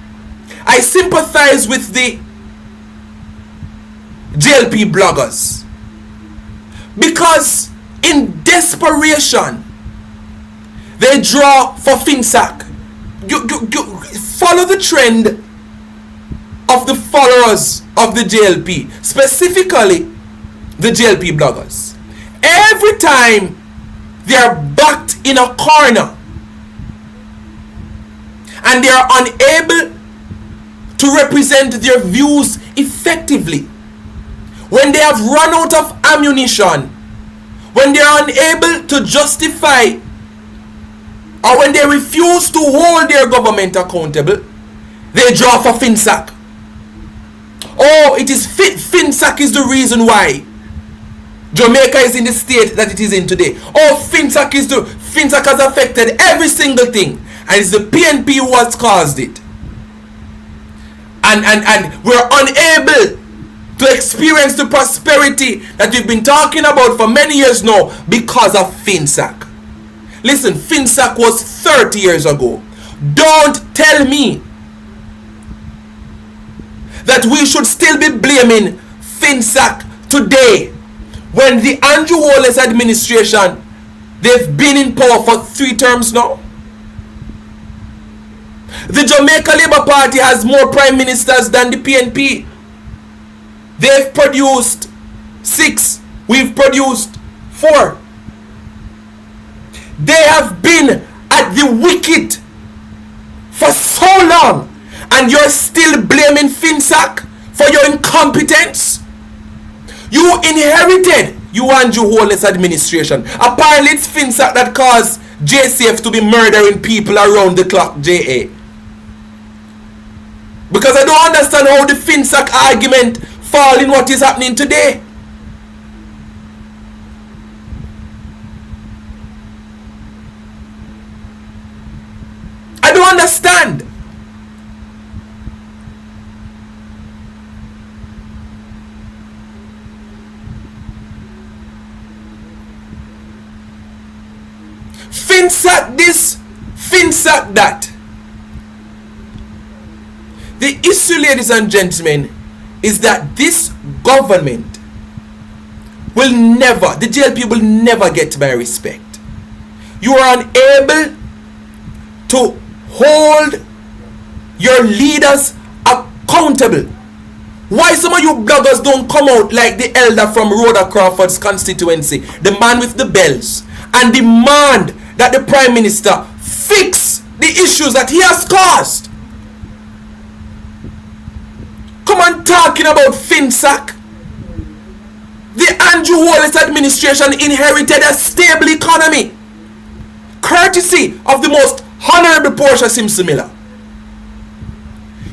S17: I sympathize with the JLP bloggers because in desperation they draw for FinSac. You follow the trend of the followers of the JLP, specifically the JLP bloggers. Every time they are backed in a corner and they are unable to represent their views effectively, when they have run out of ammunition, when they are unable to justify, or when they refuse to hold their government accountable, they draw for FinSac. Oh, it is FinSac is the reason why Jamaica is in the state that it is in today. Oh, FinSac has affected every single thing, and it's the PNP who has caused it. And we're unable to experience the prosperity that we've been talking about for many years now because of FinSac. Listen, FinSac was 30 years ago. Don't tell me that we should still be blaming FinSac today when the Andrew Holness administration, they've been in power for 3 terms now. The Jamaica Labour Party has more prime ministers than the PNP. They've produced 6. We've produced 4. They have been at the wicket for so long, and you're still blaming FinSac for your incompetence. You inherited Andrew Holness administration. Apparently it's FinSac that caused JCF to be murdering people around the clock, JA. Because I don't understand how the FinSac argument fall in what is happening today. I don't understand. FinSac this, FinSac that. The issue, ladies and gentlemen, is that this government will never, the JLP will never get my respect. You are unable to hold your leaders accountable. Why some of you bloggers don't come out like the elder from Rhoda Crawford's constituency, the man with the bells, and demand that the Prime Minister fix the issues that he has caused? Come on, talking about FinSac. The Andrew Holness administration inherited a stable economy, courtesy of the most Honorable Portia Simpson Miller.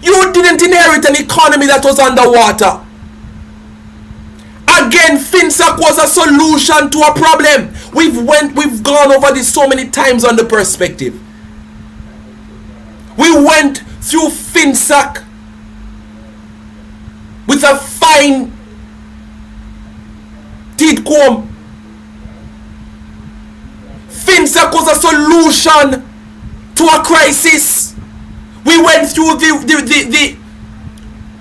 S17: You didn't inherit an economy that was underwater. Again, FinSac was a solution to a problem. We've gone over this so many times on the perspective. We went through FinSac with a fine teeth comb. FinSac was a solution to a crisis. We went through the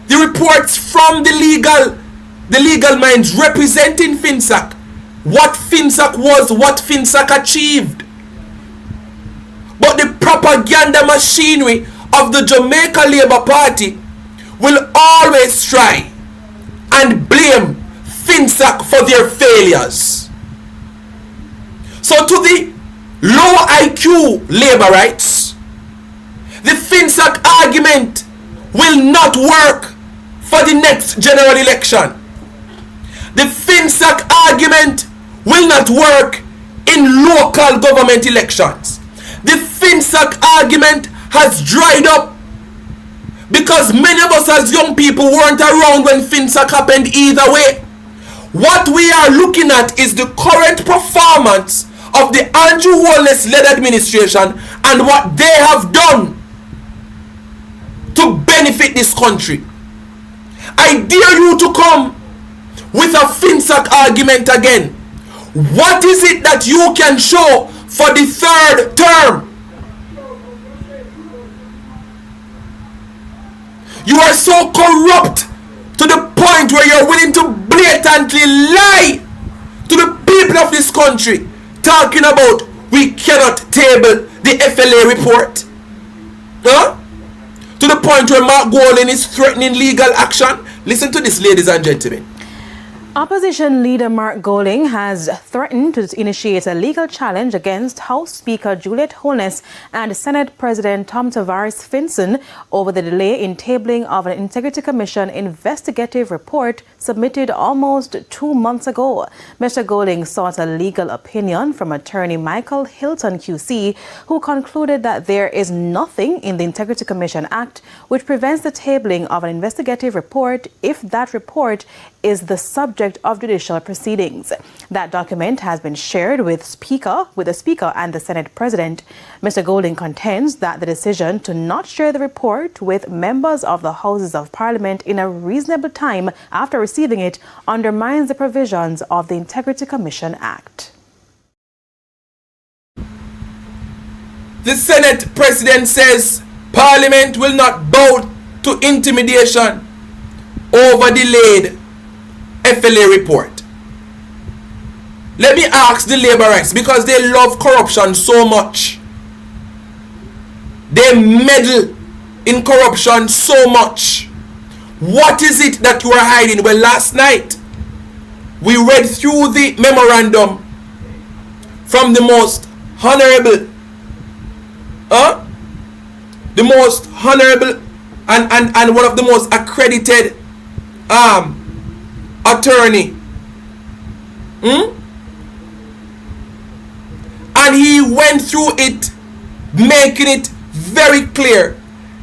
S17: reports from the legal minds representing FinSac. What FinSac was, what FinSac achieved. But the propaganda machinery of the Jamaica Labour Party will always try and blame FinSac for their failures. So to the low IQ Labourites, the FinSac argument will not work for the next general election. The FinSac argument will not work in local government elections. The FinSac argument has dried up because many of us as young people weren't around when FinSac happened either way. What we are looking at is the current performance of the Andrew Holness-led administration and what they have done to benefit this country. I dare you to come with a FinSac argument again. What is it that you can show for the third term? You are so corrupt to the point where you're willing to blatantly lie to the people of this country, talking about we cannot table the FLA report. Huh? To the point where Mark Golding is threatening legal action. Listen to this, ladies and gentlemen.
S8: Opposition leader Mark Golding has threatened to initiate a legal challenge against House Speaker Juliet Holness and Senate President Tom Tavares Finson over the delay in tabling of an Integrity Commission investigative report submitted almost 2 months ago. Mr. Golding sought a legal opinion from attorney Michael Hilton QC, who concluded that there is nothing in the Integrity Commission Act which prevents the tabling of an investigative report if that report is the subject of judicial proceedings. That document has been shared with the Speaker and the Senate President. Mr. Golding contends that the decision to not share the report with members of the Houses of Parliament in a reasonable time after receiving it undermines the provisions of the Integrity Commission Act.
S17: The Senate President says Parliament will not bow to intimidation over delayed FLA report. Let me ask the Labourites, because they love corruption so much. They meddle in corruption so much. What is it that you are hiding? Well, last night we read through the memorandum from the most honorable and one of the most accredited attorney, and he went through it, making it very clear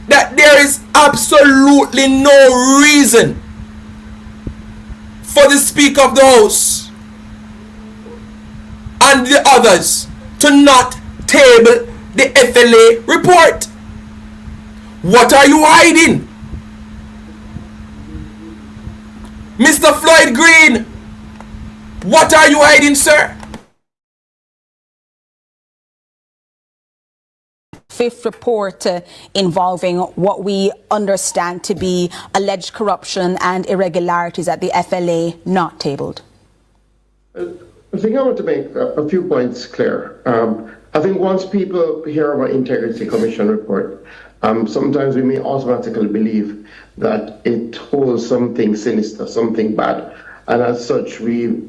S17: that there is absolutely no reason for the Speaker of the House and the others to not table the FLA report. What are you hiding? Mr. Floyd Green, what are you hiding, sir?
S11: Fifth report involving what we understand to be alleged corruption and irregularities at the FLA not tabled.
S12: I think I want to make a few points clear. I think once people hear about Integrity Commission report, sometimes we may automatically believe that it holds something sinister, something bad, and as such we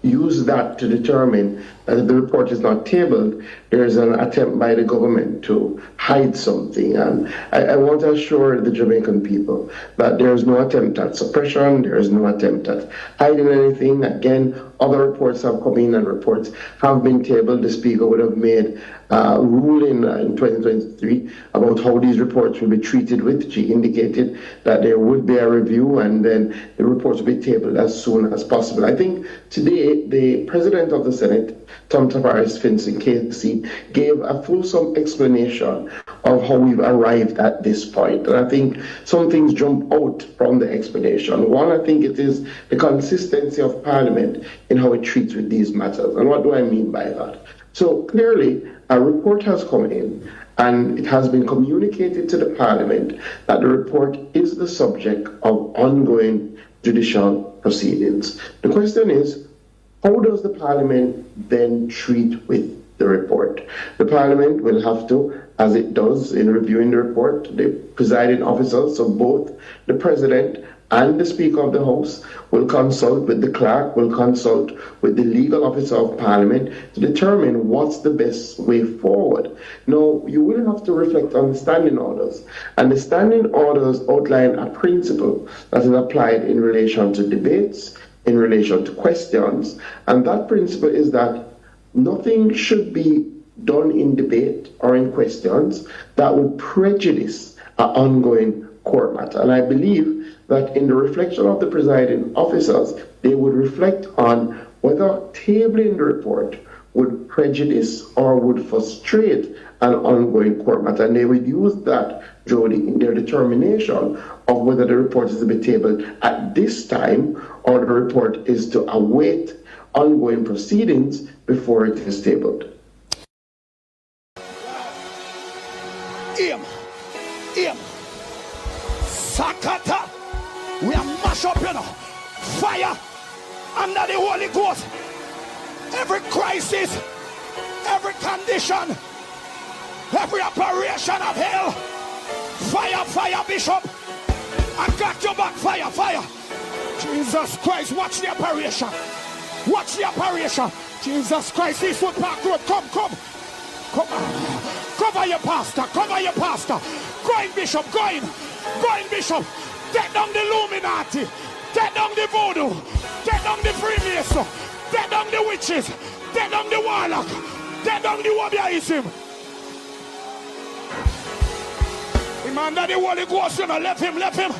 S12: use that to determine that if the report is not tabled, there is an attempt by the government to hide something. And I want to assure the Jamaican people that there is no attempt at suppression, there is no attempt at hiding anything. Again, other reports have come in and reports have been tabled. The Speaker would have made a ruling in 2023 about how these reports will be treated with. She indicated that there would be a review and then the reports will be tabled as soon as possible. I think today the President of the Senate, Tom Tavares Finson KC, gave a fulsome explanation of how we've arrived at this point. And I think some things jump out from the explanation. One, I think it is the consistency of Parliament in how it treats with these matters. And what do I mean by that? So clearly, a report has come in and it has been communicated to the Parliament that the report is the subject of ongoing judicial proceedings. The question is, how does the Parliament then treat with the report? The Parliament will have to, as it does in reviewing the report, the presiding officers, so both the President and the Speaker of the House will consult with the clerk, will consult with the legal officer of Parliament to determine what's the best way forward. Now, you will have to reflect on the standing orders, and the standing orders outline a principle that is applied in relation to debates, in relation to questions, and that principle is that nothing should be done in debate or in questions that would prejudice an ongoing court matter. And I believe that in the reflection of the presiding officers, they would reflect on whether tabling the report would prejudice or would frustrate an ongoing court matter. And they would use that, Jody, in their determination of whether the report is to be tabled at this time or the report is to await ongoing proceedings before it is tabled.
S4: Sakata, we are mash up, fire under the Holy Ghost. Every crisis, every condition, every operation of hell, fire, fire, Bishop. I got your back, fire, fire. Jesus Christ, watch the operation. Watch the operation. Jesus Christ, this would Park Road, come. Cover your pastor, cover your pastor. Go in, Bishop, go in, Bishop. Take down the Illuminati, take down the voodoo, take down the Freemason, take down the witches, take down the warlock, take down the Wabiaism. The man that the Holy Ghost, left him.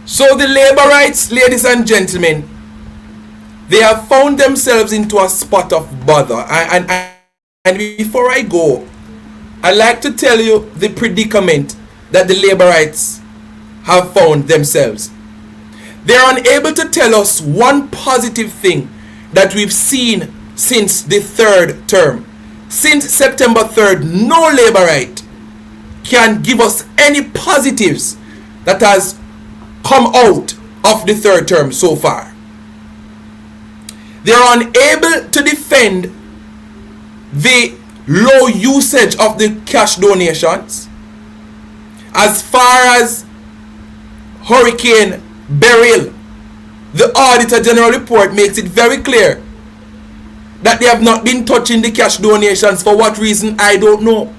S1: So the labor rights, ladies and gentlemen, they have found themselves into a spot of bother. And before I go, I'd like to tell you the predicament that the labor rights have found themselves. They are unable to tell us one positive thing that we've seen since the third term. Since September 3rd, no labor right can give us any positives that has come out of the third term so far. They are unable to defend the low usage of the cash donations. As far as Hurricane Beryl, the Auditor General report makes it very clear that they have not been touching the cash donations. For what reason, I don't know.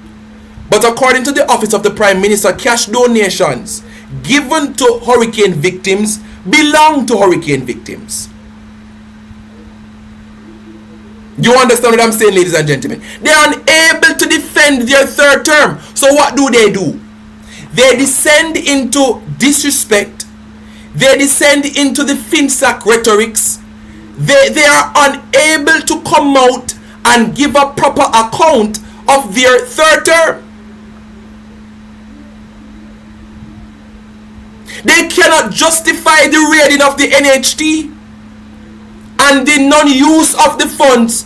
S1: But according to the Office of the Prime Minister, cash donations given to hurricane victims belong to hurricane victims. You understand what I'm saying, ladies and gentlemen? They are unable to defend their third term. So what do? They descend into disrespect. They descend into the FinSac rhetorics. They are unable to come out and give a proper account of their third term. They cannot justify the raiding of the NHT and the non-use of the funds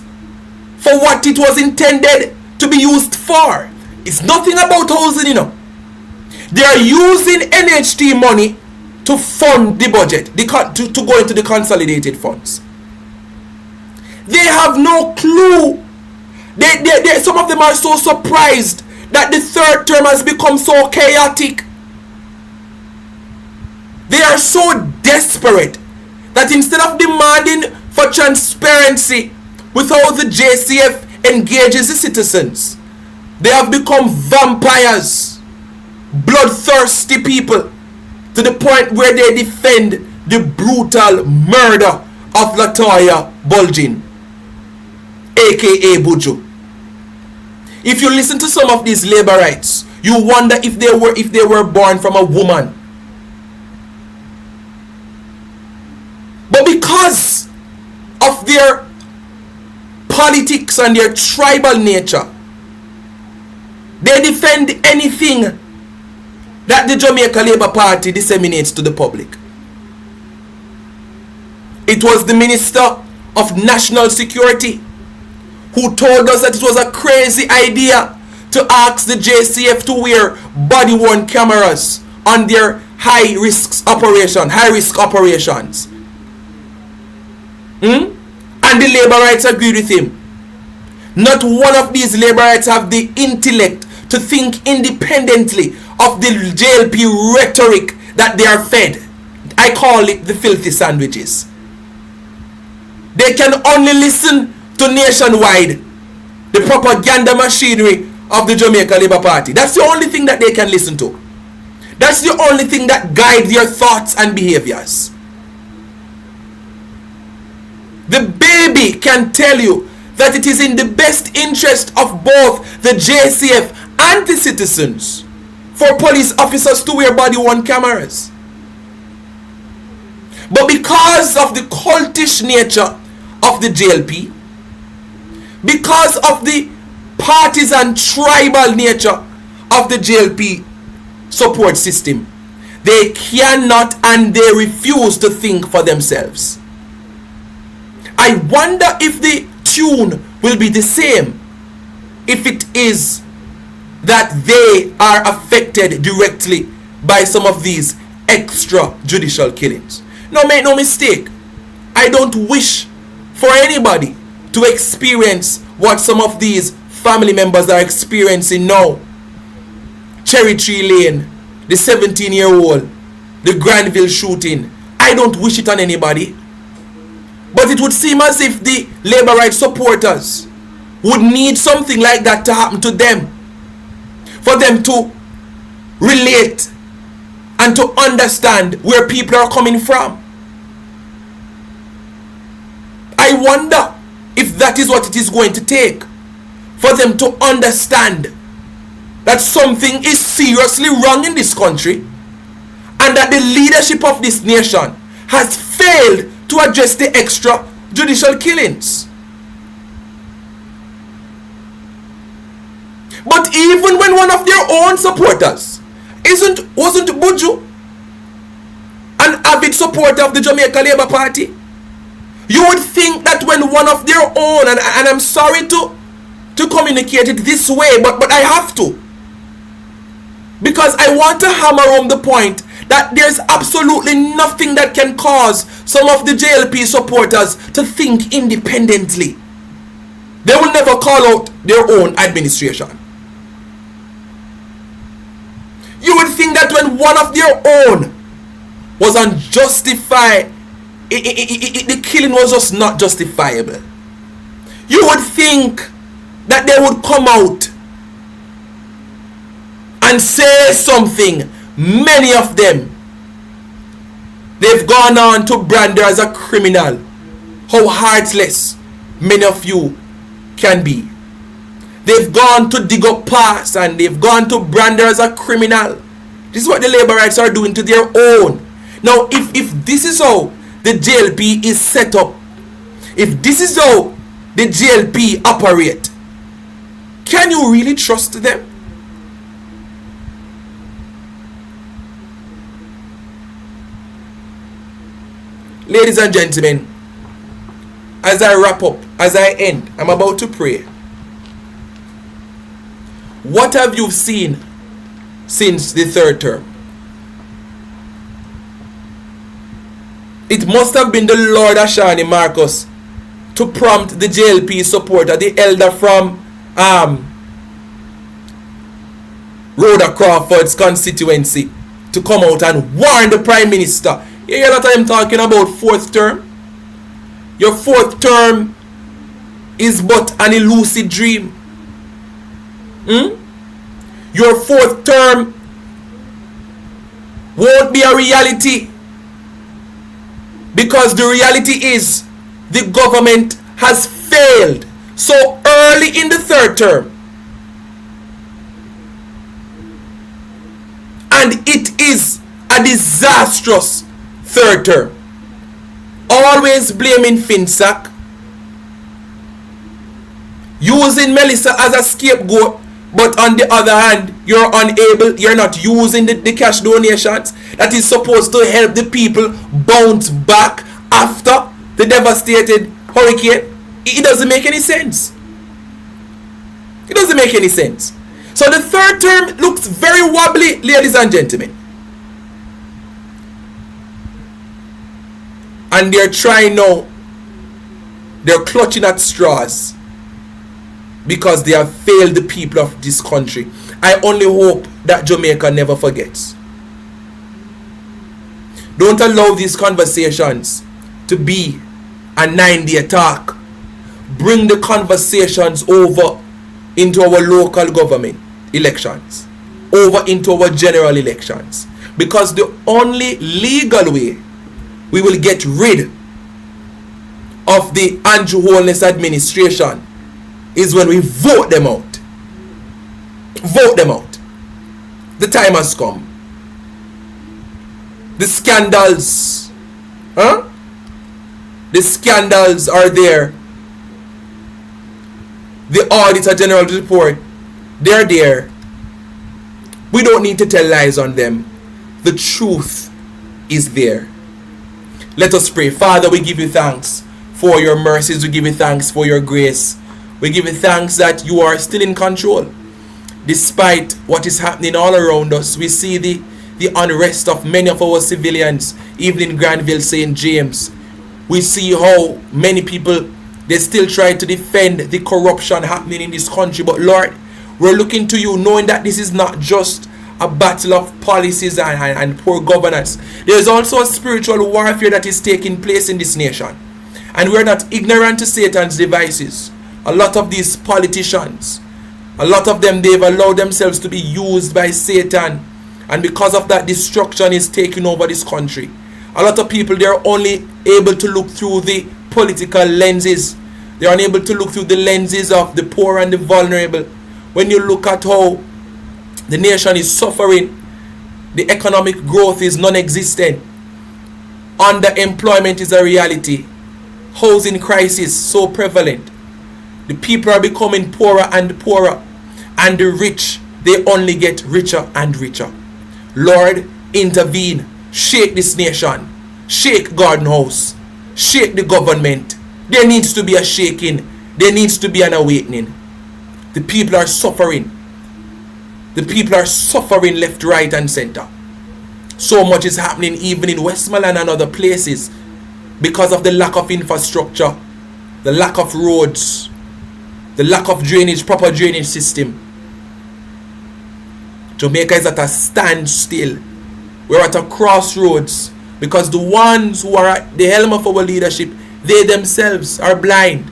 S1: for what it was intended to be used for. It's nothing about housing, They are using NHT money to fund the budget, to go into the consolidated funds. They have no clue. Some of them are so surprised that the third term has become so chaotic. are so desperate that instead of demanding for transparency with how the JCF engages the citizens, they have become vampires, bloodthirsty people, to the point where they defend the brutal murder of Latoya Bulgin, aka Buju. If you listen to some of these labor rights, you wonder if they were born from a woman. But because of their politics and their tribal nature, they defend anything that the Jamaica Labour Party disseminates to the public. It was the Minister of National Security who told us that it was a crazy idea to ask the JCF to wear body-worn cameras on their high-risk operations. And the labor rights agreed with him. Not one of these labor rights have the intellect to think independently of the JLP rhetoric that they are fed. I call it the filthy sandwiches. They can only listen to Nationwide, the propaganda machinery of the Jamaica Labour Party. That's the only thing that they can listen to. That's the only thing that guides their thoughts and behaviors. The baby can tell you that it is in the best interest of both the JCF and the citizens for police officers to wear body-worn cameras. But because of the cultish nature of the JLP, because of the partisan tribal nature of the JLP support system, they cannot and they refuse to think for themselves. I wonder if the tune will be the same if it is that they are affected directly by some of these extrajudicial killings. Now, make no mistake, I don't wish for anybody to experience what some of these family members are experiencing now. Cherry Tree Lane, the 17-year-old, the Granville shooting. I don't wish it on anybody. But it would seem as if the labor rights supporters would need something like that to happen to them, for them to relate and to understand where people are coming from. I wonder if that is what it is going to take for them to understand that something is seriously wrong in this country and that the leadership of this nation has failed to address the extrajudicial killings. But even when one of their own supporters wasn't Buju, an avid supporter of the Jamaica Labour Party, you would think that when one of their own, and I'm sorry to communicate it this way, but I have to, because I want to hammer home the point that there's absolutely nothing that can cause some of the JLP supporters to think independently. They will never call out their own administration. You would think that when one of their own was unjustified, the killing was just not justifiable. You would think that they would come out and say something. Many of them, they've gone on to brand her as a criminal. How heartless many of you can be. They've gone to dig up past and they've gone to brand her as a criminal. This is what the labor rights are doing to their own. Now, if this is how the JLP is set up, if this is how the JLP operate, can you really trust them? Ladies and gentlemen, as I wrap up, as I end, I'm about to pray. What have you seen since the third term? It must have been the Lord Ashani Marcus to prompt the JLP supporter, the elder from Rhoda Crawford's constituency, to to come out and warn the Prime Minister. You hear a lot of them talking about fourth term. Your fourth term is but an elusive dream. Your fourth term won't be a reality, because the reality is the government has failed so early in the third term, and it is a disastrous third term. Always blaming Finsack, using Melissa as a scapegoat, but on the other hand, you're not using the cash donations that is supposed to help the people bounce back after the devastated hurricane. It doesn't make any sense. It doesn't make any sense. So the third term looks very wobbly, ladies and gentlemen. And they're trying now, they're clutching at straws because they have failed the people of this country. I only hope that Jamaica never forgets. Don't allow these conversations to be a 9-day talk. Bring the conversations over into our local government elections, over into our general elections, because the only legal way we will get rid of the Andrew Holness administration is when we vote them out. Vote them out. The time has come. The scandals, the scandals are there. The Auditor General report, they're there. We don't need to tell lies on them. The truth is there. Let us pray. Father, we give you thanks for your mercies. We give you thanks for your grace. We give you thanks that you are still in control. Despite what is happening all around us, we see the unrest of many of our civilians, even in Granville, St. James. We see how many people, they still try to defend the corruption happening in this country. But Lord, we're looking to you, knowing that this is not just a battle of policies and poor governance. There is also a spiritual warfare that is taking place in this nation. And we're not ignorant to Satan's devices. A lot of these politicians, a lot of them, they've allowed themselves to be used by Satan. And because of that, destruction is taking over this country. A lot of people, they're only able to look through the political lenses. They're unable to look through the lenses of the poor and the vulnerable. When you look at how the nation is suffering, the economic growth is non-existent, underemployment is a reality, housing crisis so prevalent, the people are becoming poorer and poorer, and the rich, they only get richer and richer. Lord, intervene, shake this nation, shake Garden House, shake the government. There needs to be a shaking, there needs to be an awakening. The people are suffering. The people are suffering left, right and center. So much is happening even in Westmoreland and other places because of the lack of infrastructure, the lack of roads, the lack of drainage, proper drainage system. Jamaica is at a standstill. We're at a crossroads because the ones who are at the helm of our leadership, they themselves are blind.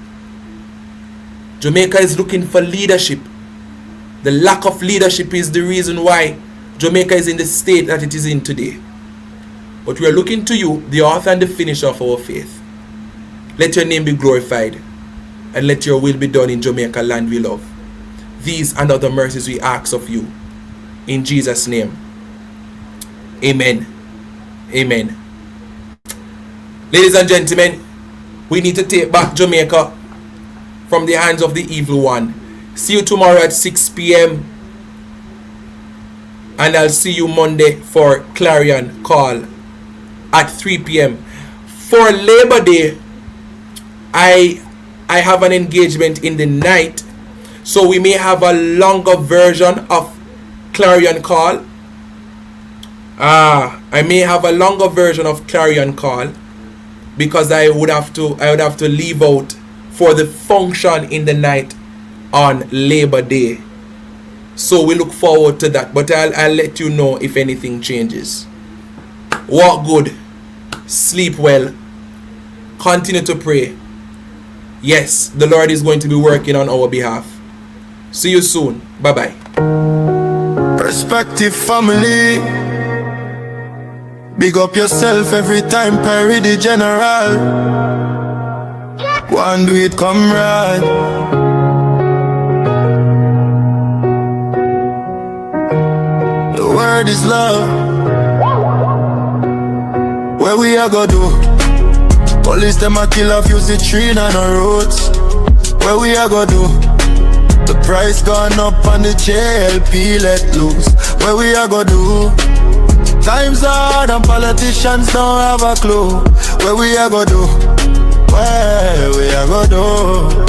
S1: Jamaica is looking for leadership. The lack of leadership is the reason why Jamaica is in the state that it is in today. But we are looking to you, the author and the finisher of our faith. Let your name be glorified, and let your will be done in Jamaica, land we love. These and other mercies we ask of you. In Jesus' name. Amen. Amen. Ladies and gentlemen, we need to take back Jamaica from the hands of the evil one. See you tomorrow at 6 p.m. And I'll see you Monday for Clarion Call at 3 p.m. For Labor Day, I have an engagement in the night, so we may have a longer version of Clarion Call. I may have a longer version of Clarion Call because I would have to leave out for the function in the night on Labor Day. So we look forward to that. But I'll let you know if anything changes. Walk good. Sleep well. Continue to pray. Yes, the Lord is going to be working on our behalf. See you soon. Bye-bye.
S18: Perspective family. Big up yourself every time Perry the General. Go and do it, comrade. The word is love. Where we are go do? Police them a kill off, use the tree on the roads. Where we are go do? The price gone up on the JLP let loose. Where we are go do? Times hard and politicians don't have a clue. Where we are go do? Where we are go do?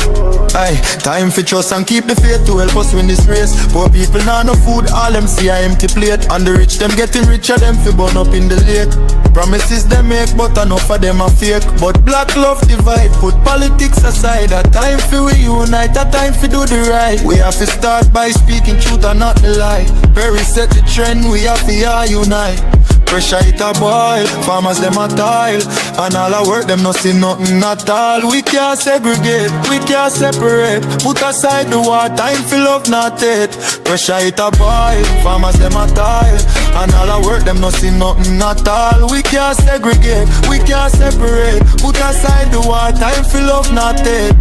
S18: Aye, time for trust and keep the faith to help us win this race. Poor people now no food, all them see a empty plate. And the rich them getting richer, them fi burn up in the lake. Promises they make, but enough of them are fake. But black love divide, put politics aside. A time for we unite, a time for do the right. We have to start by speaking truth and not the lie. Perry set the trend, we have to unite. Pressure it a boil, farmers them a toil. And all our work them no see nothing at all. We can't segregate, we can't separate. Put aside the war, time for love not hate. Pressure it a boil, farmers them a toil. And all our work them no see nothing at all. We can't segregate, we can't separate. Put aside the war, time for love not hate.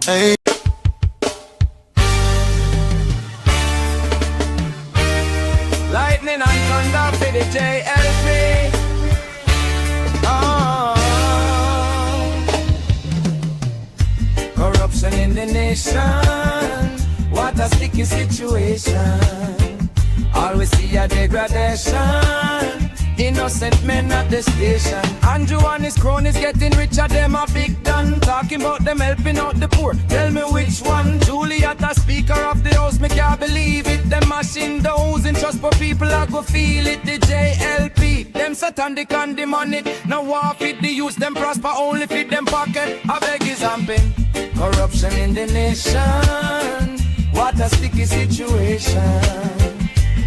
S18: Hey.
S19: Lightning and thunder for the JLP. Oh. Corruption in the nation. What a sticky situation. Always see a degradation. Innocent men at the station. Andrew and his cronies getting richer, them a big done. Talking about them helping out the poor. Tell me which one. Juliet, a speaker of the house, me can't believe it. Them mashing those in trust, but people are go feel it. The JLP, them satanic and demonic. No war fit the use, them prosper only fit them pocket. I beg is hamping. Corruption in the nation. What a sticky situation.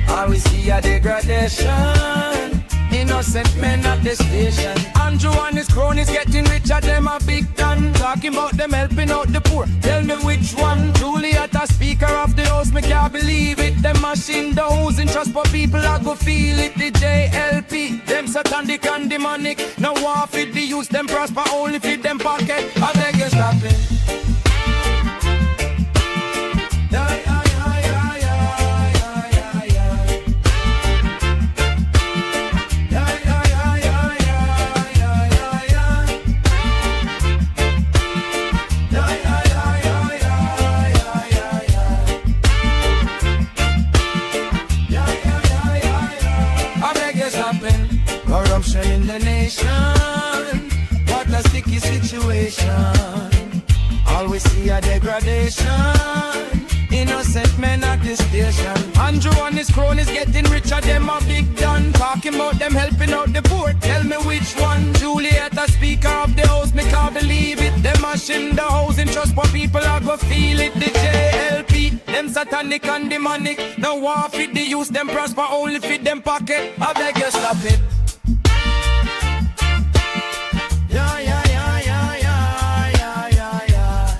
S19: Always see a degradation. Innocent men at the station. Andrew and his cronies getting richer, them a big done. Talking about them helping out the poor. Tell me which one. Juliet, a speaker of the house, me can't believe it. Them mashing those in trust, but people are go feel it. The JLP, them satanic and demonic. No war fit the use, them prosper only fit them pocket. I beg you stop it. Corruption in the nation. What a sticky situation. Always see a degradation. Innocent men at the station. Andrew and his cronies getting richer, them a big done. Talking about them helping out the poor. Tell me which one. Juliet, a speaker of the house, me can't believe it. Them mashing the house in trust, but people are go feel it. The JLP, them satanic and demonic. No war fit the use, them prosper only fit them pocket. I beg you stop it. Yeah, yeah, yeah, yeah, yeah, yeah, yeah, yeah.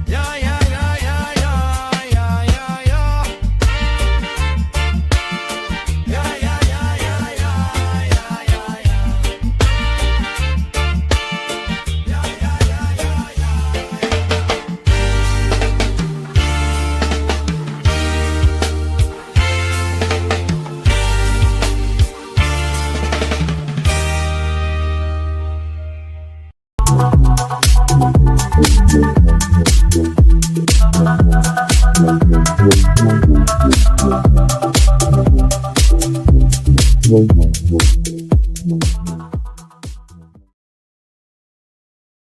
S19: Yeah, yeah, yeah, yeah, yeah, yeah, yeah, yeah. Yeah, yeah, yeah, yeah, yeah, yeah, yeah, yeah. Yeah, yeah, yeah, yeah,
S20: yeah.